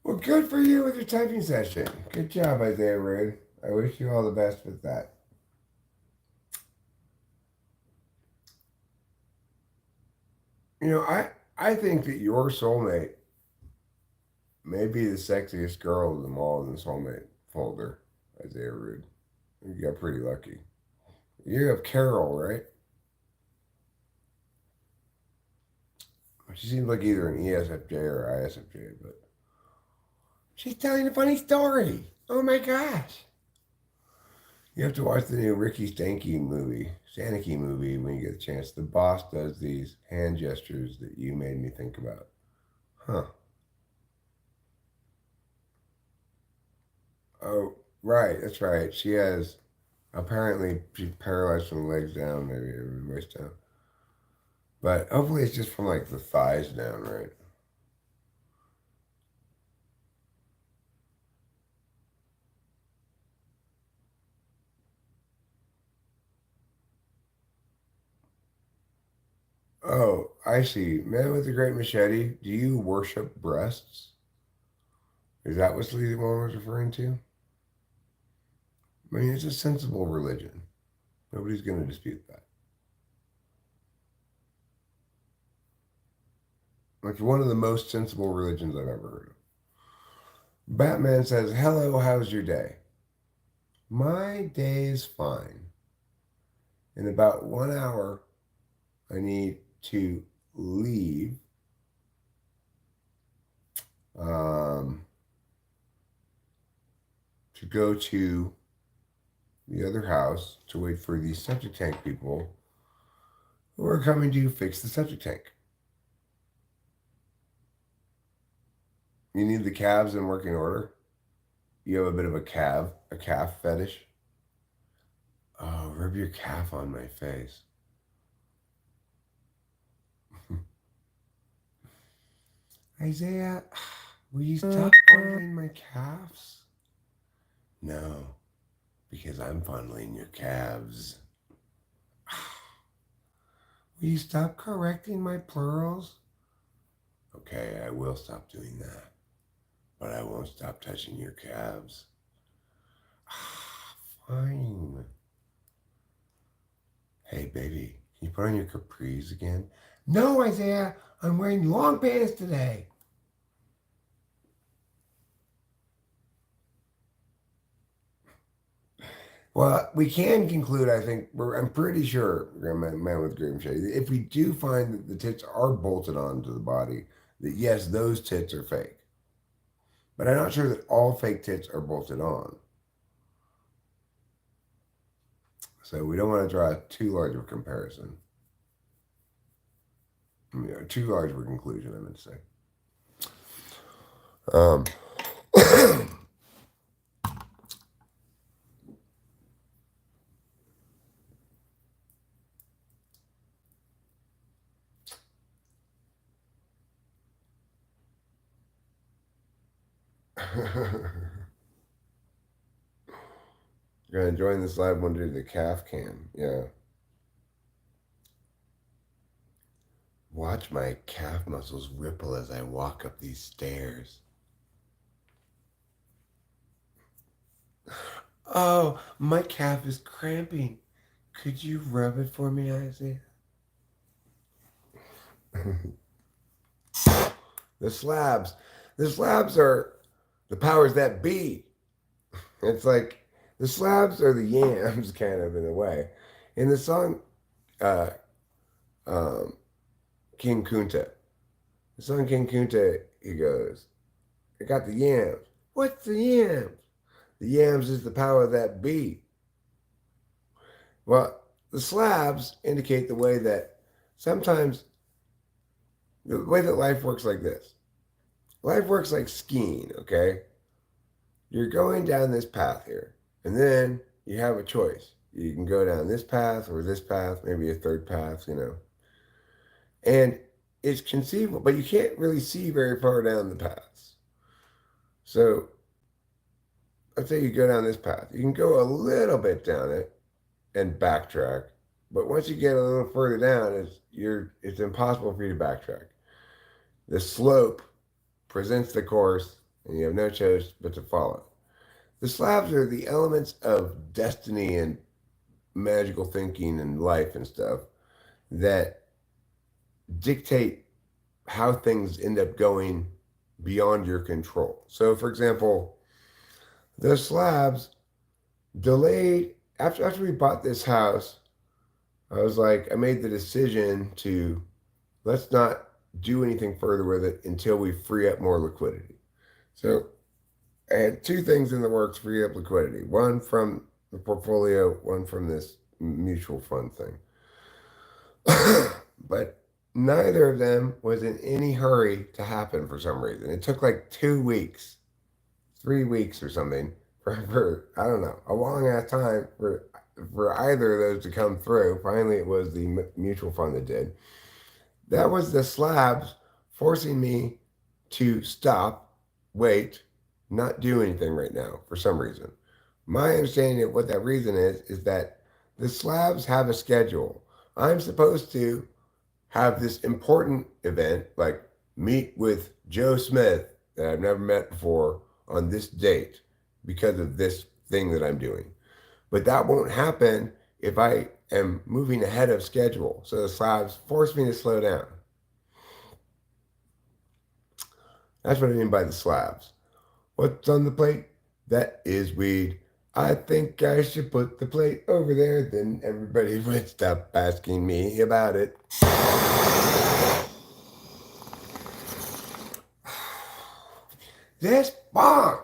Well, good for you with your typing session. Good job, Isaiah Rude. I wish you all the best with that. You know, I think that your soulmate may be the sexiest girl of them all in the soulmate folder, Isaiah Rude. You got pretty lucky. You have Carol, right? She seems like either an ESFJ or ISFJ, but she's telling a funny story. Oh my gosh. You have to watch the new Ricky Stanky movie, Stanicky movie, when you get a chance. The boss does these hand gestures that you made me think about. Huh. Oh, right. That's right. Apparently, she's paralyzed from the legs down, maybe, or the waist down. But hopefully it's just from like the thighs down, right? Oh, I see. Man with the great machete, do you worship breasts? Is that what Sleazy One was referring to? I mean, it's a sensible religion. Nobody's going to dispute that. It's one of the most sensible religions I've ever heard of. Batman says, "Hello, how's your day?" My day is fine. In about 1 hour, I need to leave um, to go to the other house to wait for the septic tank people who are coming to fix the septic tank. You need the calves in working order. You have a bit of a calf fetish. Oh, rub your calf on my face. Isaiah, will you stop fondling my calves? No, because I'm fondling your calves. Will you stop correcting my plurals? Okay, I will stop doing that, but I won't stop touching your calves. Fine. Hey, baby, can you put on your capris again? No, Isaiah, I'm wearing long pants today. Well, we can conclude, I think, I'm pretty sure, man with great machete, if we do find that the tits are bolted onto the body, that yes, those tits are fake. But I'm not sure that all fake tits are bolted on. So we don't want to draw too large of a comparison. Too large of a conclusion, I meant to say. Um, Gonna join this live one to do the calf cam. Yeah. Watch my calf muscles ripple as I walk up these stairs. Oh, my calf is cramping. Could you rub it for me, Isaiah? The slabs. The slabs are the powers that be. It's like the slabs are the yams, kind of in a way. In the song uh, um, King Kunta, the song King Kunta, he goes, "I got the yams." What's the yams? The yams is the power that be. Well, the slabs indicate the way that sometimes the way that life works like this. Life works like skiing, okay? You're going down this path here, and then you have a choice. You can go down this path or this path, maybe a third path. And it's conceivable, but you can't really see very far down the paths. So let's say you go down this path. You can go a little bit down it and backtrack, but once you get a little further down, it's impossible for you to backtrack. The slope presents the course, and you have no choice but to follow. The slabs are the elements of destiny and magical thinking and life and stuff that dictate how things end up going beyond your control. So, for example, the slabs delayed after we bought this house. I was like, I made the decision to let's not do anything further with it until we free up more liquidity. So I had two things in the works to free up liquidity. One from the portfolio, one from this mutual fund thing. But neither of them was in any hurry to happen for some reason. It took like 2 weeks, 3 weeks or something for I don't know, a long ass time for either of those to come through. Finally, it was the mutual fund that did. That was the slabs forcing me to stop, wait, not do anything right now for some reason. My understanding of what that reason is that the slabs have a schedule. I'm supposed to have this important event, like meet with Joe Smith that I've never met before on this date because of this thing that I'm doing. But that won't happen if I am moving ahead of schedule. So the slabs force me to slow down. That's what I mean by the slabs. What's on the plate? That is weed. I think I should put the plate over there. Then everybody would stop asking me about it. This bong,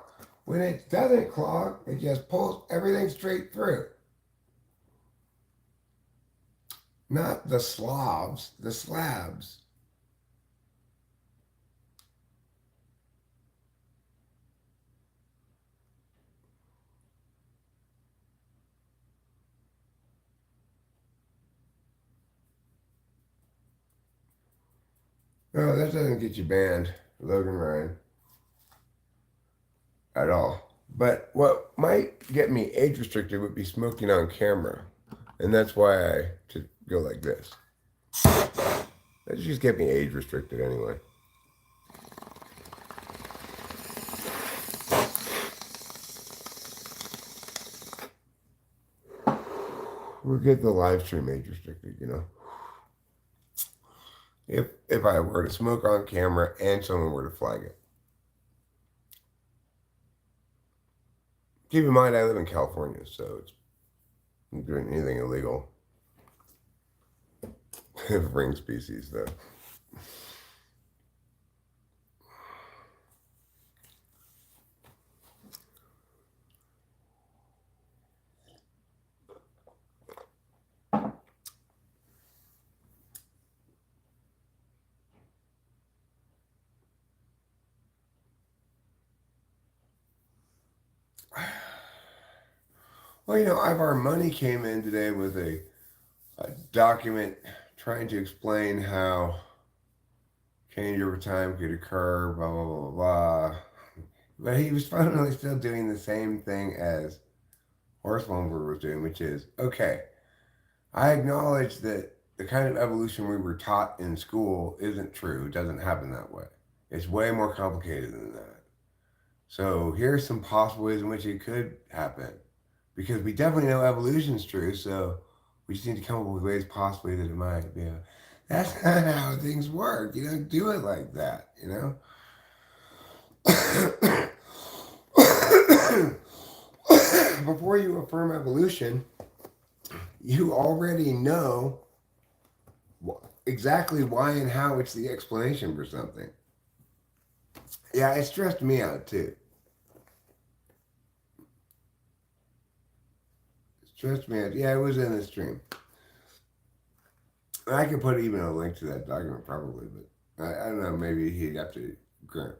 when it doesn't clog, it just pulls everything straight through. Not the slobs, the slabs. No, that doesn't get you banned, Logan Ryan, at all. But what might get me age restricted would be smoking on camera. And that's why I should go like this. That just get me age restricted anyway. We'll get the live stream age restricted, you know. If I were to smoke on camera and someone were to flag it. Keep in mind, I live in California, so it's not doing anything illegal. Ring species, though. Well, you know, Ivar Money came in today with a document trying to explain how change over time could occur, blah, blah, blah, blah, blah. But he was fundamentally still doing the same thing as Horst Womberg was doing, which is, okay, I acknowledge that the kind of evolution we were taught in school isn't true. It doesn't happen that way. It's way more complicated than that. So here's some possible ways in which it could happen. Because we definitely know evolution's true, so we just need to come up with ways possibly that it might be. That's not how things work. You don't do it like that, you know? Before you affirm evolution, you already know exactly why and how it's the explanation for something. Yeah, it stressed me out too. Stressed me out. Yeah, it was in the stream. I could put even a link to that document probably, but I don't know. Maybe he'd have to grant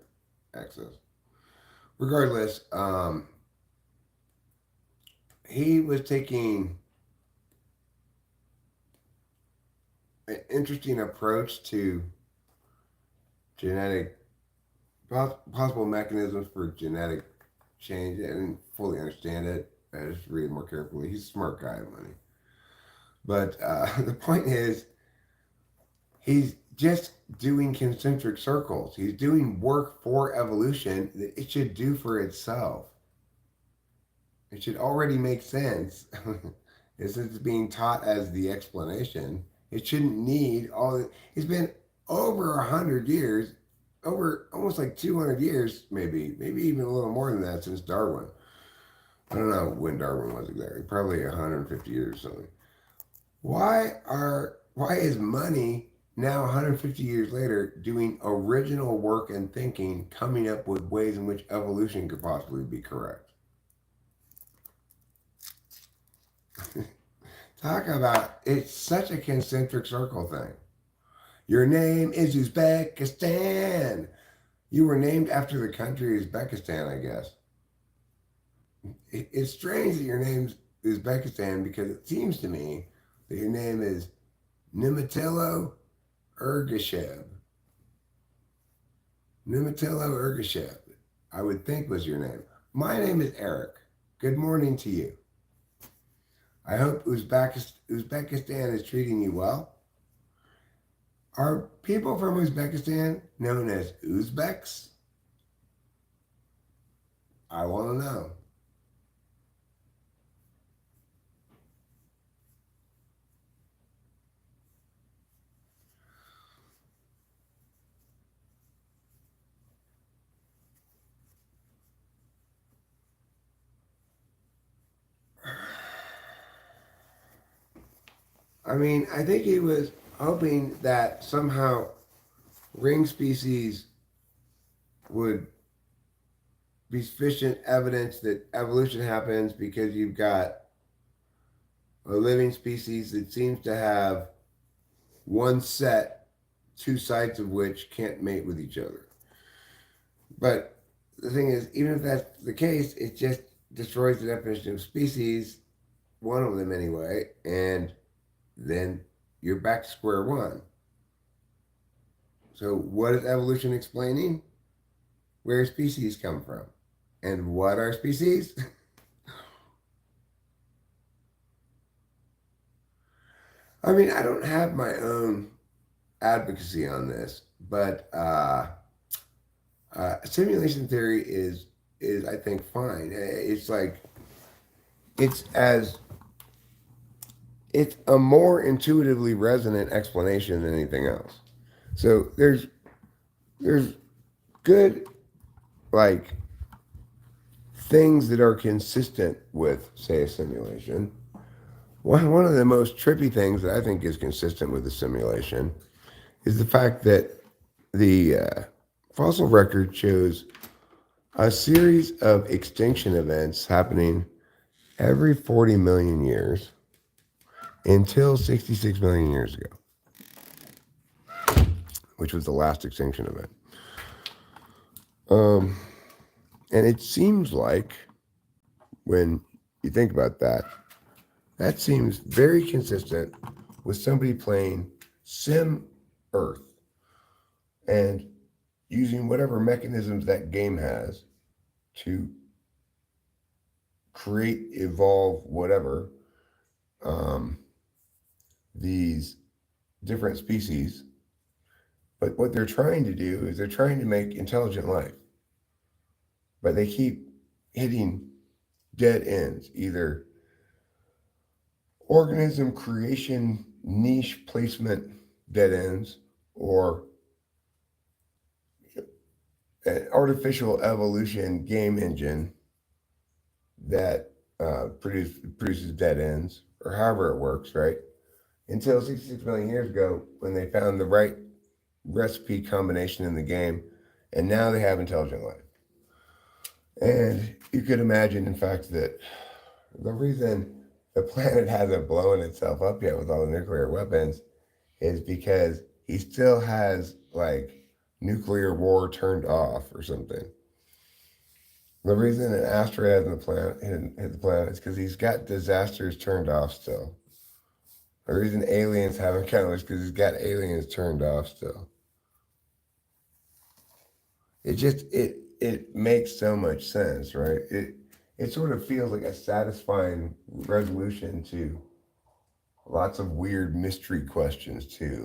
access. Regardless, he was taking an interesting approach to genetic possible mechanisms for genetic change. I didn't fully understand it. I just read more carefully. He's a smart guy, Money. But the point is, he's just doing concentric circles. He's doing work for evolution that it should do for itself. It should already make sense. Since it's being taught as the explanation, it shouldn't need all the. It's been over 100 years, over almost like 200 years, maybe even a little more than that since Darwin. I don't know when Darwin was exactly. Probably 150 years or something. Why is Money now 150 years later doing original work and thinking, coming up with ways in which evolution could possibly be correct? Talk about, it's such a concentric circle thing. Your name is Uzbekistan. You were named after the country Uzbekistan, I guess. It's strange that your name's Uzbekistan because it seems to me that your name is Nimatello Ergasheb. Numatillo Ergasheb, I would think was your name. My name is Eric. Good morning to you. I hope Uzbekistan is treating you well. Are people from Uzbekistan known as Uzbeks? I want to know. I mean, I think he was hoping that somehow ring species would be sufficient evidence that evolution happens because you've got a living species that seems to have one set, two sides of which can't mate with each other. But the thing is, even if that's the case, it just destroys the definition of species, one of them anyway, and then you're back to square one. So, what is evolution explaining? Where species come from. And what are species? I mean, I don't have my own advocacy on this, but simulation theory is I think fine. It's like it's as it's a more intuitively resonant explanation than anything else. So there's good like things that are consistent with, say, a simulation. One of the most trippy things that I think is consistent with a simulation is the fact that the fossil record shows a series of extinction events happening every 40 million years until 66 million years ago, which was the last extinction event. And it seems like, when you think about that, that seems very consistent with somebody playing Sim Earth and using whatever mechanisms that game has to create, evolve, whatever, these different species. But what they're trying to do is they're trying to make intelligent life. But they keep hitting dead ends, either organism creation niche placement dead ends or an artificial evolution game engine that produces dead ends, or however it works, right? Until 66 million years ago, when they found the right recipe combination in the game, and now they have intelligent life. And you could imagine, in fact, that the reason the planet hasn't blown itself up yet with all the nuclear weapons is because he still has like nuclear war turned off or something. The reason an asteroid hasn't hit the planet is because he's got disasters turned off still. The reason aliens haven't come is because he's got aliens turned off still. It makes so much sense, right? It sort of feels like a satisfying resolution to lots of weird mystery questions too.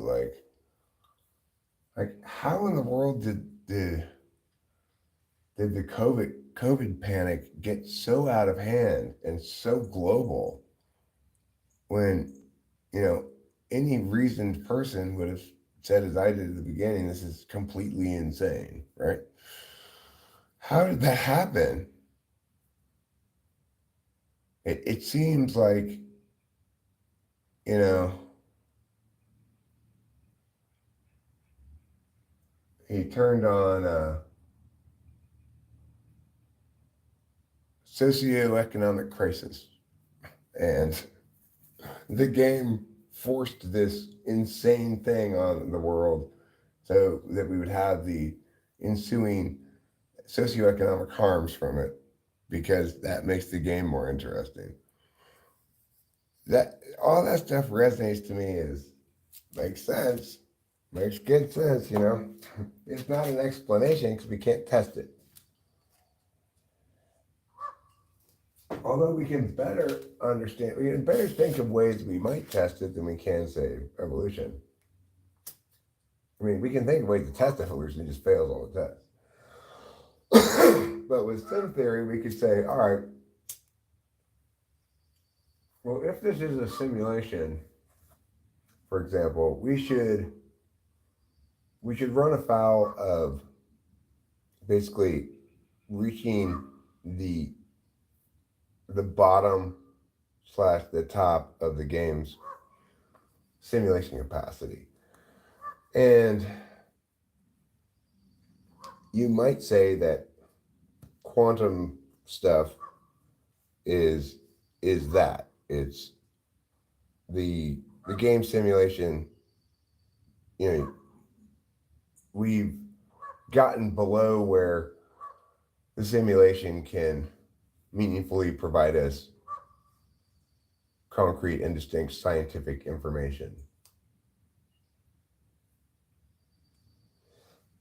Like how in the world did the COVID panic get so out of hand and so global when, you know, any reasoned person would have said, as I did at the beginning, this is completely insane, right? How did that happen? It seems like, you know, he turned on a socioeconomic crisis, and the game forced this insane thing on the world so that we would have the ensuing socioeconomic harms from it, because that makes the game more interesting. That all that stuff resonates to me, is makes sense, Makes good sense, you know. It's not an explanation because we can't test it. Although we can better understand, we can better think of ways we might test it than we can say evolution. I mean, we can think of ways to test evolution, it just fails all the tests. But with sim theory, we could say, all right, well, if this is a simulation, for example, we should run afoul of basically reaching the bottom slash the top of the game's simulation capacity. And you might say that quantum stuff is that. It's the game simulation, you know, we've gotten below where the simulation can meaningfully provide us concrete and distinct scientific information.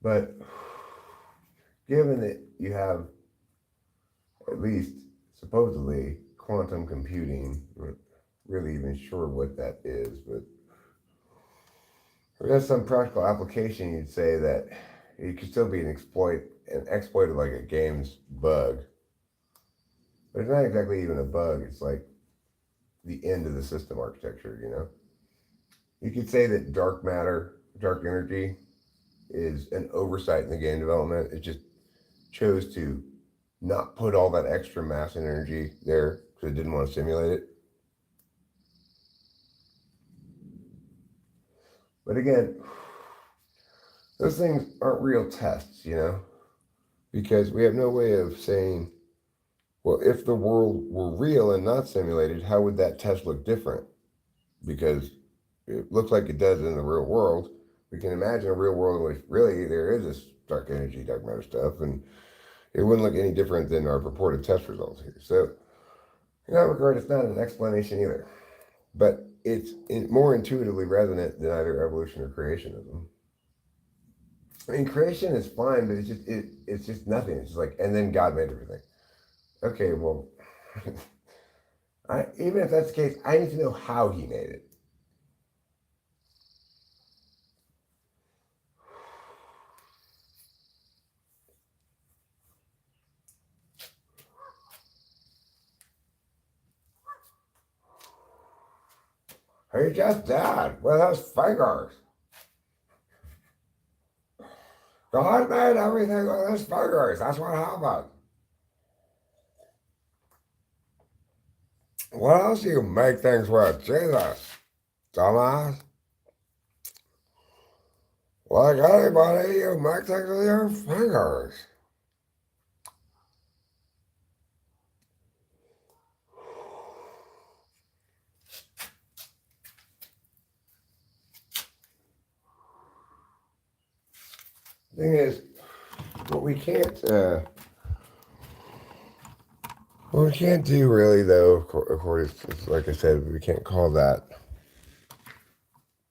But given that you have at least supposedly quantum computing, I'm not really even sure what that is, but if there's some practical application, you'd say that it could still be an exploited like a game's bug. But it's not exactly even a bug, it's like the end of the system architecture, you know? You could say that dark matter, dark energy, is an oversight in the game development. It just chose to not put all that extra mass and energy there because it didn't want to simulate it. But again, those things aren't real tests, you know, because we have no way of saying, well, if the world were real and not simulated, how would that test look different? Because it looks like it does in the real world. We can imagine a real world in which really there is this dark energy, dark matter stuff, and it wouldn't look any different than our purported test results here. So, in that regard, it's not an explanation either. But it's more intuitively resonant than either evolution or creationism. I mean, creation is fine, but it's just nothing. It's just like, and then God made everything. Okay, well, even if that's the case, I need to know how He made it. He just died with his fingers. God made everything with his fingers. That's what happened. What else do you make things with? Jesus, dumbass. Like anybody, you make things with your fingers. Thing is, what we can't do really, though, of course, like I said, we can't call that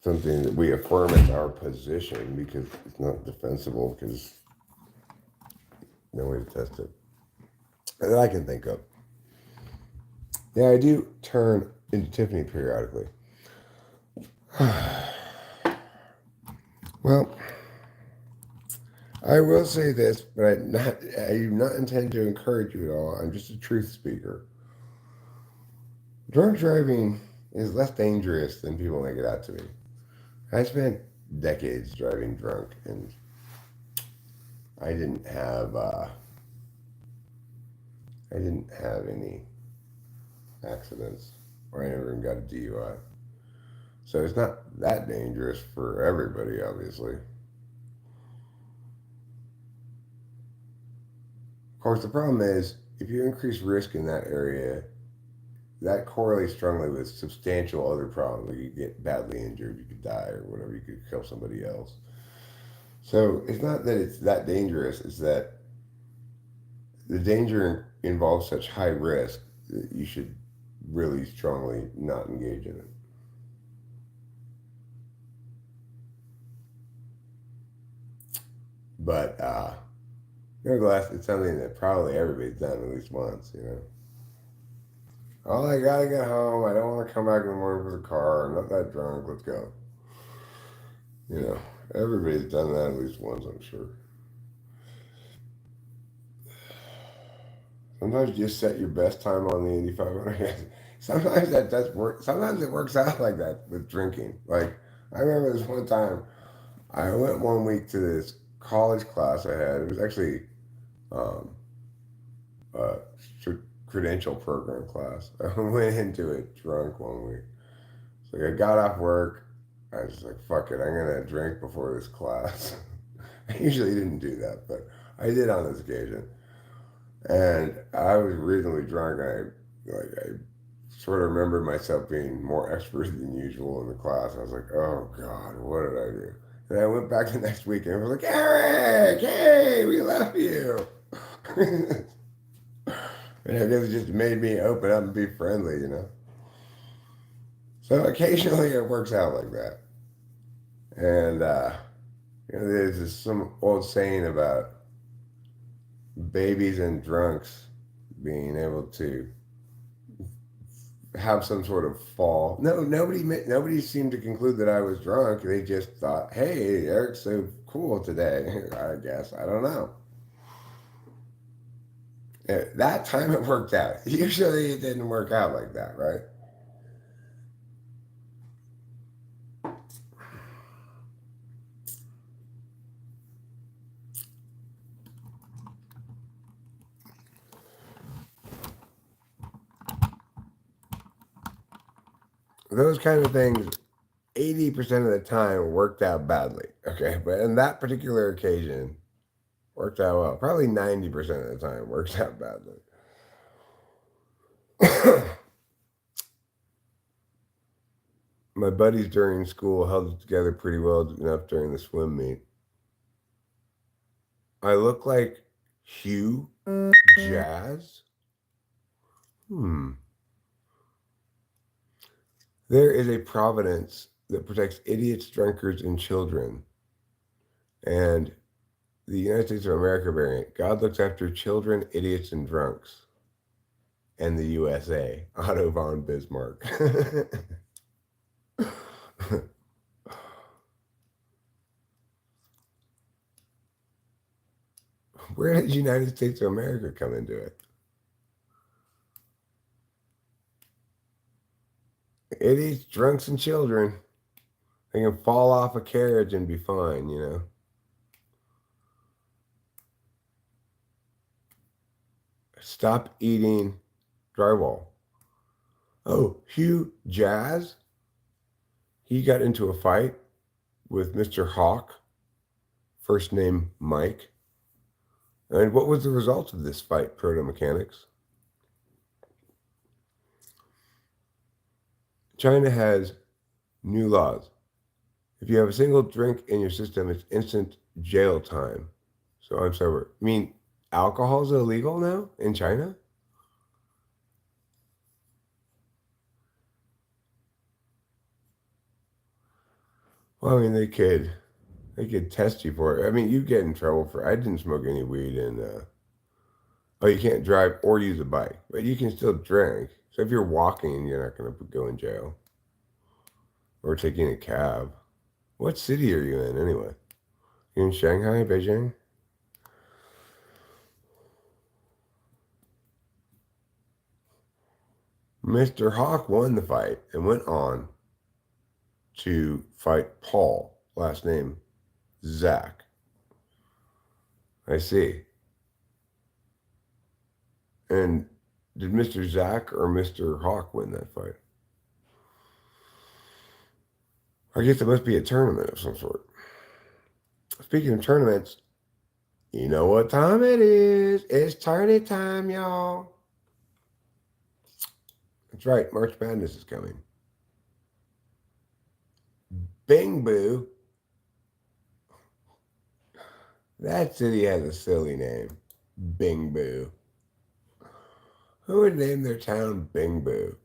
something that we affirm as our position because it's not defensible because no way to test it that I can think of. Yeah, I do turn into Tiffany periodically. Well, I will say this, but I do not intend to encourage you at all. I'm just a truth speaker. Drunk driving is less dangerous than people make it out to be. I spent decades driving drunk, and I didn't have any accidents, or I never even got a DUI. So it's not that dangerous for everybody, obviously. Of course, the problem is if you increase risk in that area, that correlates strongly with substantial other problems. Like you get badly injured, you could die, or whatever. You could kill somebody else. So it's not that it's that dangerous; it's that the danger involves such high risk that you should really strongly not engage in it. But nevertheless, it's something that probably everybody's done at least once, you know. Oh, I gotta get home. I don't want to come back in the morning for the car. I'm not that drunk. Let's go. You know, everybody's done that at least once, I'm sure. Sometimes you just set your best time on the Indy 500. Sometimes that does work. Sometimes it works out like that with drinking. Like, I remember this one time, I went one week to this college class I had. It was actually um, a credential program class. I went into it drunk one week. So I got off work. I was just like, fuck it, I'm going to drink before this class. I usually didn't do that, but I did on this occasion. And I was reasonably drunk. I sort of remembered myself being more expert than usual in the class. I was like, oh God, what did I do? And I went back the next week and I was like, Eric, hey, we love you. And I guess it just made me open up and be friendly, you know. So occasionally it works out like that. And, you know, there's some old saying about babies and drunks being able to have some sort of fall. No, nobody seemed to conclude that I was drunk. They just thought, hey, Eric's so cool today. I guess. I don't know. That time it worked out. Usually it didn't work out like that, right? Those kind of things, 80% of the time worked out badly. Okay. But in that particular occasion, worked out well. Probably 90% of the time works out badly. My buddies during school held it together pretty well enough during the swim meet. I look like Hugh Jazz. There is a providence that protects idiots, drunkards, and children. And the United States of America variant, God looks after children, idiots, and drunks. And the USA, Otto von Bismarck. Where did the United States of America come into it? Idiots, drunks, and children. They can fall off a carriage and be fine, you know. Stop eating drywall. Oh, Hugh Jazz? He got into a fight with Mr. Hawk, first name Mike. And what was the result of this fight, Proto Mechanics? China has new laws. If you have a single drink in your system, it's instant jail time. So I'm sober. I mean, alcohol is illegal now in China? Well, I mean, they could test you for it. I mean, you get in trouble for. I didn't smoke any weed, and oh, you can't drive or use a bike, but you can still drink. So if you're walking, you're not going to go in jail or taking a cab. What city are you in anyway? You in Shanghai, Beijing? Mr. Hawk won the fight and went on to fight Paul, last name Zach. I see. And did Mr. Zach or Mr. Hawk win that fight? I guess it must be a tournament of some sort. Speaking of tournaments, you know what time it is. It's tourney time, y'all. That's right, March Madness is coming. Bing Boo. That city has a silly name. Bing Boo. Who would name their town Bing Boo?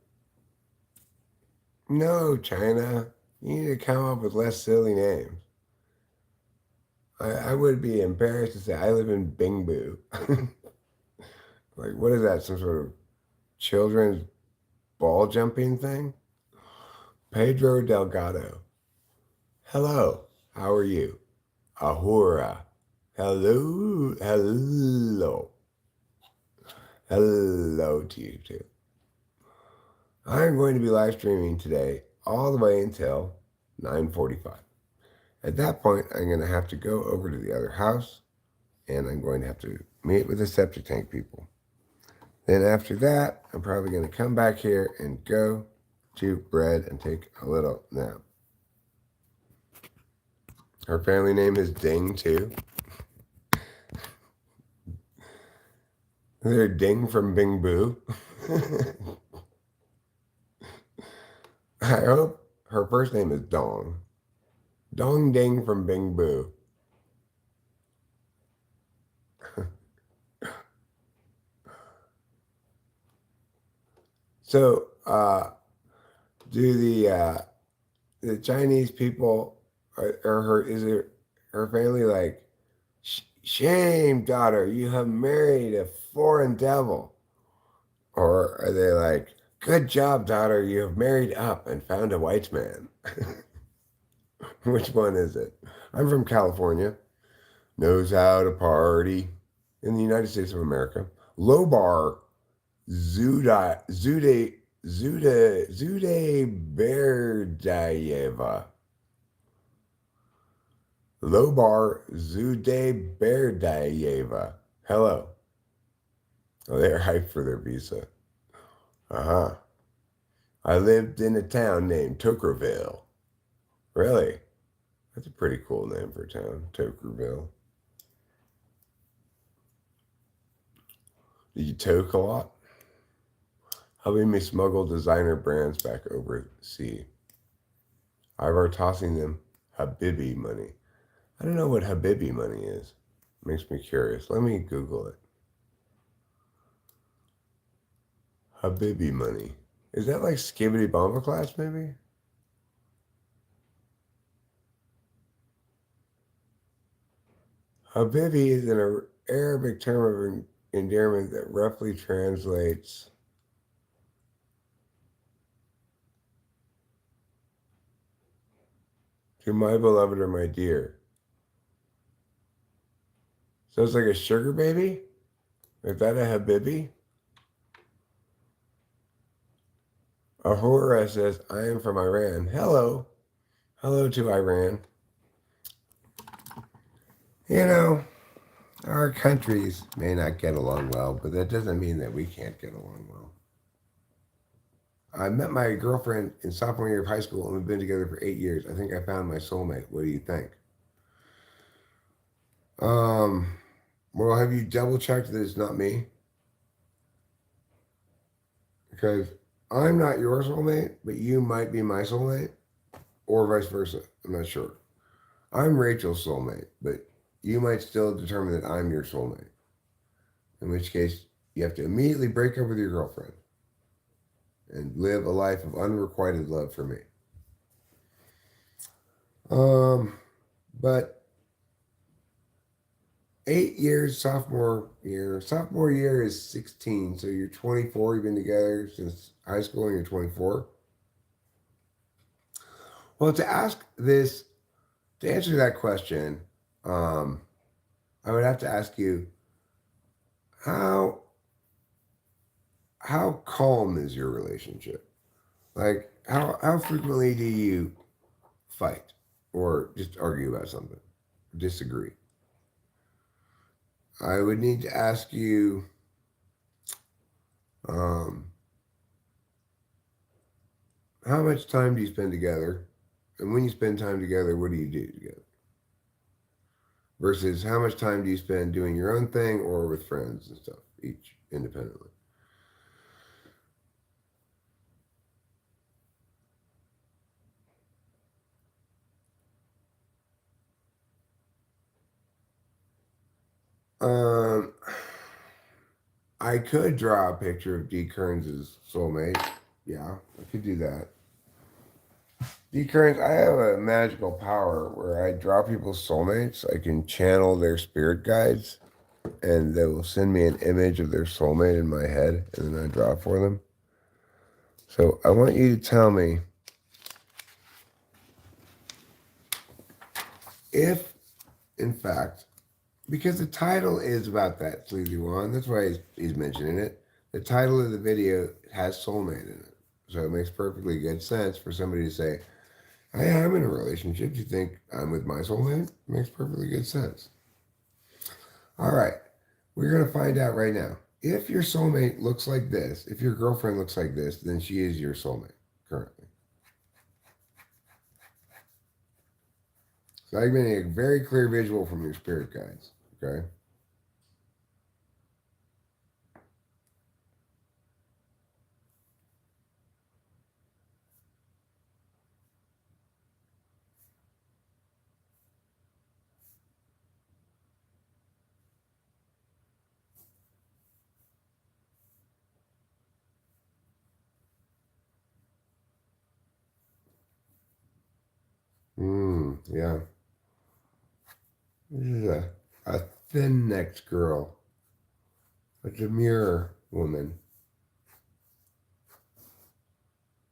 No, China. You need to come up with less silly names. I would be embarrassed to say I live in Bingbu. Like, what is that? Some sort of children's ball jumping thing? Pedro Delgado. Hello. How are you? Ahura. Hello. Hello. Hello to you too. I'm going to be live streaming today all the way until 9:45. At that point, I'm going to have to go over to the other house and I'm going to have to meet with the septic tank people. Then after that, I'm probably going to come back here and go to bed and take a little nap. Her family name is Ding too. They're Ding from Bing Boo. I hope her first name is Dong. Dong Ding from Bing Boo. So, do the Chinese people or her is it her family like shame, daughter, you have married a foreign devil, or are they like good job, daughter, you have married up and found a white man? Which one is it? I'm from California. Knows how to party in the United States of America. Low bar Zude Berdayeva. Lobar Zude Berdayeva. Hello. Oh, they're hyped for their visa. Uh-huh. I lived in a town named Tokerville. Really? That's a pretty cool name for a town, Tokerville. Did you toke a lot? Helping me smuggle designer brands back overseas. Ivar tossing them Habibi money. I don't know what Habibi money is. Makes me curious. Let me Google it. Habibi money. Is that like Skibbity Bomber Class, maybe? Habibi is an Arabic term of endearment that roughly translates to my beloved or my dear. So it's like a sugar baby? Is that a Habibi? Ahura says, I am from Iran. Hello. Hello to Iran. You know, our countries may not get along well, but that doesn't mean that we can't get along well. I met my girlfriend in sophomore year of high school and we've been together for 8 years. I think I found my soulmate. What do you think? Well, have you double checked that it's not me? Because I'm not your soulmate, but you might be my soulmate, or vice versa. I'm not sure. I'm Rachel's soulmate, but you might still determine that I'm your soulmate. In which case, you have to immediately break up with your girlfriend and live a life of unrequited love for me. But 8 years sophomore year is 16, so you're 24. You've been together since high school and you're 24. Well, to answer that question, I would have to ask you, how calm is your relationship? Like, how frequently do you fight or just argue about something, disagree? I would need to ask you, how much time do you spend together? And when you spend time together, what do you do together? Versus how much time do you spend doing your own thing or with friends and stuff, each independently? Um, I could draw a picture of D. Kearns' soulmate. Yeah, I could do that. Decurrence, I have a magical power where I draw people's soulmates. I can channel their spirit guides, and they will send me an image of their soulmate in my head, and then I draw for them. So I want you to tell me if, in fact, because the title is about that sleazy one, that's why he's mentioning it. The title of the video has soulmate in it. So it makes perfectly good sense for somebody to say, hey, I'm in a relationship. Do you think I'm with my soulmate? It makes perfectly good sense. All right. We're going to find out right now. If your soulmate looks like this, if your girlfriend looks like this, then she is your soulmate currently. So I'm getting a very clear visual from your spirit guides. Okay. Yeah. This is a thin-necked girl, a demure woman.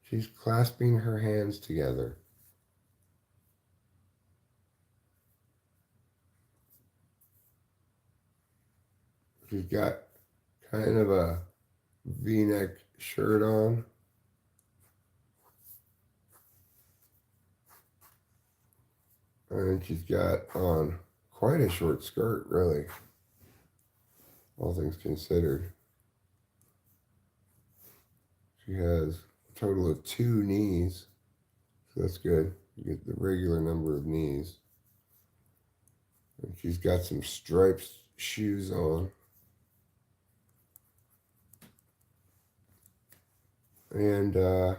She's clasping her hands together. She's got kind of a V-neck shirt on. And she's got on quite a short skirt, really, all things considered. She has a total of 2 knees, so that's good. You get the regular number of knees. And she's got some striped shoes on. And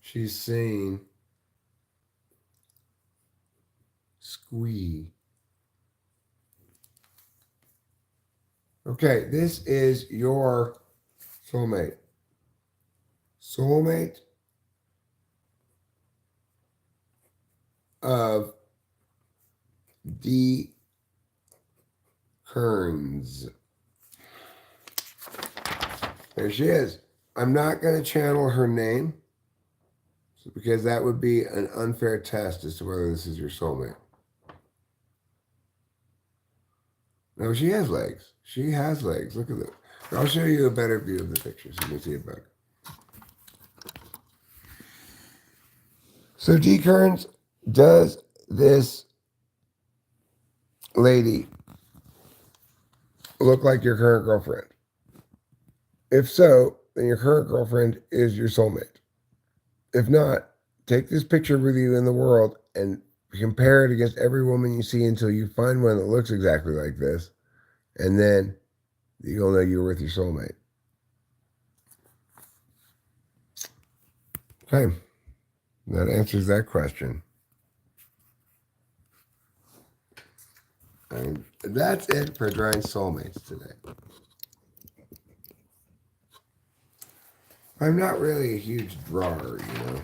she's saying, squee. Okay, this is your soulmate. Soulmate of D. Kearns. There she is. I'm not going to channel her name because that would be an unfair test as to whether this is your soulmate. No, she has legs. She has legs. Look at it. I'll show you a better view of the picture so you can see it better. So D. Kearns, does this lady look like your current girlfriend? If so, then your current girlfriend is your soulmate. If not, take this picture with you in the world and compare it against every woman you see until you find one that looks exactly like this. And then you'll know you're with your soulmate. Okay. That answers that question. And that's it for drawing soulmates today. I'm not really a huge drawer, you know.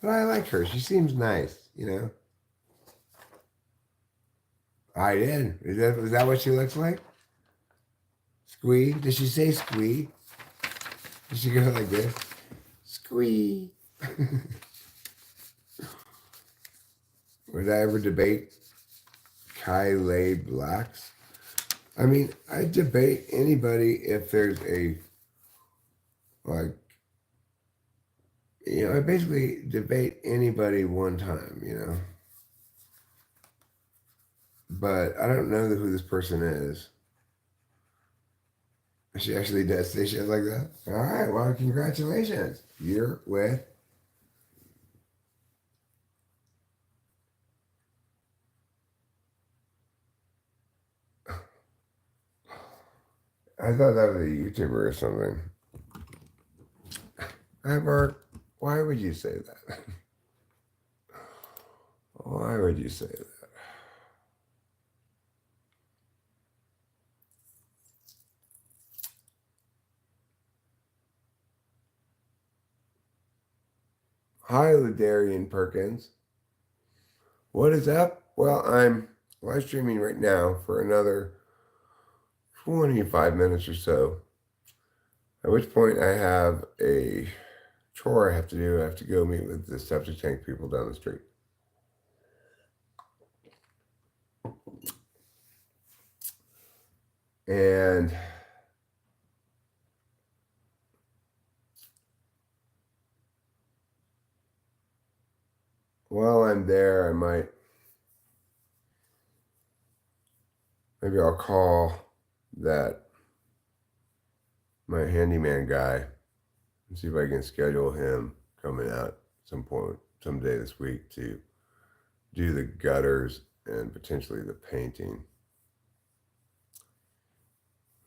But I like her. She seems nice, you know. I did. Is that what she looks like? Squee? Did she say squee? Did she go like this? Squee. Would I ever debate Kylie Blacks? I mean, I debate anybody if there's a, like, you know, I basically debate anybody one time, you know. But I don't know who this person is. She actually does say shit like that. All right, well, congratulations. You're with. I thought that was a YouTuber or something. Hi, Mark. Why would you say that? would you say that? Hi, Ladarian Perkins. What is up? Well, I'm live streaming right now for another 25 minutes or so. At which point I have a chore I have to do. I have to go meet with the septic tank people down the street. And while I'm there, maybe I'll call my handyman guy and see if I can schedule him coming out some point, someday this week to do the gutters and potentially the painting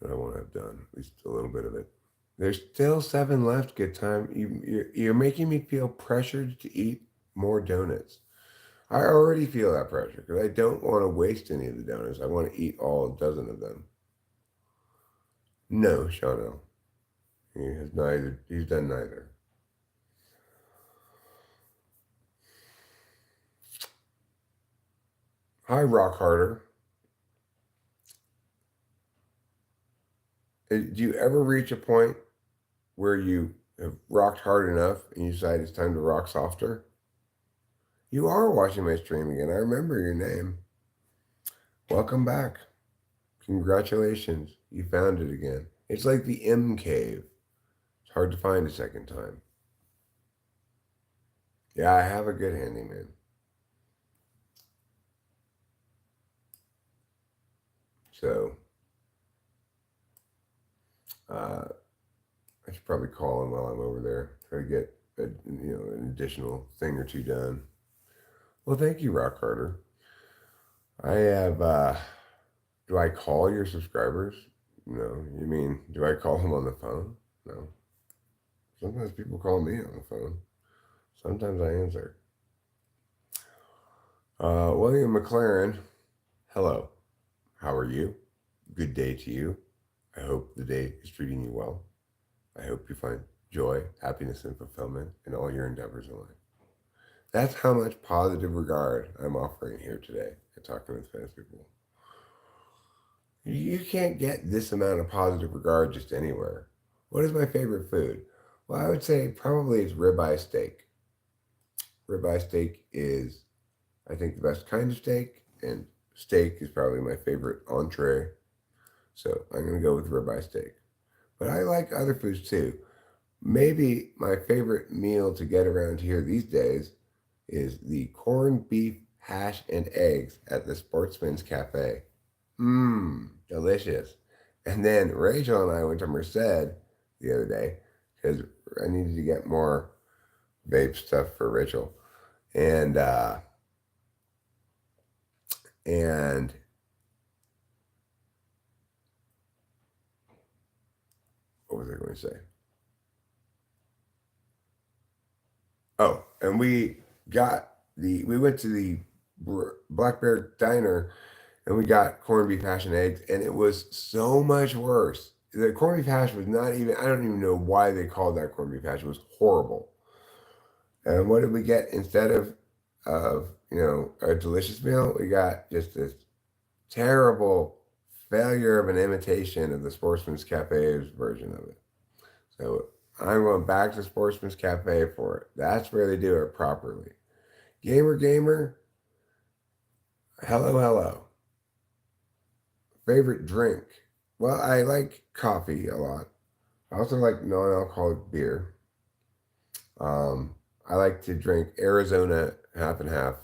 that I want to have done, at least a little bit of it. There's still 7 left. Good time. You're making me feel pressured to eat more donuts. I already feel that pressure because I don't want to waste any of the donuts. I want to eat all 12 of them. No, Shano. He has neither. He's done neither. Hi, Rock Harder. Do you ever reach a point where you have rocked hard enough and you decide it's time to rock softer? You are watching my stream again. I remember your name. Welcome back. Congratulations. You found it again. It's like the M cave. It's hard to find a second time. Yeah, I have a good handyman. So, I should probably call him while I'm over there. Try to get an additional thing or two done. Well, thank you, Rock Carter. I have, do I call your subscribers? No. You mean, do I call them on the phone? No. Sometimes people call me on the phone. Sometimes I answer. William McLaren, hello. How are you? Good day to you. I hope the day is treating you well. I hope you find joy, happiness, and fulfillment in all your endeavors in life. That's how much positive regard I'm offering here today at Talking with Fast People. You can't get this amount of positive regard just anywhere. What is my favorite food? Well, I would say probably it's ribeye steak. Ribeye steak is, I think, the best kind of steak, and steak is probably my favorite entree. So I'm going to go with ribeye steak. But I like other foods too. Maybe my favorite meal to get around here these days is the corned beef hash and eggs at the Sportsman's Cafe. Mmm, delicious. And then Rachel and I went to Merced the other day because I needed to get more vape stuff for Rachel. And what was I going to say? Oh, and we went to the Black Bear Diner and we got corned beef hash and eggs, and it was so much worse. The corned beef hash was not even, I don't even know why they called that corned beef hash. It was horrible. And what did we get instead of a delicious meal? We got just this terrible failure of an imitation of the Sportsman's Cafe's version of it. So I'm going back to Sportsman's Cafe for it. That's where they do it properly. Gamer, hello. Favorite drink? Well, I like coffee a lot. I also like non-alcoholic beer. I like to drink Arizona half and half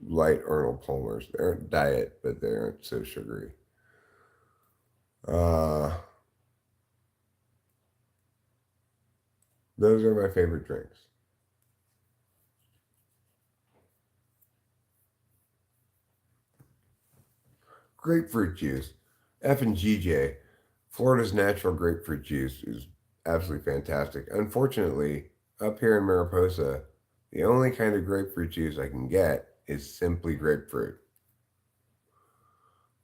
light Arnold Palmers. They aren't diet, but they aren't so sugary. Those are my favorite drinks. Grapefruit juice. F and GJ. Florida's natural grapefruit juice is absolutely fantastic. Unfortunately, up here in Mariposa, the only kind of grapefruit juice I can get is simply grapefruit.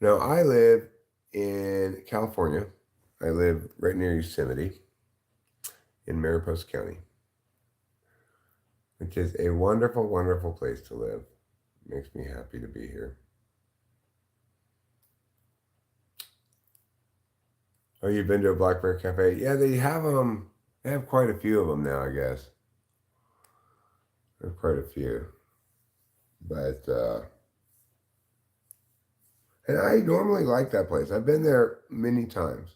Now, I live in California. I live right near Yosemite in Mariposa County, which is a wonderful, wonderful place to live. Makes me happy to be here. Oh, you've been to a Black Bear Cafe? Yeah, they have them. They have quite a few of them now, I guess. There's quite a few. But, and I normally like that place. I've been there many times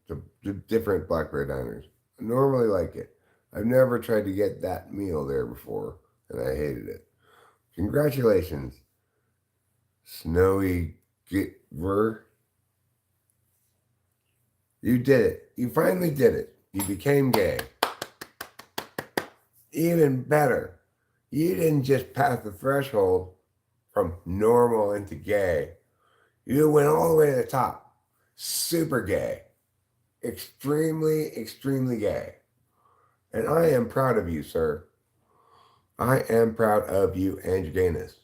to different Black Bear diners. I normally like it. I've never tried to get that meal there before, and I hated it. Congratulations, Snowy Gitver. You did it. You finally did it. You became gay. Even better. You didn't just pass the threshold from normal into gay. You went all the way to the top. Super gay. Extremely, extremely gay. And I am proud of you, sir. I am proud of you and your gayness.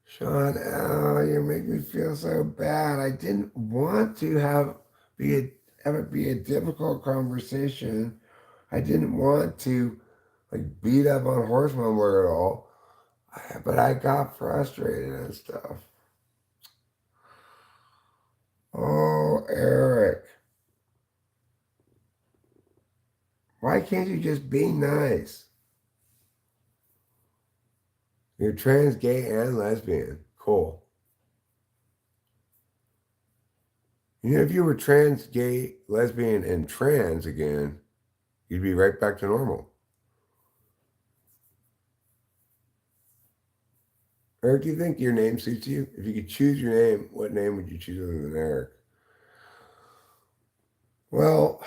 Sean, oh, you make me feel so bad. I didn't want to have it be a difficult conversation. I didn't want to like beat up on Horse Mumbler at all. But I got frustrated and stuff. Oh, Eric. Why can't you just be nice? You're trans, gay, and lesbian. Cool. You know, if you were trans, gay, lesbian, and trans again, you'd be right back to normal. Eric, do you think your name suits you? If you could choose your name, what name would you choose other than Eric? Well,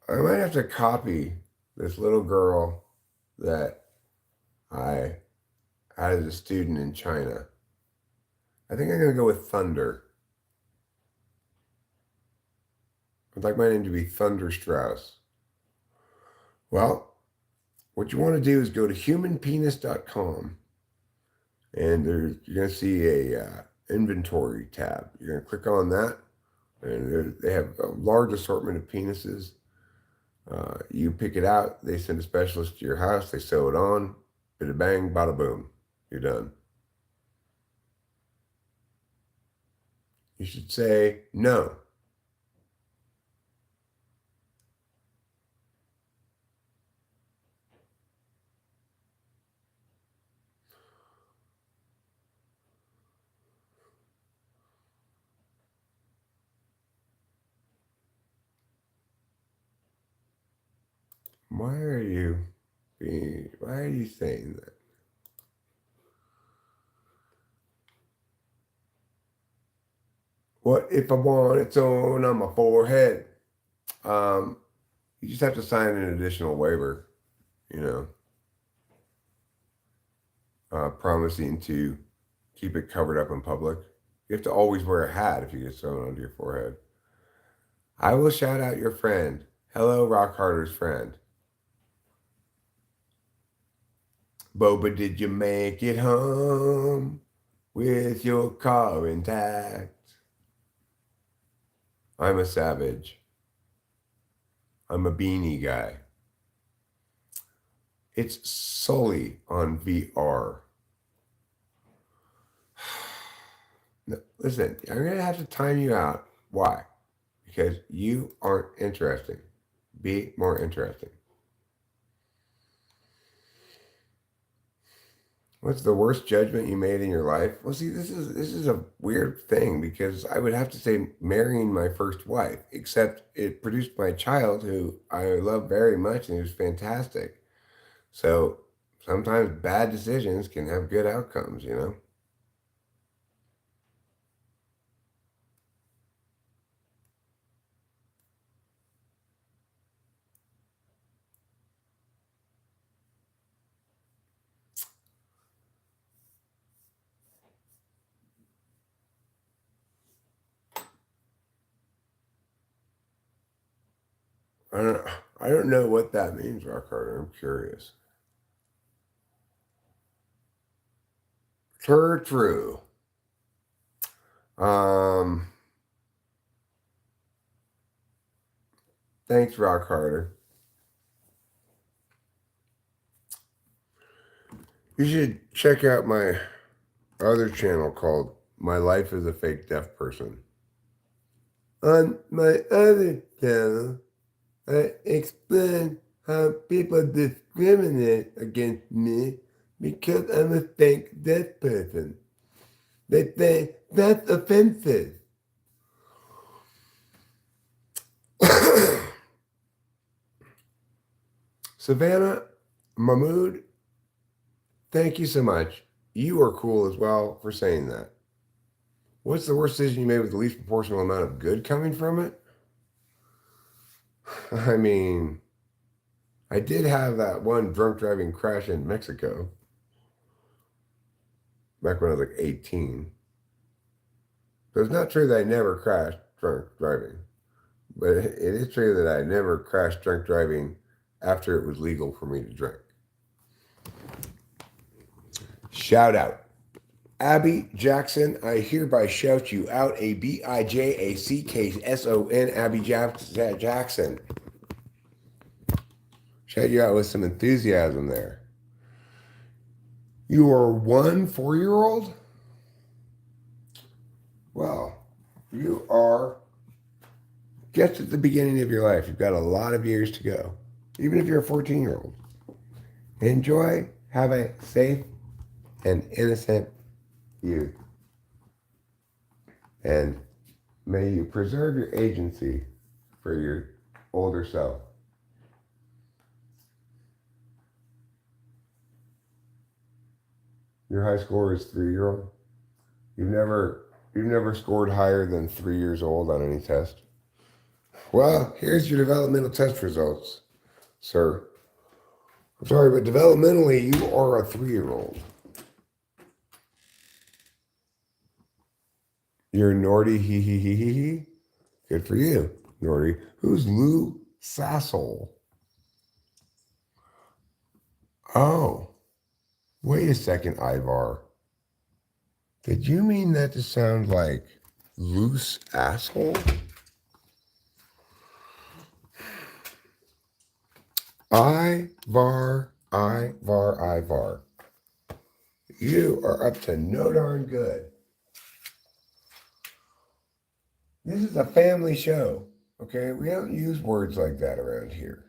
I might have to copy this little girl that I had as a student in China. I think I'm going to go with Thunder. I'd like my name to be Thunder Strauss. Well, what you want to do is go to humanpenis.com and you're going to see a inventory tab. You're going to click on that and they have a large assortment of penises. You pick it out, they send a specialist to your house, they sew it on, bada bang, bada boom, you're done. You should say no. Why are you saying that? What if I want its own on my forehead? Um, you just have to sign an additional waiver, you know, promising to keep it covered up in public. You have to always wear a hat if you get sewn onto your forehead. I will shout out your friend. Hello, Rock Harder's friend. Boba, did you make it home with your car intact? I'm a savage. I'm a beanie guy. It's solely on VR. No, listen, I'm going to have to time you out. Why? Because you aren't interesting. Be more interesting. What's the worst judgment you made in your life? Well, see, this is a weird thing because I would have to say marrying my first wife, except it produced my child who I love very much and he was fantastic. So sometimes bad decisions can have good outcomes, you know? I don't know. I don't know what that means, Rock Carter. I'm curious. True. Um, Thanks, Rock Carter. You should check out my other channel called My Life as a Fake Deaf Person. On my other channel, I explain how people discriminate against me because I'm a fake deaf person. They say that's offensive. Savannah Mahmood, thank you so much. You are cool as well for saying that. What's the worst decision you made with the least proportional amount of good coming from it? I mean, I did have that one drunk driving crash in Mexico back when I was like 18. So it's not true that I never crashed drunk driving, but it is true that I never crashed drunk driving after it was legal for me to drink. Shout out. Abby Jackson, I hereby shout you out, ABIJACKSON, Abby Jackson. Shout you out with some enthusiasm there. You are 1 4-year-old? Well, you are just at the beginning of your life. You've got a lot of years to go, even if you're a 14-year-old. Enjoy, have a safe and innocent youth. And may you preserve your agency for your older self. Your high score is 3-year-old. You've never scored higher than 3 years old on any test. Well, here's your developmental test results, sir. I'm sorry, but developmentally, you are a 3-year-old. You're Nordy, hee hee hee hee hee. Good for you, Nordy. Who's Lou Sassel? Oh, wait a second, Ivar. Did you mean that to sound like loose asshole? Ivar. You are up to no darn good. This is a family show, okay? We don't use words like that around here.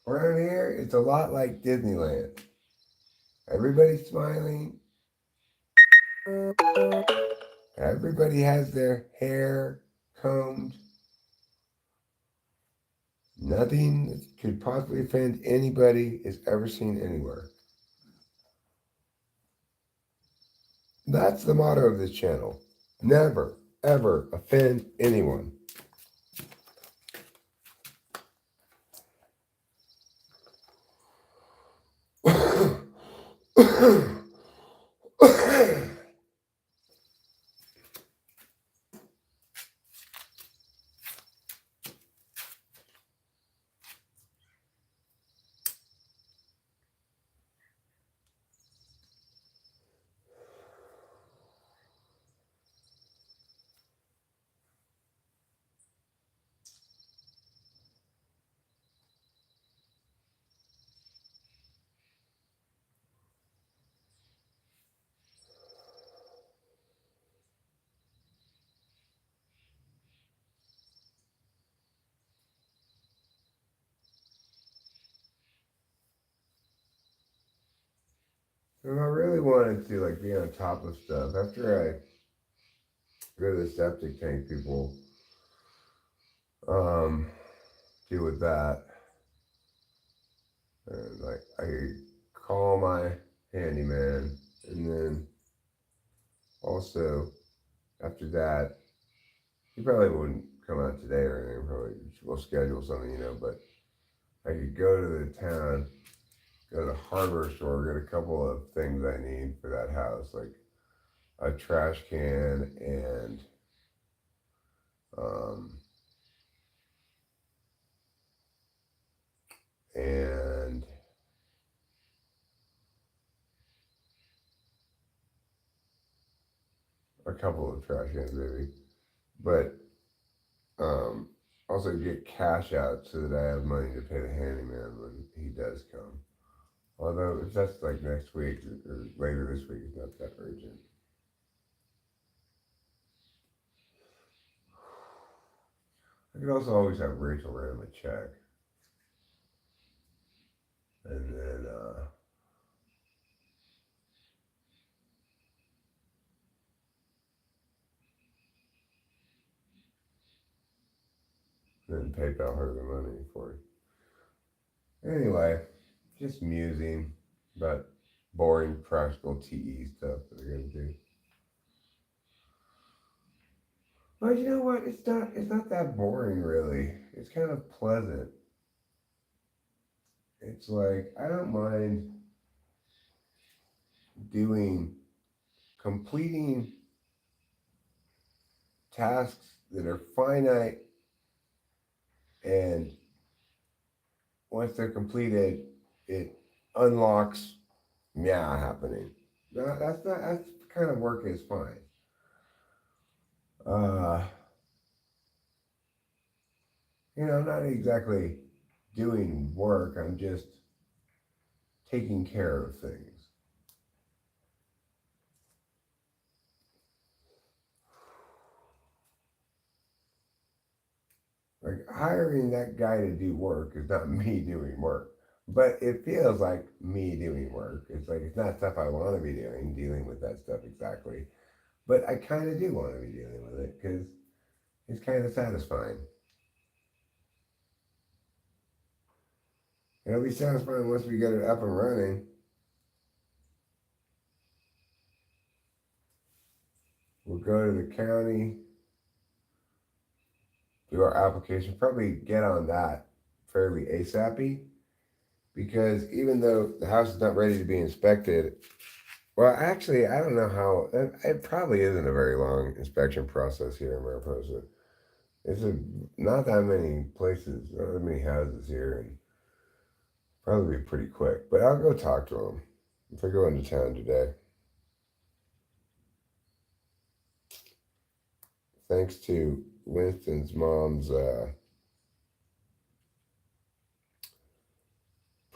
Around here, it's a lot like Disneyland. Everybody's smiling. Everybody has their hair combed. Nothing that could possibly offend anybody is ever seen anywhere. That's the motto of this channel. Never, ever offend anyone. And I really wanted to be on top of stuff. After I go to the septic tank, people deal with that. And I call my handyman, and then also after that, he probably wouldn't come out today or anything. Probably we'll schedule something, but I could go to the town, go to the hardware store, get a couple of things I need for that house, like a trash can and um, and a couple of trash cans maybe, but also get cash out so that I have money to pay the handyman when he does come. Although if that's like next week or later this week, it's not that urgent. I could also always have Rachel write him a check, and then PayPal her the money for it. Anyway, just musing about boring practical TE stuff that they're gonna do. But you know what? It's not that boring really. It's kind of pleasant. It's like I don't mind doing completing tasks that are finite, and once they're completed, it unlocks meow happening. No, that's kind of work is fine. Uh, I'm not exactly doing work. I'm just taking care of things. Like hiring that guy to do work is not me doing work, but it feels like me doing work. It's like it's not stuff I want to be doing, dealing with that stuff exactly, but I kind of do want to be dealing with it because it's kind of satisfying. It'll be satisfying once we get it up and running. We'll go to the county, do our application, probably get on that fairly ASAP because even though the house is not ready to be inspected, well, actually, I don't know how, it probably isn't a very long inspection process here in Mariposa. Not that many places, not that many houses here, and probably be pretty quick. But I'll go talk to them if I go into town today. Thanks to Winston's mom's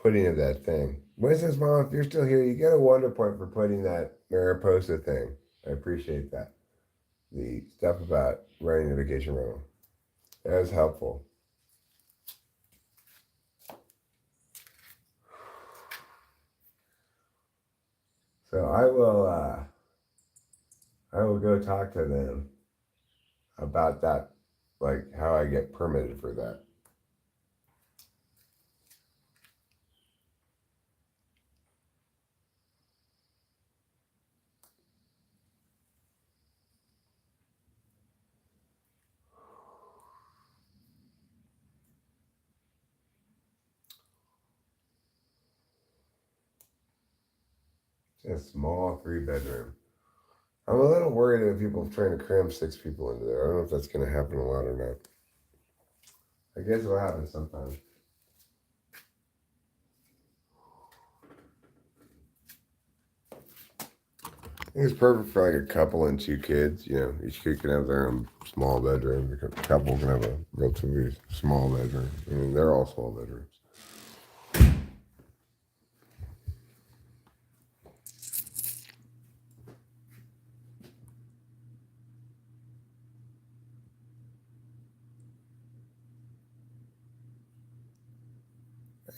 putting of that thing. Winston's mom, if you're still here, you get a wonder point for putting that Mariposa thing. I appreciate that. The stuff about running the vacation rental. That was helpful. So I will go talk to them about that, like how I get permitted for that. It's a small 3 bedroom. I'm a little worried about people trying to cram 6 people into there. I don't know if that's going to happen a lot or not. I guess it'll happen sometime. I think it's perfect for like a couple and 2 kids. Each kid can have their own small bedroom. The couple can have a relatively small bedroom. I mean, they're all small bedrooms.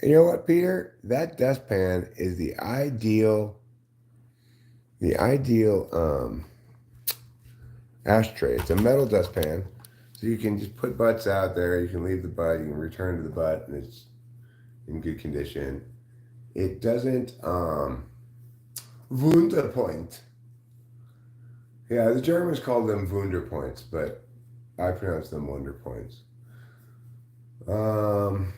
You know what, Peter? That dustpan is the ideal ashtray. It's a metal dustpan, so you can just put butts out there. You can leave the butt. You can return to the butt, and it's in good condition. It doesn't Wunderpoint. Yeah, the Germans call them Wunderpoints, but I pronounce them Wunderpoints. Um,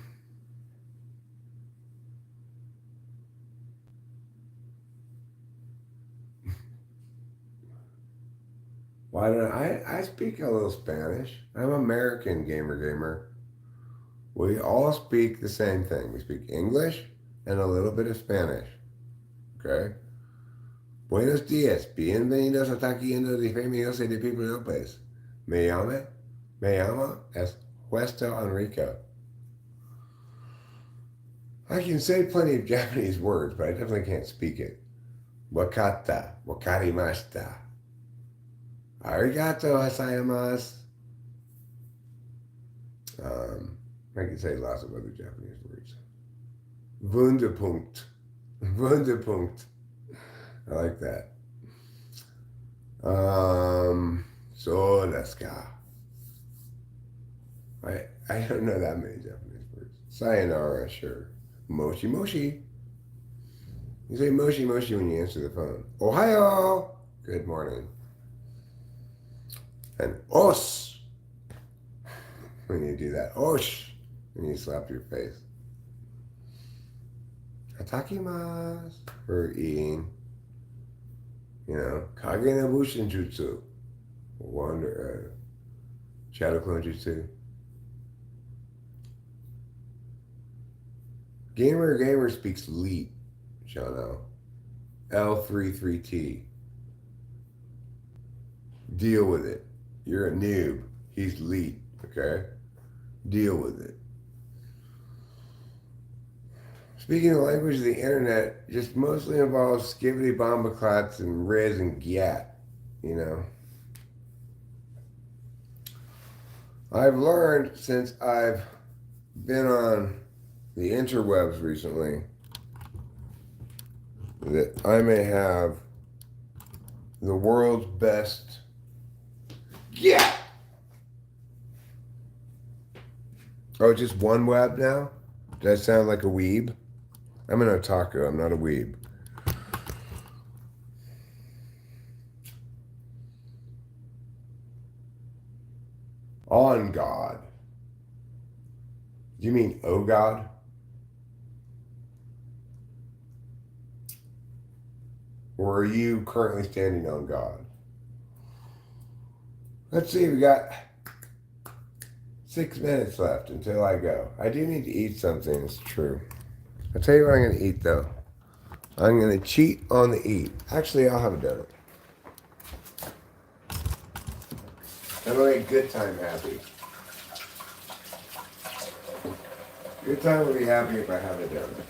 Why don't I speak a little Spanish. I'm American gamer. We all speak the same thing. We speak English and a little bit of Spanish. Okay? Buenos días. Bienvenidos a Taquiendo de Femeninos y de People Lopez. Me llamo es Puesto Enrico. I can say plenty of Japanese words, but I definitely can't speak it. Wakata, wakarimashita. Arigato gozaimasu. I can say lots of other Japanese words. Wunderpunkt. Wunderpunkt. I like that. So let's go. I don't know that many Japanese words. Sayonara, sure. Moshi moshi. You say moshi moshi when you answer the phone. Ohayo. Good morning. And os. When you do that. Osh. When you slap your face. Atakimasu. For eating. You know. Kage no bushin jutsu. Shadow clone jutsu. Gamer speaks leet, Shano. L33T. Deal with it. You're a noob. He's leet, okay? Deal with it. Speaking the language of the internet just mostly involves skibbity bombaclats and riz and gyat, you know? I've learned since I've been on the interwebs recently that I may have the world's best. Yeah. Oh, just one web now? Does that sound like a weeb? I'm an otaku. I'm not a weeb. On God. Do you mean oh God? Or are you currently standing on God? Let's see, we got 6 minutes left until I go. I do need to eat something, it's true. I'll tell you what I'm going to eat, though. I'm going to cheat on the eat. Actually, I'll have a donut. I'm going to make good time happy. Good time will be happy if I have a donut.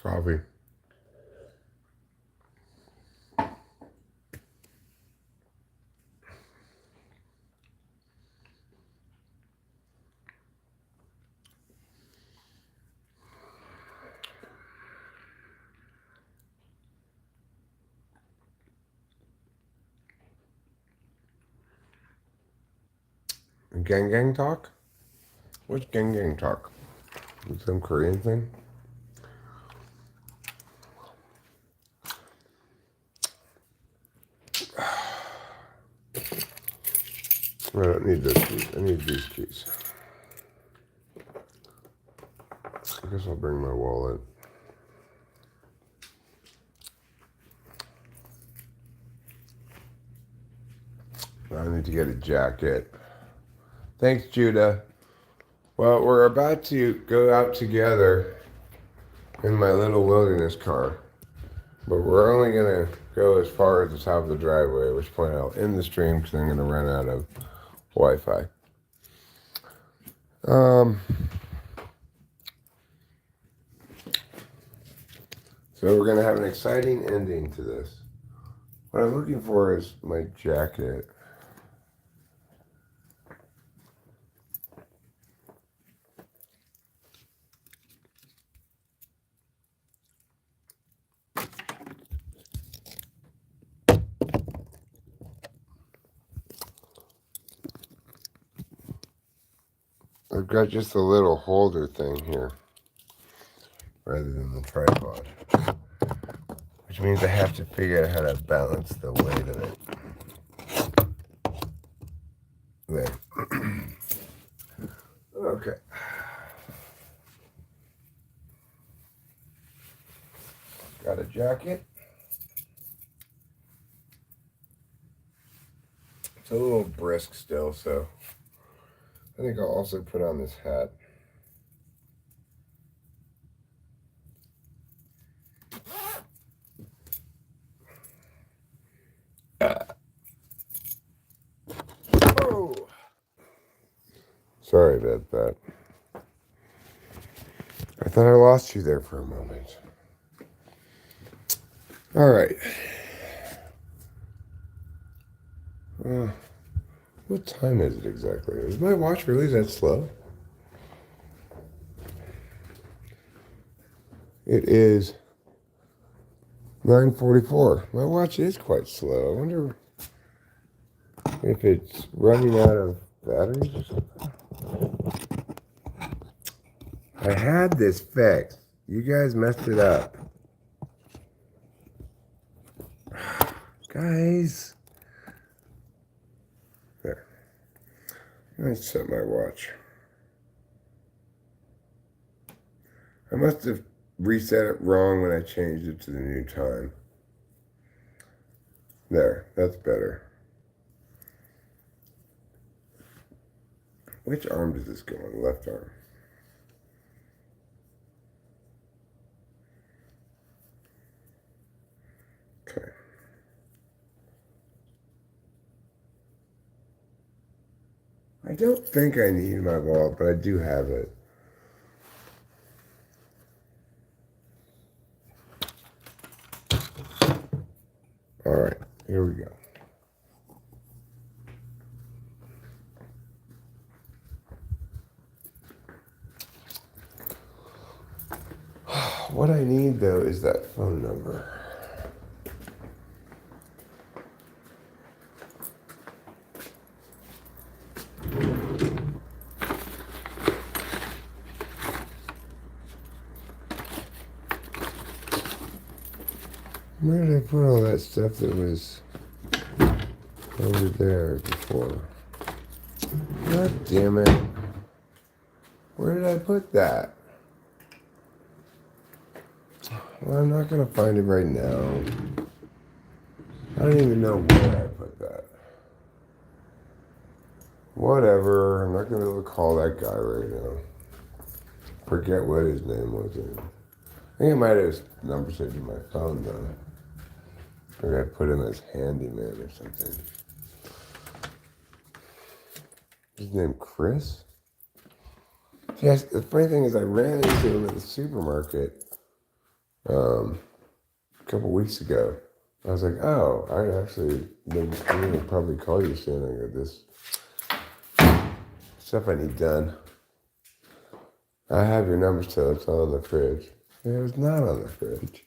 Coffee. Gang talk? What's gang talk? Is some Korean thing? I don't need those keys. I need these keys. I guess I'll bring my wallet. I need to get a jacket. Thanks, Judah. Well, we're about to go out together in my little wilderness car. But we're only going to go as far as the top of the driveway, at which point I'll end the stream because I'm going to run out of Wi-Fi. So we're going to have an exciting ending to this. What I'm looking for is my jacket. I've got just a little holder thing here rather than the tripod, which means I have to figure out how to balance the weight of it. There. Okay. Got a jacket. It's a little brisk still, so I think I'll also put on this hat. Oh. Sorry about that. I thought I lost you there for a moment. All right. What time is it exactly? Is my watch really that slow? It is 9:44. My watch is quite slow. I wonder if it's running out of batteries or something. I had this fixed. You guys messed it up. Guys. There. I set my watch. I must have reset it wrong when I changed it to the new time. There, that's better. Which arm does this go on? Left arm. Okay. I don't think I need my wallet, but I do have it. All right, here we go. What I need, though, is that phone number. Where did I put all that stuff that was over there before? God damn it. Where did I put that? Well, I'm not going to find it right now. I don't even know where I put that. Whatever. I'm not going to be able to call that guy right now. Forget what his name was. I think I might have his number saved in my phone, though. Maybe I put him as handyman or something. His name Chris? Yes, the funny thing is I ran into him at the supermarket a couple weeks ago. I was like, oh, I actually I'm going to probably call you soon. I got this stuff I need done. I have your number still. It's all in the fridge. It was not on the fridge.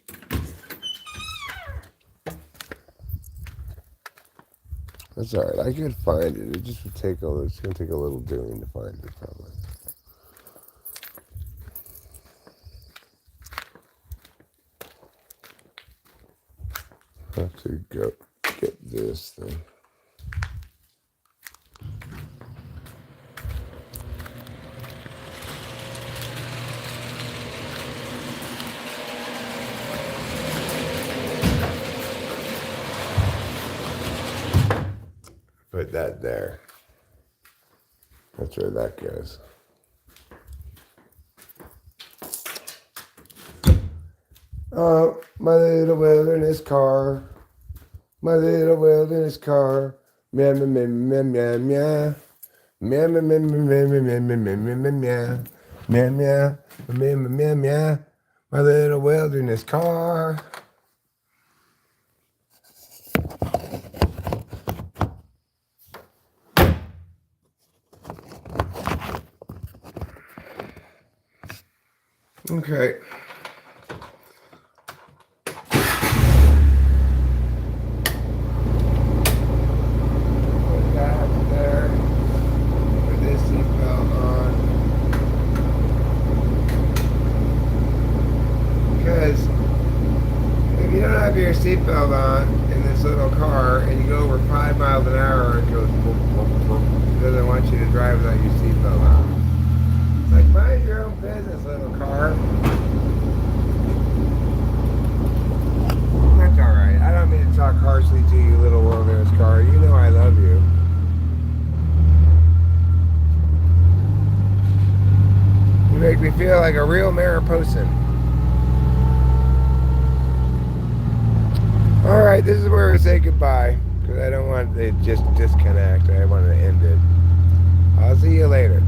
That's all right. I could find it. It just would take it's going to take a little doing to find it, probably. I have to go get this thing. that there. That's where that goes. Oh, my little wilderness car. My little wilderness car. Meow, meow, meow, meow, meow, meow. Meow, meow, meow, meow, meow, meow, meow, meow, meow, meow, meow. Meow, meow, meow, meow, meow, meow. My little wilderness car. Okay. Put that there. Put this seatbelt on. Because if you don't have your seatbelt on in this little car and you go over 5 miles an hour, it goes boop, boop, boop. It doesn't want you to drive without your seatbelt on. It's like, mind your own business, little car. That's alright. I don't mean to talk harshly to you, little wilderness car. You know I love you. You make me feel like a real Mariposan. Alright, this is where we say goodbye. Because I don't want to just disconnect. I want to end it. I'll see you later.